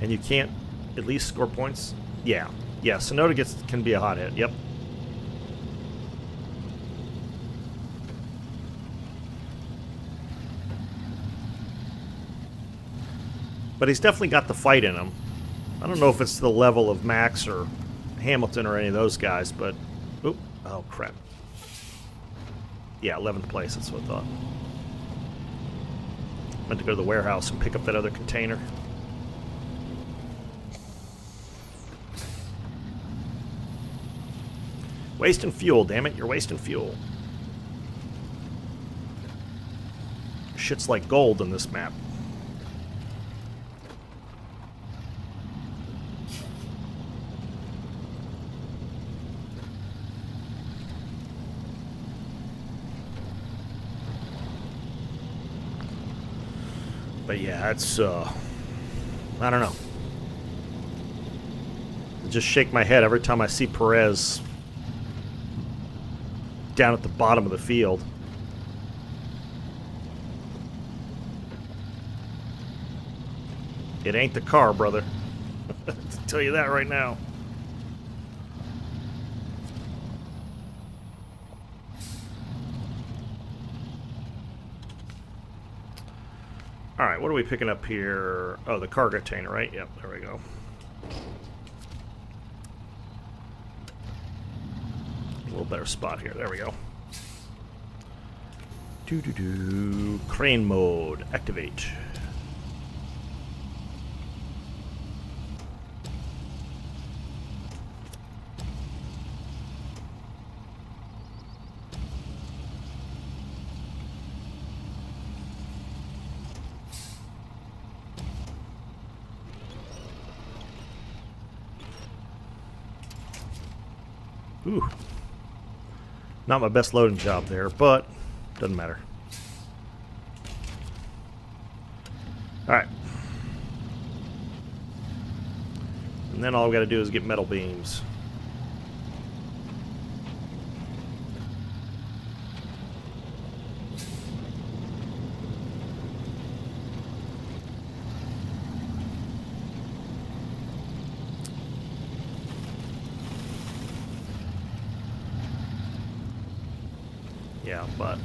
and you can't at least score points? Yeah. Tsunoda can be a hothead. Yep. But he's definitely got the fight in him. I don't know if it's to the level of Max or Hamilton or any of those guys, but. Oh, crap. Yeah, 11th place, that's what I thought. Meant to go to the warehouse and pick up that other container. Wasting fuel, damn it, you're wasting fuel. Shit's like gold in this map. But yeah, it's, I don't know. I just shake my head every time I see Perez down at the bottom of the field. It ain't the car, brother. I'll tell you that right now. Alright, what are we picking up here? Oh, the cargo container, right? Yep, there we go. A little better spot here. There we go. Crane mode. Activate. Ooh. Not my best loading job there, but doesn't matter. Alright. And then all we got to do is get metal beams. Yeah, but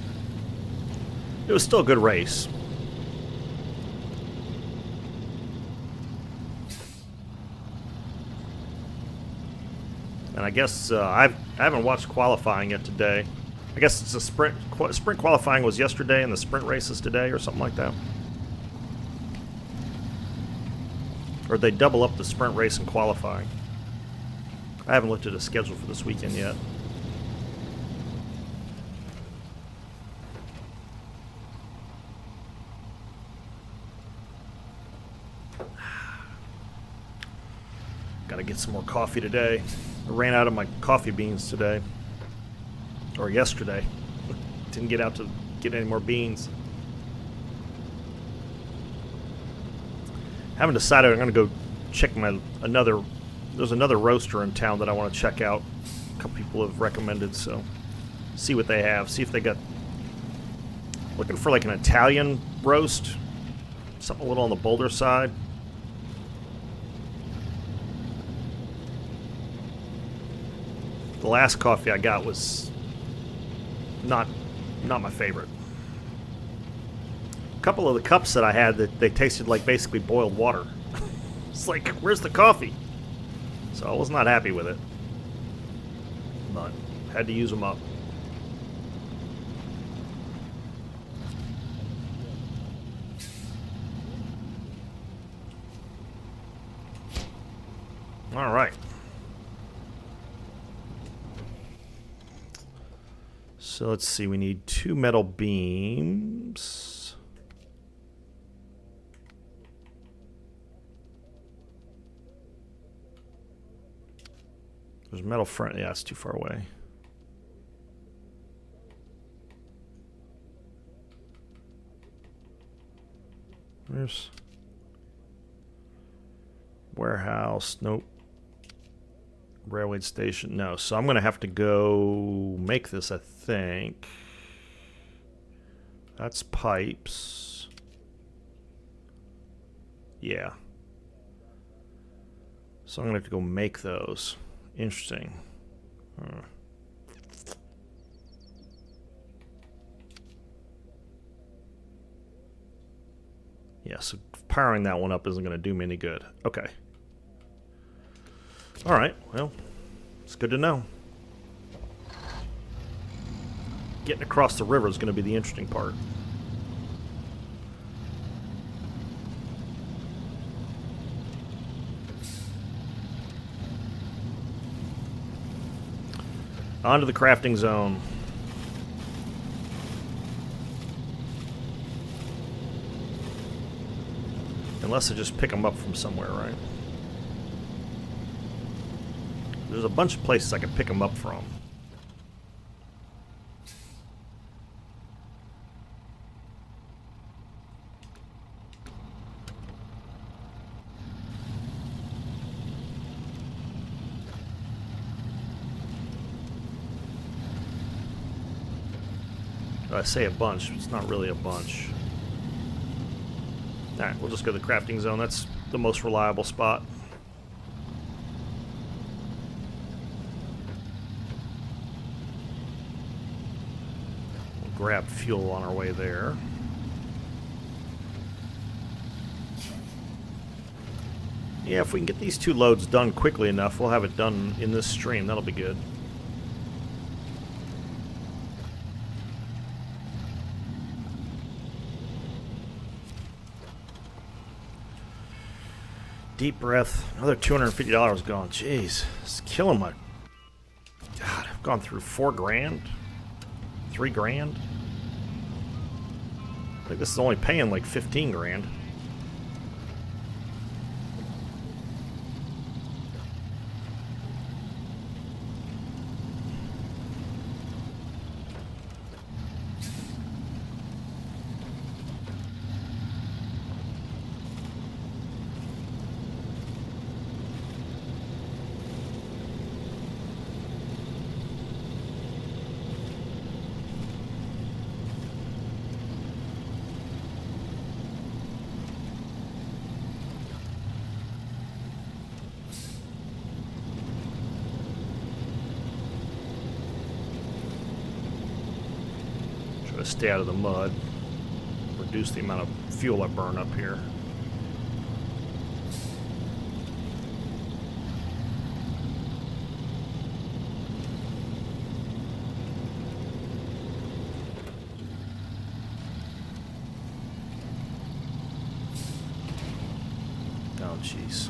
it was still a good race. And I guess I haven't watched qualifying yet today. I guess it's a sprint. Sprint qualifying was yesterday, and the sprint race is today, or something like that. Or they double up the sprint race and qualifying. I haven't looked at a schedule for this weekend yet. Gotta get some more coffee today. I ran out of my coffee beans today. Or yesterday. Didn't get out to get any more beans. Haven't decided. I'm gonna go check there's another roaster in town that I want to check out. A couple people have recommended, so see what they have. See if they got, looking for like an Italian roast. Something a little on the bolder side. The last coffee I got was not my favorite. A couple of the cups that I had, that they tasted like basically boiled water. It's like, where's the coffee? So I was not happy with it. But had to use them up. All right. So let's see, we need 2 metal beams. There's metal front, yeah, it's too far away. There's warehouse, nope. Railway station, no. So I'm going to have to go make this, I think. That's pipes. Yeah. So I'm going to have to go make those. Interesting. Yeah, so powering that one up isn't going to do me any good. Okay. Alright, well, it's good to know. Getting across the river is going to be the interesting part. On to the crafting zone. Unless I just pick them up from somewhere, right? There's a bunch of places I can pick them up from. I say a bunch, it's not really a bunch. Alright, we'll just go to the crafting zone. That's the most reliable spot. We'll grab fuel on our way there. Yeah, if we can get these 2 loads done quickly enough, we'll have it done in this stream. That'll be good. Deep breath. Another $250 gone. Jeez, it's killing my... God, I've gone through 4 grand, 3 grand. I think this is only paying like 15 grand. To stay out of the mud, reduce the amount of fuel I burn up here. Oh, jeez.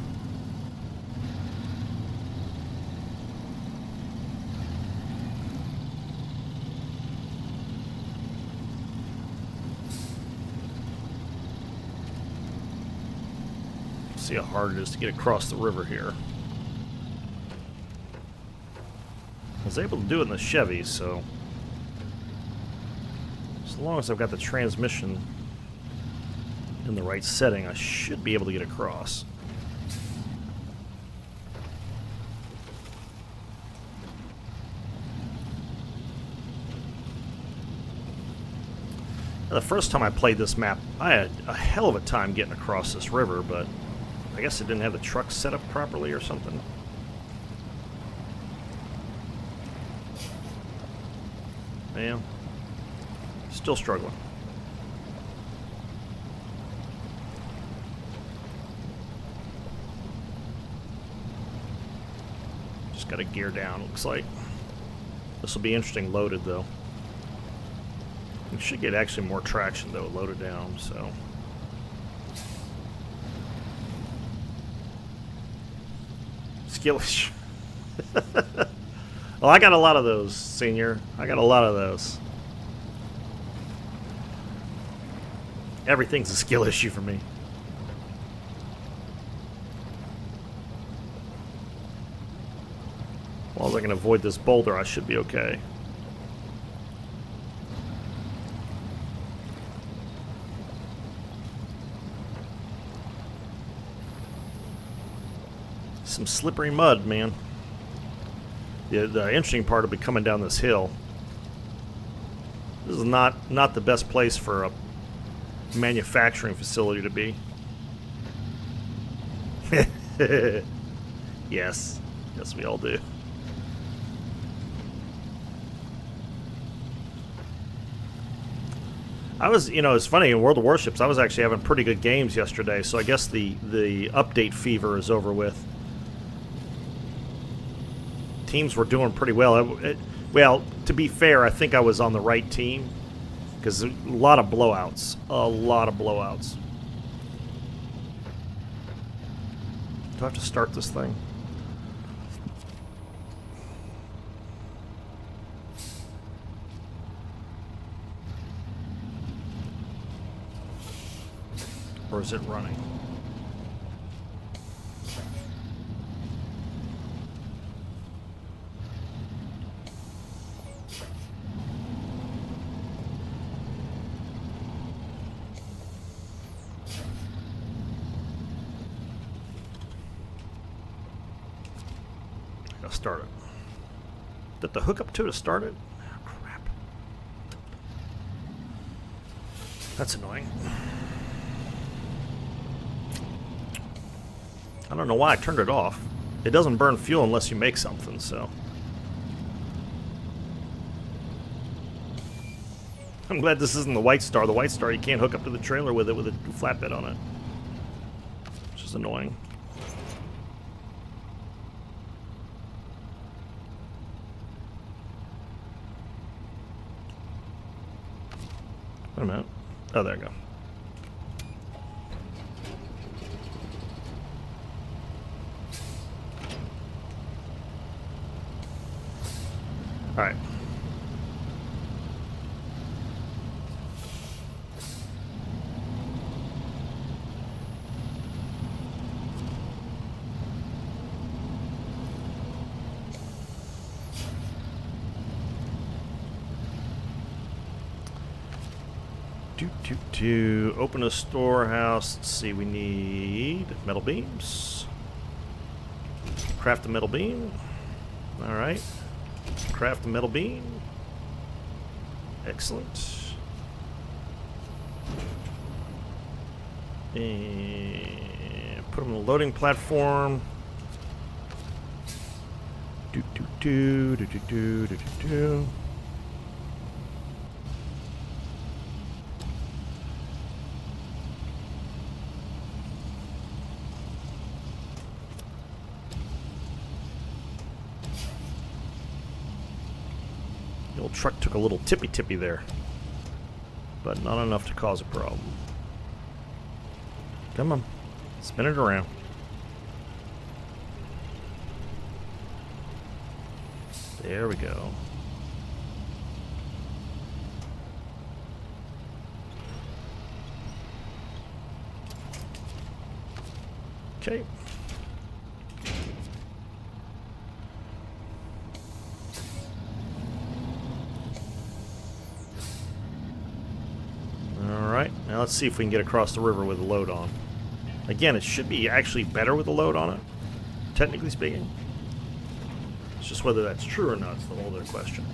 See how hard it is to get across the river here. I was able to do it in the Chevy, so as long as I've got the transmission in the right setting, I should be able to get across. Now, the first time I played this map, I had a hell of a time getting across this river, but I guess it didn't have the truck set up properly or something. Yeah. Still struggling. Just got to gear down, looks like. This will be interesting loaded, though. We should get actually more traction, though, loaded down, so... Skillish. Well, I got a lot of those, Senior. I got a lot of those. Everything's a skill issue for me. Well, as I can avoid this boulder, I should be okay. Some slippery mud, man. The interesting part will be coming down this hill. This is not the best place for a manufacturing facility to be. Yes, we all do. I was, it's funny, in World of Warships, I was actually having pretty good games yesterday, so I guess the update fever is over with. Teams were doing pretty well. Well, to be fair, I think I was on the right team, because a lot of blowouts. A lot of blowouts. Do I have to start this thing? Or is it running? I gotta start it. Did the hook up to start it? Oh, crap. That's annoying. I don't know why I turned it off. It doesn't burn fuel unless you make something, so. I'm glad this isn't the White Star. The White Star, you can't hook up to the trailer with it with a flatbed on it. Which is annoying. Wait a minute. Oh, there we go. All right. To open a storehouse, let's see, we need metal beams. Craft a metal beam. All right. Craft a metal beam. Excellent. And put them on the loading platform. Do do do do do do do do. The old truck took a little tippy there, but not enough to cause a problem. Come on, spin it around. There we go. Okay. Now let's see if we can get across the river with a load on. Again, it should be actually better with a load on it, technically speaking. It's just whether that's true or not is the whole other question.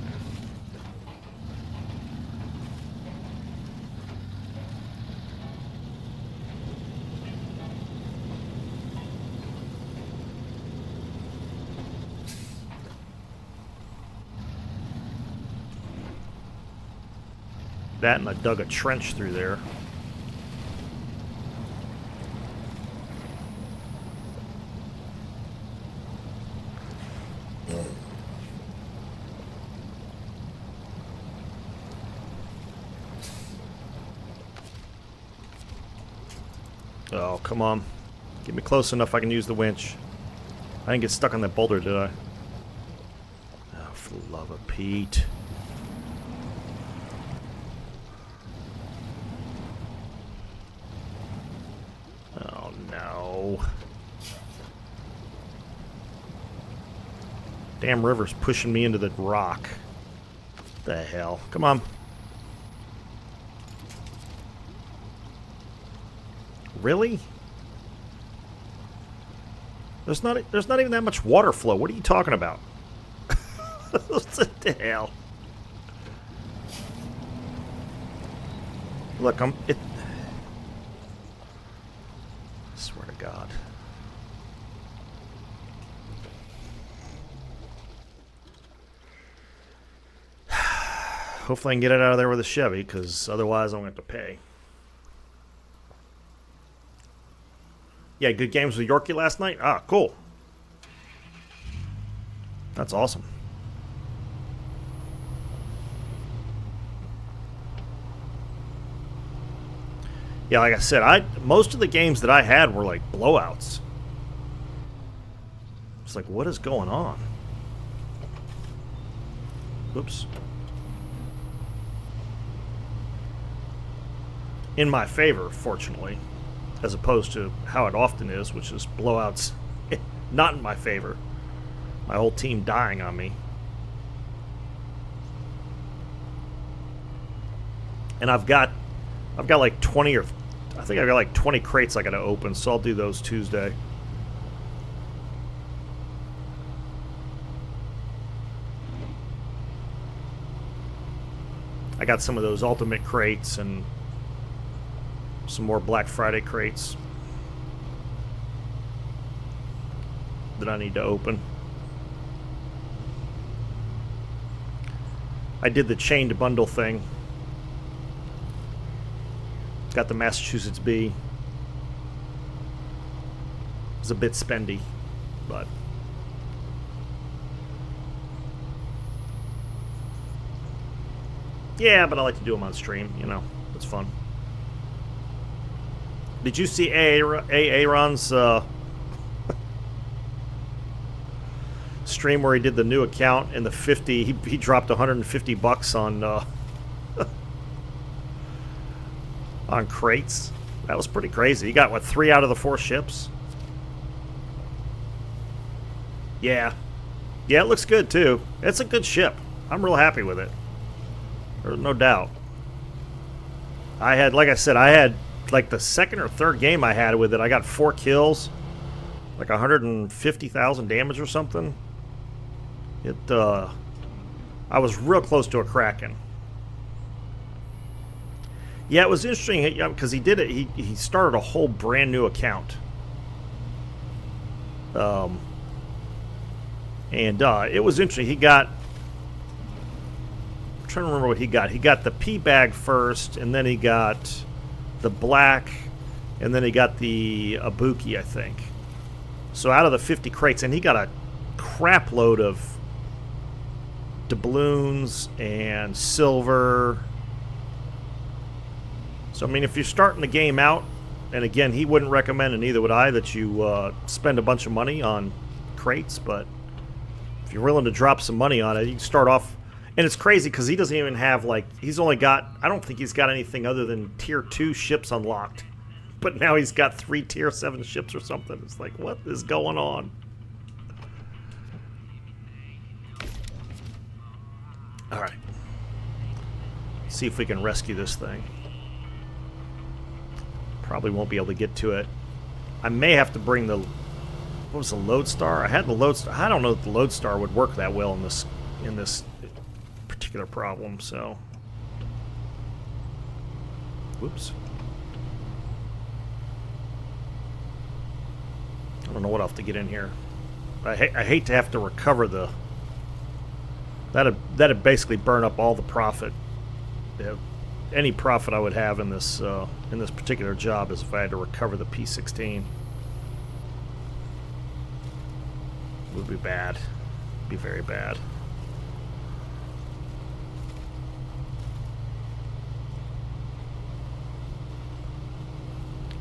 That, and I dug a trench through there. Oh, come on. Get me close enough I can use the winch. I didn't get stuck on that boulder, did I? Oh, for the love of Pete. Oh, no. Damn river's pushing me into the rock. What the hell? Come on. Really? There's not even that much water flow. What are you talking about? What the hell? Look, I swear to God. Hopefully I can get it out of there with a Chevy, because otherwise I'm going to have to pay. Yeah, good games with Yorkie last night? Ah, cool. That's awesome. Yeah, like I said, most of the games that I had were like blowouts. It's like, what is going on? Oops. In my favor, fortunately. As opposed to how it often is, which is blowouts not in my favor. My whole team dying on me. And I've got like 20 or I think I've got like 20 crates I gotta open, so I'll do those Tuesday. I got some of those ultimate crates and some more Black Friday crates. that I need to open. I did the chained bundle thing. Got the Massachusetts B. It's a bit spendy, but yeah, but I like to do them on stream, you know. It's fun. Did you see Aaron's stream where he did the new account and the 50? He dropped $150 on on crates. That was pretty crazy. He got what, 3 out of the 4 ships? Yeah, yeah, it looks good too. It's a good ship. I'm real happy with it. There's no doubt. I had, like I said, I had like the second or third game I had with it. I got 4 kills, like 150,000 damage or something. It, I was real close to a Kraken. Yeah, it was interesting because he did it. He started a whole brand new account. And it was interesting. He got, I'm trying to remember what he got. He got the P bag first, and then he got the black, and then he got the Ibuki, I think. So out of the 50 crates, and he got a crap load of doubloons and silver. So, I mean, if you're starting the game out, and again, he wouldn't recommend, and neither would I, that you spend a bunch of money on crates, but if you're willing to drop some money on it, you can start off. And it's crazy because he doesn't even have, like, he's only got, I don't think he's got anything other than tier 2 ships unlocked. But now he's got 3 tier 7 ships or something. It's like, what is going on? All right. See if we can rescue this thing. Probably won't be able to get to it. I may have to bring the, what was the Lodestar? I had the Lodestar. I don't know if the Lodestar would work that well in this particular problem, so. Whoops. I don't know what I'll have to get in here. I hate to have to recover the, that'd basically burn up all the profit. Any profit I would have in this particular job is if I had to recover the P16. Would be bad. Be very bad.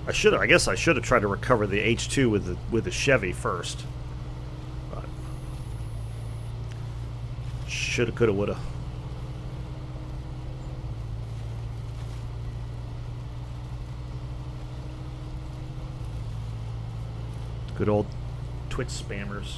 I guess I should have tried to recover the H2 with the Chevy first. But shoulda, coulda, woulda. Good old Twitch spammers.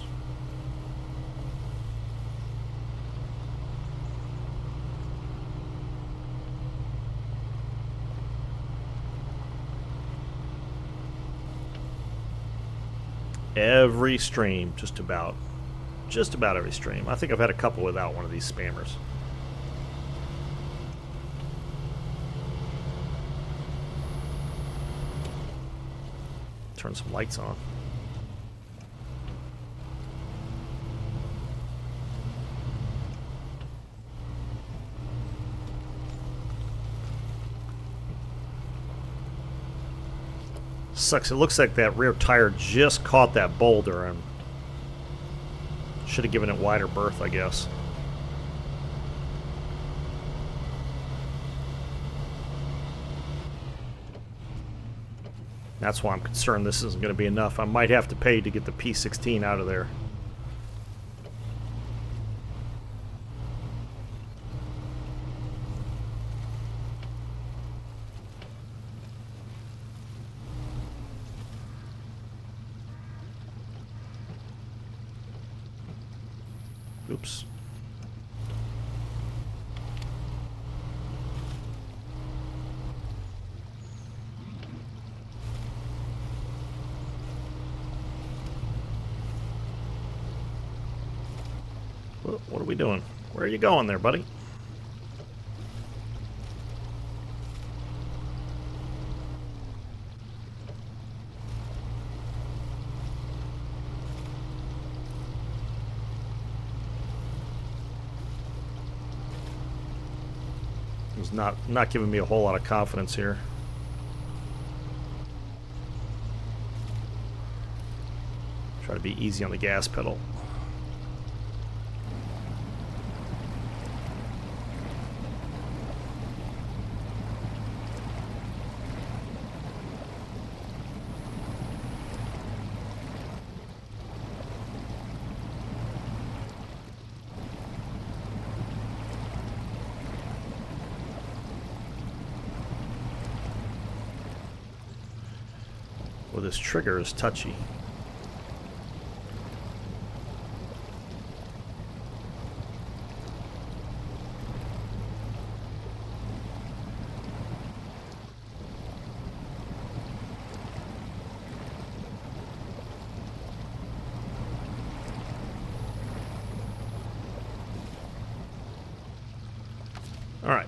Every stream, just about every stream. I think I've had a couple without one of these spammers. Turn some lights on. Sucks. It looks like that rear tire just caught that boulder and should have given it wider berth, I guess. That's why I'm concerned this isn't going to be enough. I might have to pay to get the P16 out of there. Oops. What are we doing? Where are you going there, buddy? It's not giving me a whole lot of confidence here. Try to be easy on the gas pedal. Well, this trigger is touchy. All right.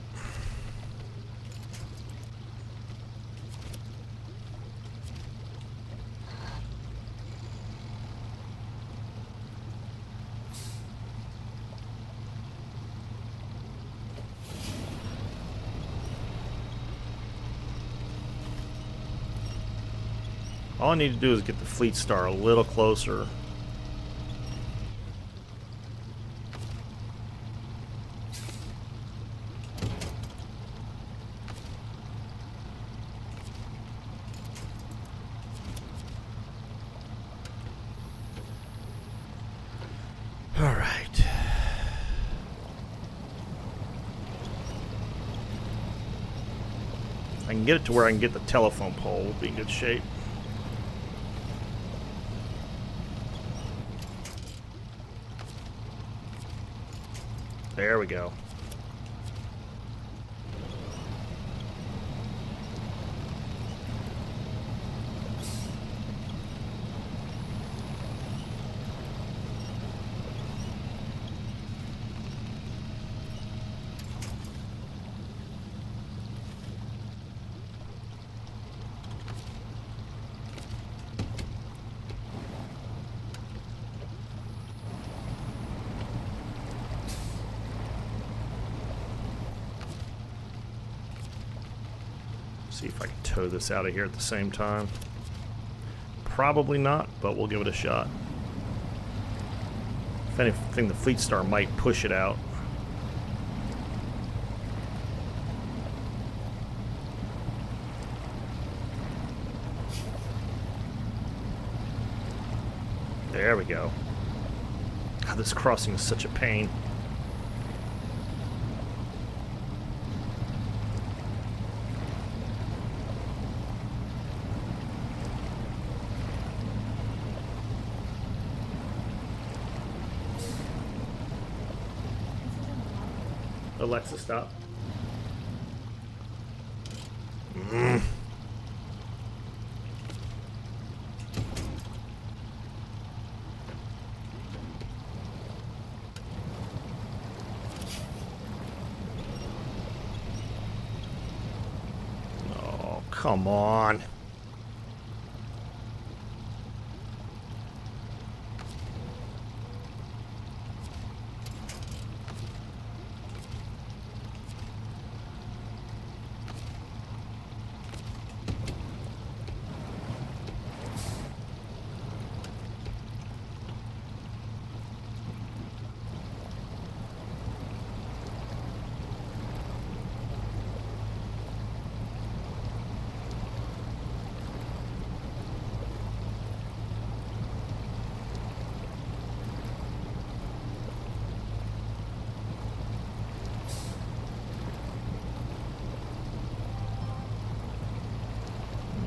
All I need to do is get the Fleet Star a little closer. All right. If I can get it to where I can get the telephone pole, we'll be in good shape. There we go. See if I can tow this out of here at the same time. Probably not, but we'll give it a shot. If anything, the Fleet Star might push it out. There we go. God, this crossing is such a pain. Alexa, stop. Oh, come on.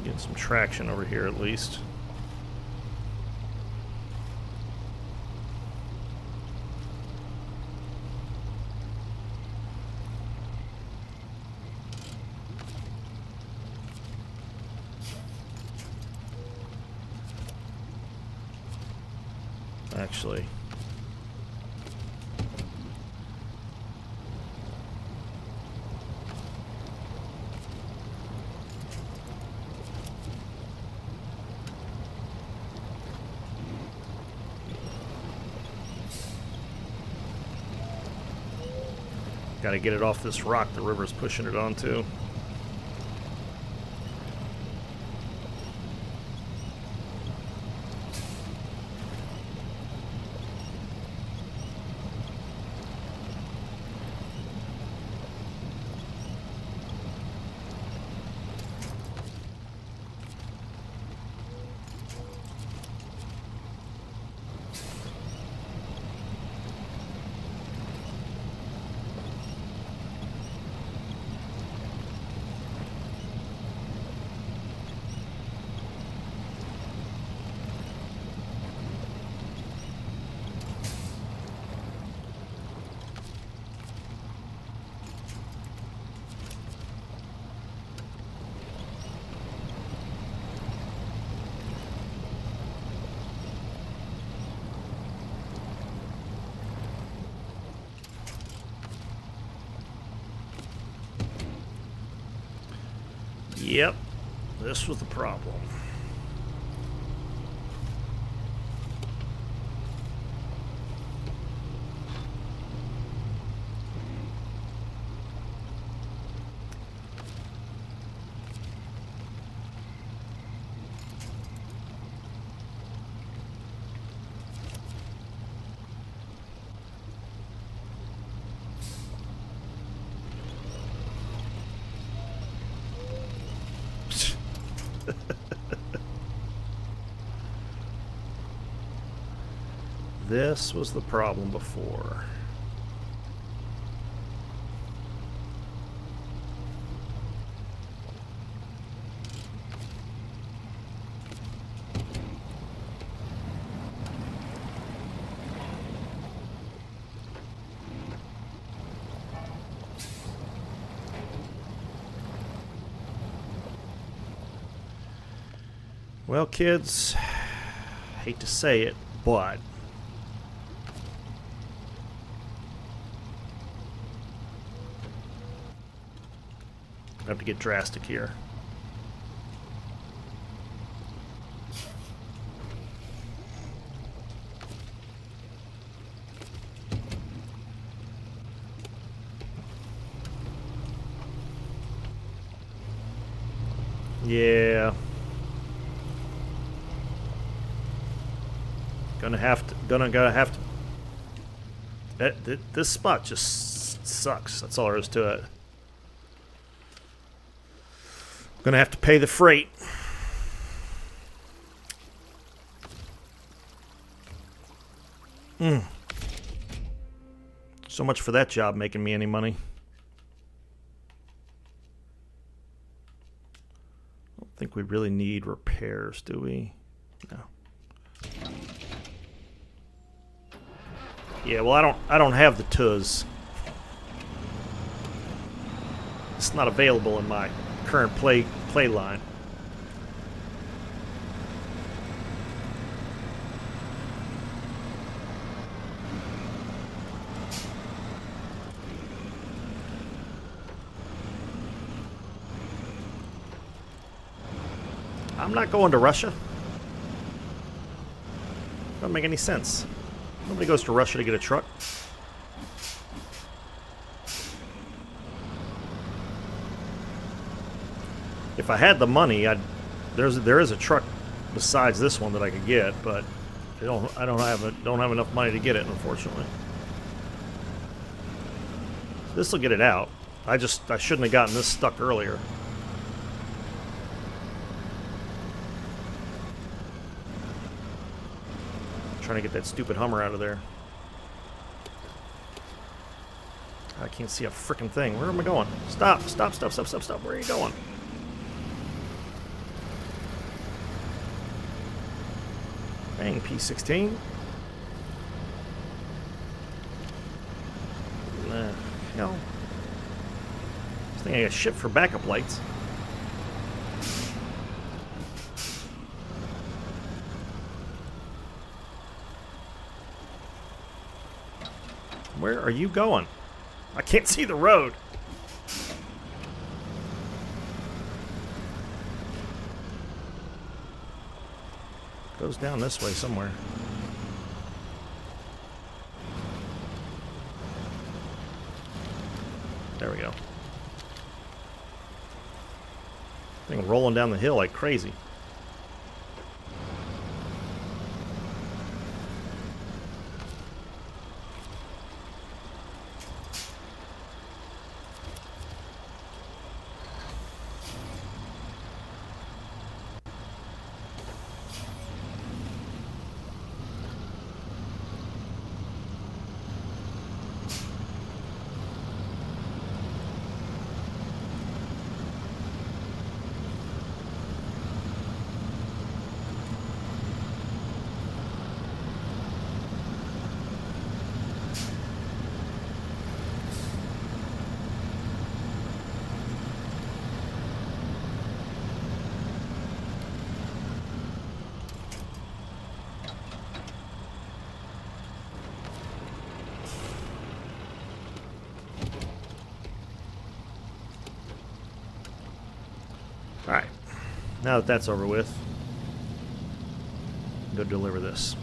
Get some traction over here at least. Actually, Got to get it off this rock the river's pushing it onto. Yep, this was the problem. This was the problem before. Well, kids, hate to say it, but I have to get drastic here. Yeah. Gonna have to. This spot just sucks. That's all there is to it. Gonna have to pay the freight. So much for that job making me any money. I don't think we really need repairs, do we? No. Yeah, well, I don't have the TUS. It's not available in my current play line. I'm not going to Russia. Doesn't make any sense. Nobody goes to Russia to get a truck. If I had the money, there is a truck besides this one that I could get, but I don't have enough money to get it, unfortunately. This will get it out. I shouldn't have gotten this stuck earlier. Trying to get that stupid Hummer out of there. I can't see a frickin' thing. Where am I going? Stop! Stop! Stop! Stop! Stop! Stop! Where are you going? Bang! P-16. Hell. This thing I got shipped for backup lights. Where are you going? I can't see the road. Goes down this way somewhere. There we go. Thing rolling down the hill like crazy. Alright, now that that's over with, go deliver this.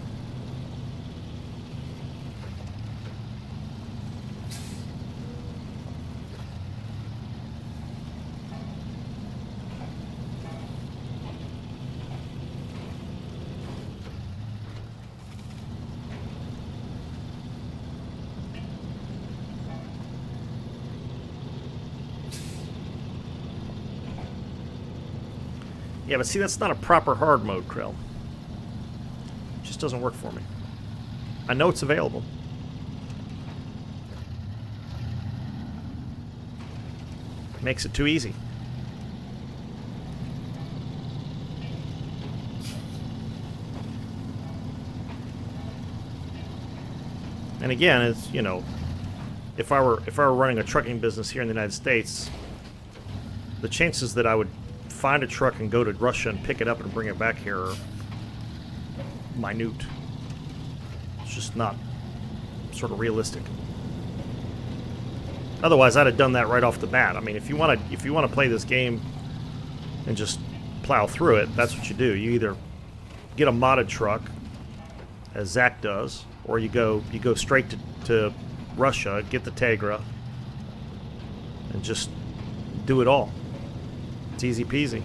Yeah, but see, that's not a proper hard mode, Krill. It just doesn't work for me. I know it's available. Makes it too easy. And again, it's, you know, if I were running a trucking business here in the United States, the chances that I would find a truck and go to Russia and pick it up and bring it back here are minute. It's just not sort of realistic. Otherwise, I'd have done that right off the bat. I mean, if you want to play this game and just plow through it, that's what you do. You either get a modded truck, as Zach does, or you go straight to Russia, get the Tegra, and just do it all. It's easy peasy.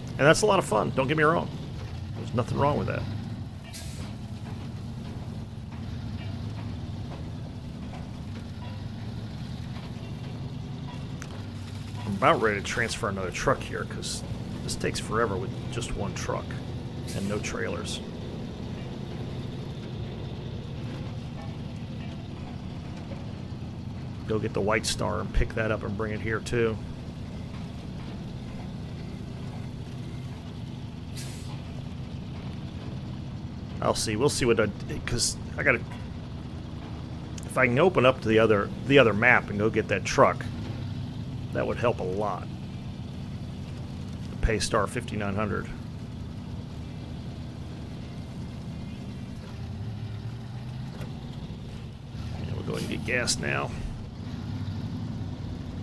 And that's a lot of fun, don't get me wrong. There's nothing wrong with that. I'm about ready to transfer another truck here because this takes forever with just one truck and no trailers. Go get the White Star and pick that up and bring it here too. I'll see. We'll see what because I gotta. If I can open up to the other map and go get that truck, that would help a lot. The pay star 5900. Yeah, we'll go ahead and get gas now.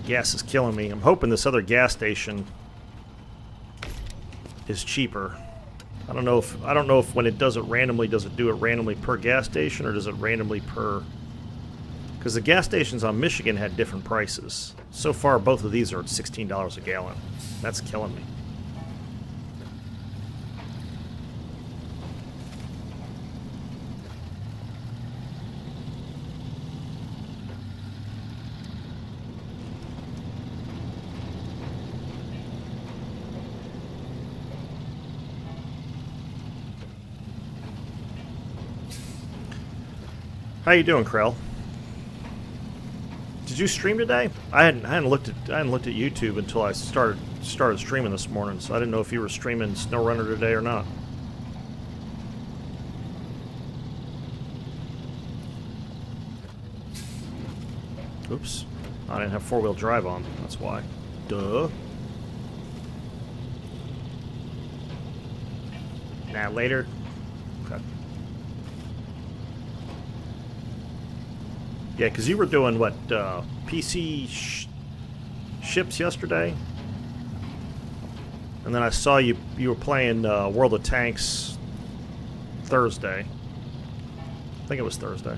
Gas is killing me. I'm hoping this other gas station is cheaper. I don't know if when it does it randomly, does it do it randomly per gas station or does it randomly per? Because the gas stations on Michigan had different prices. So far, both of these are at $16 a gallon. That's killing me. How you doing, Krell? Did you stream today? I hadn't looked at YouTube until I started streaming this morning, so I didn't know if you were streaming SnowRunner today or not. Oops, I didn't have four-wheel drive on. That's why. Duh. Nah, later. Okay. Yeah, because you were doing, what, PC ships yesterday? And then I saw you were playing World of Tanks Thursday. I think it was Thursday.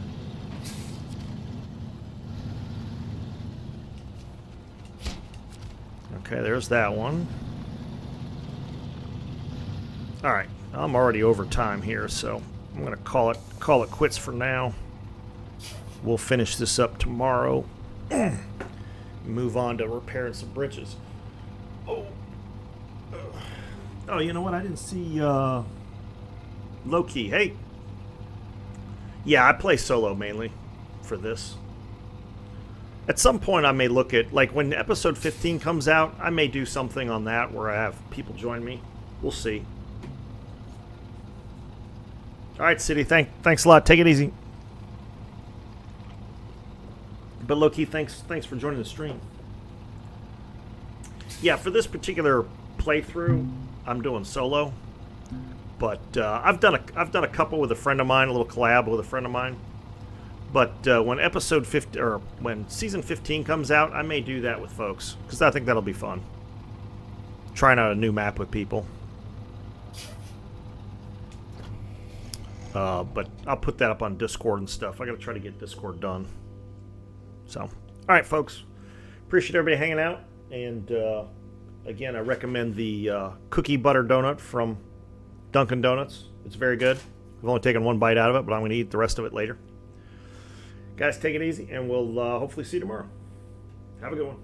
Okay, there's that one. All right, I'm already over time here, so I'm gonna call it quits for now. We'll finish this up tomorrow. Move on to repairing some bridges. Oh, you know what? I didn't see Low-Key. Hey. Yeah, I play solo mainly for this. At some point, I may look at, like, when episode 15 comes out, I may do something on that where I have people join me. We'll see. All right, City. Thanks a lot. Take it easy. But Low-Key, thanks for joining the stream. Yeah, for this particular playthrough, I'm doing solo. But I've done a couple with a friend of mine, a little collab with a friend of mine. But when episode 50 or when season 15 comes out, I may do that with folks because I think that'll be fun. Trying out a new map with people. But I'll put that up on Discord and stuff. I got to try to get Discord done. So, all right, folks. Appreciate everybody hanging out. And again, I recommend the cookie butter donut from Dunkin' Donuts. It's very good. I've only taken one bite out of it, but I'm going to eat the rest of it later. Guys, take it easy, and we'll hopefully see you tomorrow. Have a good one.